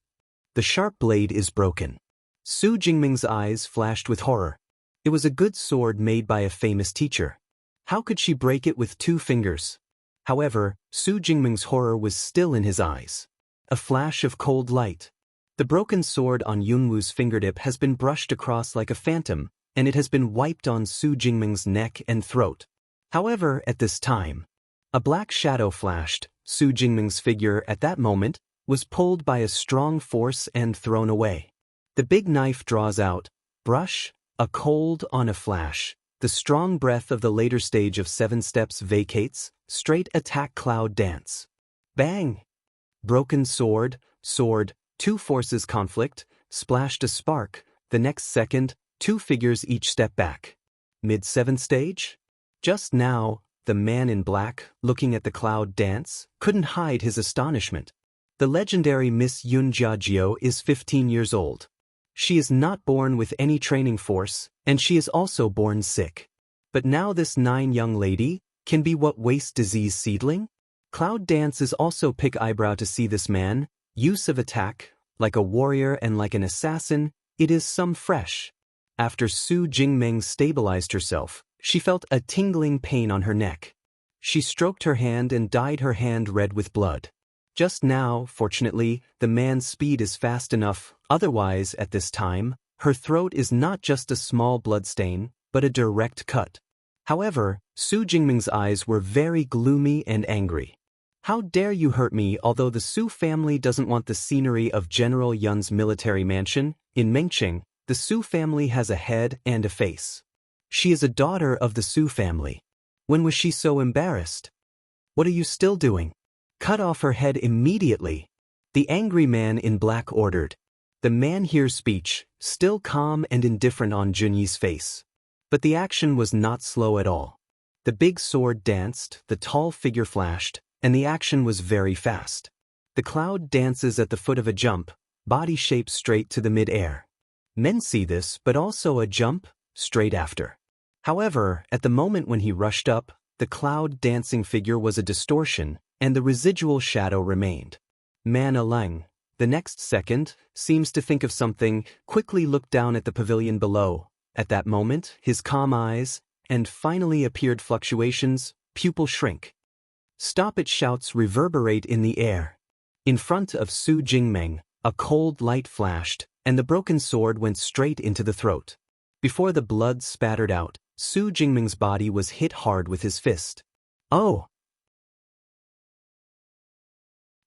[SPEAKER 1] The sharp blade is broken. Su Jingming's eyes flashed with horror. It was a good sword made by a famous teacher. How could she break it with 2 fingers? However, Su Jingming's horror was still in his eyes. A flash of cold light. The broken sword on Yunwu's fingertip has been brushed across like a phantom, and it has been wiped on Su Jingming's neck and throat. However, at this time, a black shadow flashed. Su Jingming's figure at that moment was pulled by a strong force and thrown away. The big knife draws out, brush, a cold on a flash. The strong breath of the later stage of 7 steps vacates, straight attack cloud dance. Bang! Broken sword, 2 forces conflict, splashed a spark, the next second, 2 figures each step back. Mid-7th stage? Just now, the man in black, looking at the cloud dance, couldn't hide his astonishment. The legendary Miss Yun Jiajio is 15 years old. She is not born with any training force, and she is also born sick. But now this 9 young lady can be what waste disease seedling? Cloud dance is also pick eyebrow to see this man, use of attack, like a warrior and like an assassin, it is some fresh. After Su Jingmeng stabilized herself, she felt a tingling pain on her neck. She stroked her hand and dyed her hand red with blood. Just now, fortunately, the man's speed is fast enough, otherwise, at this time, her throat is not just a small bloodstain, but a direct cut. However, Su Jingming's eyes were very gloomy and angry. How dare you hurt me? Although the Su family doesn't want the scenery of General Yun's military mansion, in Mengqing, the Su family has a head and a face. She is a daughter of the Su family. When was she so embarrassed? What are you still doing? Cut off her head immediately. The angry man in black ordered. The man hears speech, still calm and indifferent on Junyi's face. But the action was not slow at all. The big sword danced, the tall figure flashed, and the action was very fast. The cloud dances at the foot of a jump, body shape straight to the mid-air. Men see this, but also a jump, straight after. However, at the moment when he rushed up, the cloud dancing figure was a distortion, and the residual shadow remained. Man Alang, the next second, seems to think of something, quickly looked down at the pavilion below. At that moment, his calm eyes, and finally appeared fluctuations, pupil shrink. Stop it! Shouts reverberate in the air. In front of Su Jingmeng, a cold light flashed, and the broken sword went straight into the throat. Before the blood spattered out, Su Jingming's body was hit hard with his fist. Oh!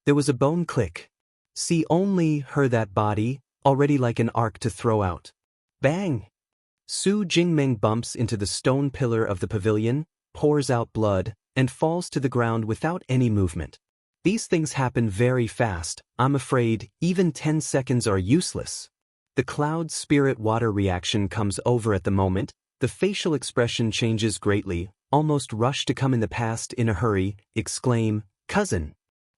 [SPEAKER 1] There was a bone click. See only her that body, already like an arc to throw out. Bang! Su Jingmeng bumps into the stone pillar of the pavilion, pours out blood, and falls to the ground without any movement. These things happen very fast, I'm afraid, even 10 seconds are useless. The cloud spirit water reaction comes over at the moment, the facial expression changes greatly, almost rush to come in the past in a hurry, exclaim, cousin.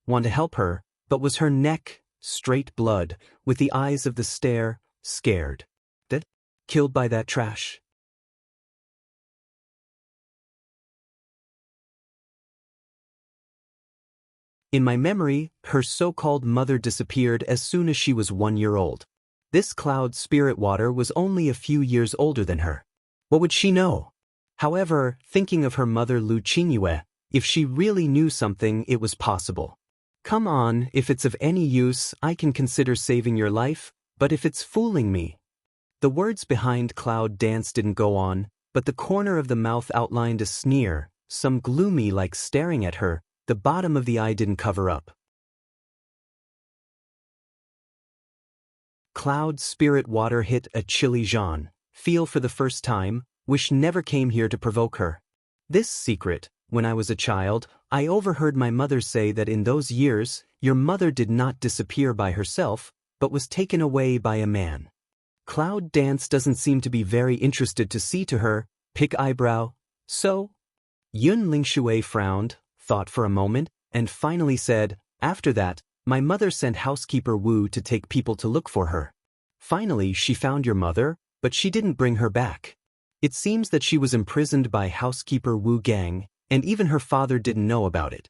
[SPEAKER 1] Want to help her, but was her neck, straight blood, with the eyes of the stare, scared. That? Killed by that trash. In my memory, her so-called mother disappeared as soon as she was 1 year old. This cloud spirit water was only a few years older than her. What would she know? However, thinking of her mother Lu Qingyue, if she really knew something, it was possible. Come on, if it's of any use, I can consider saving your life, but if it's fooling me. The words behind Cloud Dance didn't go on, but the corner of the mouth outlined a sneer, some gloomy like staring at her. The bottom of the eye didn't cover up. Cloud spirit water hit a chilly Jean. Feel for the first time, wish never came here to provoke her. This secret, when I was a child, I overheard my mother say that in those years, your mother did not disappear by herself, but was taken away by a man. Cloud Dance doesn't seem to be very interested to see to her, pick eyebrow. So? Yun Lingshui frowned, thought for a moment, and finally said, after that, my mother sent housekeeper Wu to take people to look for her. Finally, she found your mother, but she didn't bring her back. It seems that she was imprisoned by housekeeper Wu Gang, and even her father didn't know about it.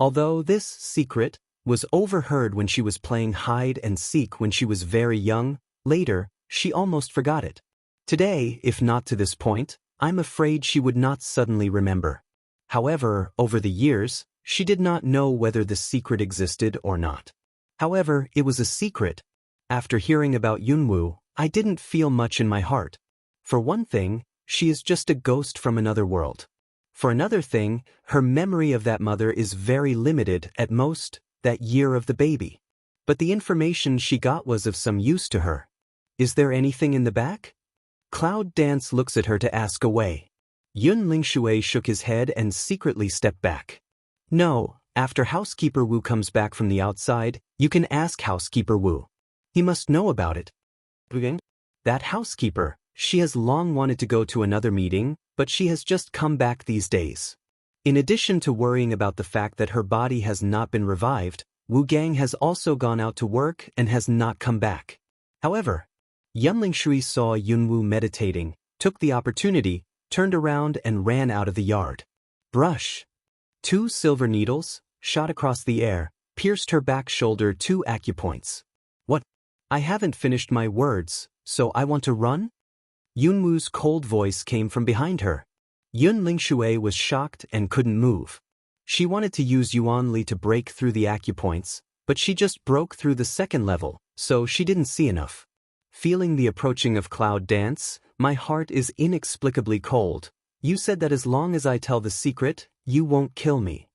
[SPEAKER 1] Although this secret was overheard when she was playing hide and seek when she was very young, later, she almost forgot it. Today, if not to this point, I'm afraid she would not suddenly remember. However, over the years, she did not know whether the secret existed or not. However, it was a secret. After hearing about Yunwu, I didn't feel much in my heart. For one thing, she is just a ghost from another world. For another thing, her memory of that mother is very limited, at most, that year of the baby. But the information she got was of some use to her. Is there anything in the back? Cloud Dance looks at her to ask away. Yun Lingshui shook his head and secretly stepped back. No, after housekeeper Wu comes back from the outside, you can ask housekeeper Wu. He must know about it. That housekeeper, she has long wanted to go to another meeting, but she has just come back these days. In addition to worrying about the fact that her body has not been revived, Wu Gang has also gone out to work and has not come back. However, Yun Lingshui saw Yunwu meditating, took the opportunity, turned around and ran out of the yard. Brush. 2 silver needles, shot across the air, pierced her back shoulder 2 acupoints. What? I haven't finished my words, so I want to run? Yunwu's cold voice came from behind her. Yun Lingshui was shocked and couldn't move. She wanted to use Yuan Li to break through the acupoints, but she just broke through the second level, so she didn't see enough. Feeling the approaching of Cloud Dance, my heart is inexplicably cold. You said that as long as I tell the secret, you won't kill me.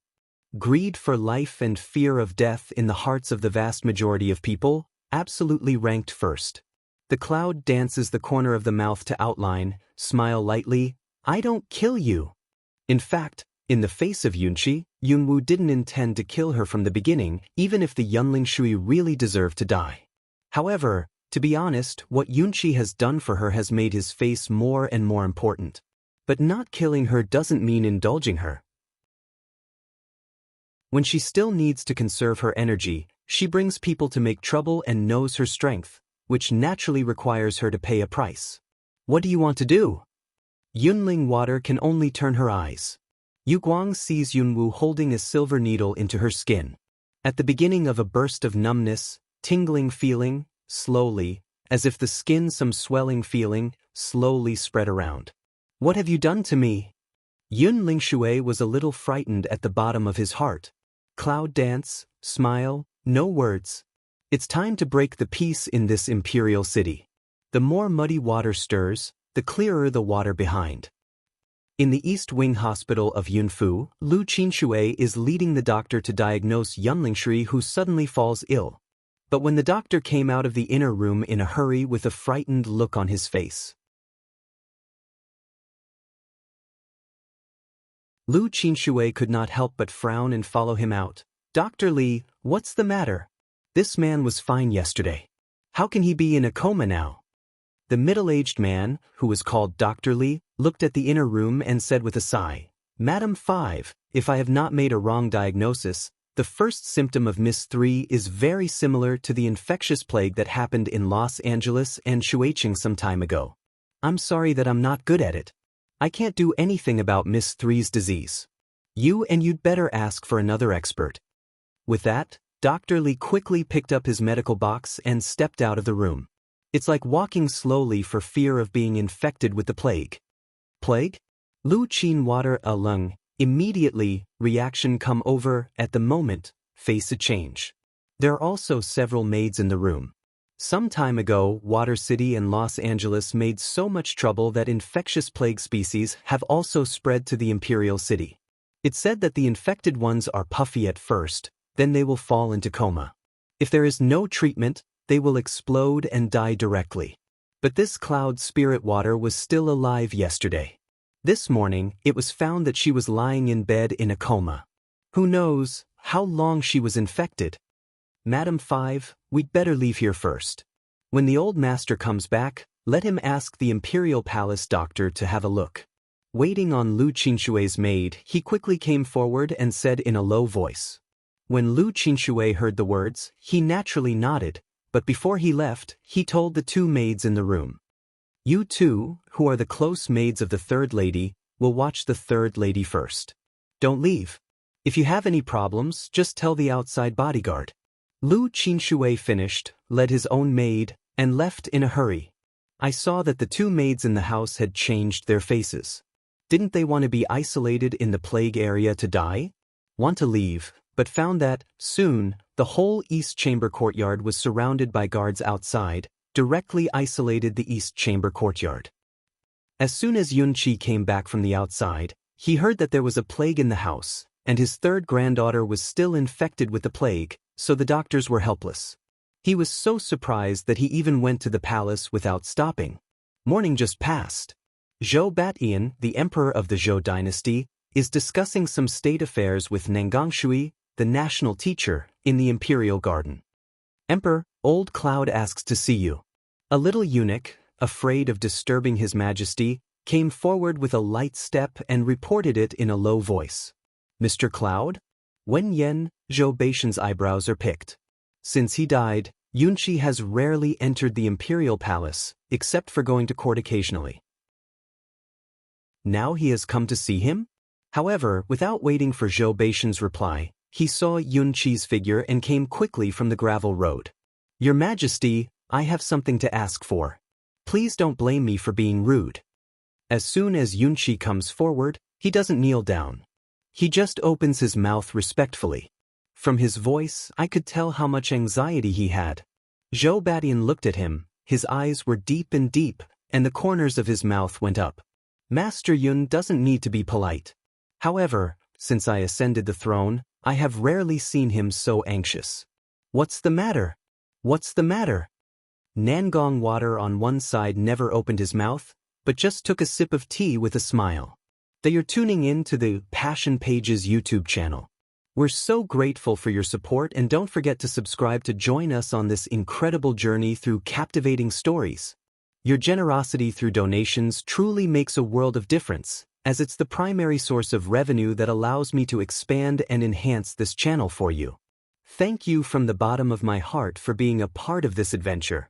[SPEAKER 1] Greed for life and fear of death in the hearts of the vast majority of people, absolutely ranked first. The Cloud dances the corner of the mouth to outline, smile lightly, I don't kill you. In fact, in the face of Yunqi, Yunwu didn't intend to kill her from the beginning, even if the Yun Lingshui really deserved to die. However, to be honest, what Yunqi has done for her has made his face more and more important. But not killing her doesn't mean indulging her. When she still needs to conserve her energy, she brings people to make trouble and knows her strength, which naturally requires her to pay a price. What do you want to do? Yunling water can only turn her eyes. Yu Guang sees Yunwu holding a silver needle into her skin. At the beginning of a burst of numbness, tingling feeling, slowly, as if the skin some swelling feeling, slowly spread around. What have you done to me? Yun Lingshui was a little frightened at the bottom of his heart. Cloud dance, smile, no words. It's time to break the peace in this imperial city. The more muddy water stirs, the clearer the water behind. In the East Wing Hospital of Yunfu, Lu Qinshui is leading the doctor to diagnose Yun Lingshui, who suddenly falls ill. But when the doctor came out of the inner room in a hurry with a frightened look on his face. Lu Qinshui could not help but frown and follow him out. Dr. Li, what's the matter? This man was fine yesterday. How can he be in a coma now? The middle-aged man, who was called Dr. Li, looked at the inner room and said with a sigh, Madam 5, if I have not made a wrong diagnosis, the first symptom of Miss 3 is very similar to the infectious plague that happened in Los Angeles and Shuicheng some time ago. I'm sorry that I'm not good at it. I can't do anything about Miss 3's disease. You'd better ask for another expert. With that, Dr. Li quickly picked up his medical box and stepped out of the room. It's like walking slowly for fear of being infected with the plague. Plague? Lu Qin water a lung, immediately, reaction come over, at the moment, face a change. There are also several maids in the room. Some time ago, Water City and Los Angeles made so much trouble that infectious plague species have also spread to the Imperial City. It's said that the infected ones are puffy at first, then they will fall into coma. If there is no treatment, they will explode and die directly. But this cloud spirit water was still alive yesterday. This morning, it was found that she was lying in bed in a coma. Who knows how long she was infected? Madam 5, we'd better leave here first. When the old master comes back, let him ask the Imperial Palace doctor to have a look. Waiting on Lu Qinshui's maid, he quickly came forward and said in a low voice. When Lu Qinshui heard the words, he naturally nodded, but before he left, he told the two maids in the room. You two, who are the close maids of the third lady, will watch the third lady first. Don't leave. If you have any problems, just tell the outside bodyguard. Lu Qinshui finished, led his own maid, and left in a hurry. I saw that the two maids in the house had changed their faces. Didn't they want to be isolated in the plague area to die? Want to leave, but found that, soon, the whole East Chamber courtyard was surrounded by guards outside, directly isolated the East Chamber courtyard. As soon as Yunqi came back from the outside, he heard that there was a plague in the house, and his third granddaughter was still infected with the plague, so the doctors were helpless. He was so surprised that he even went to the palace without stopping. Morning just passed. Zhou Batian, the emperor of the Zhou dynasty, is discussing some state affairs with Nangangshui, the national teacher, in the imperial garden. Emperor, Old Cloud asks to see you. A little eunuch, afraid of disturbing his majesty, came forward with a light step and reported it in a low voice. Mr. Cloud? Wen Yen, Zhou Baishan's eyebrows are picked. Since he died, Yunqi has rarely entered the imperial palace, except for going to court occasionally. Now he has come to see him? However, without waiting for Zhou Baishan's reply, he saw Yunqi's figure and came quickly from the gravel road. Your Majesty, I have something to ask for. Please don't blame me for being rude. As soon as Yunqi comes forward, he doesn't kneel down. He just opens his mouth respectfully. From his voice, I could tell how much anxiety he had. Zhou Batian looked at him, his eyes were deep, and the corners of his mouth went up. Master Yun doesn't need to be polite. However, since I ascended the throne, I have rarely seen him so anxious. What's the matter? What's the matter? Nangong water on one side never opened his mouth, but just took a sip of tea with a smile. They are tuning in to the Passion Pages YouTube channel. We're so grateful for your support, and don't forget to subscribe to join us on this incredible journey through captivating stories. Your generosity through donations truly makes a world of difference, as it's the primary source of revenue that allows me to expand and enhance this channel for you. Thank you from the bottom of my heart for being a part of this adventure.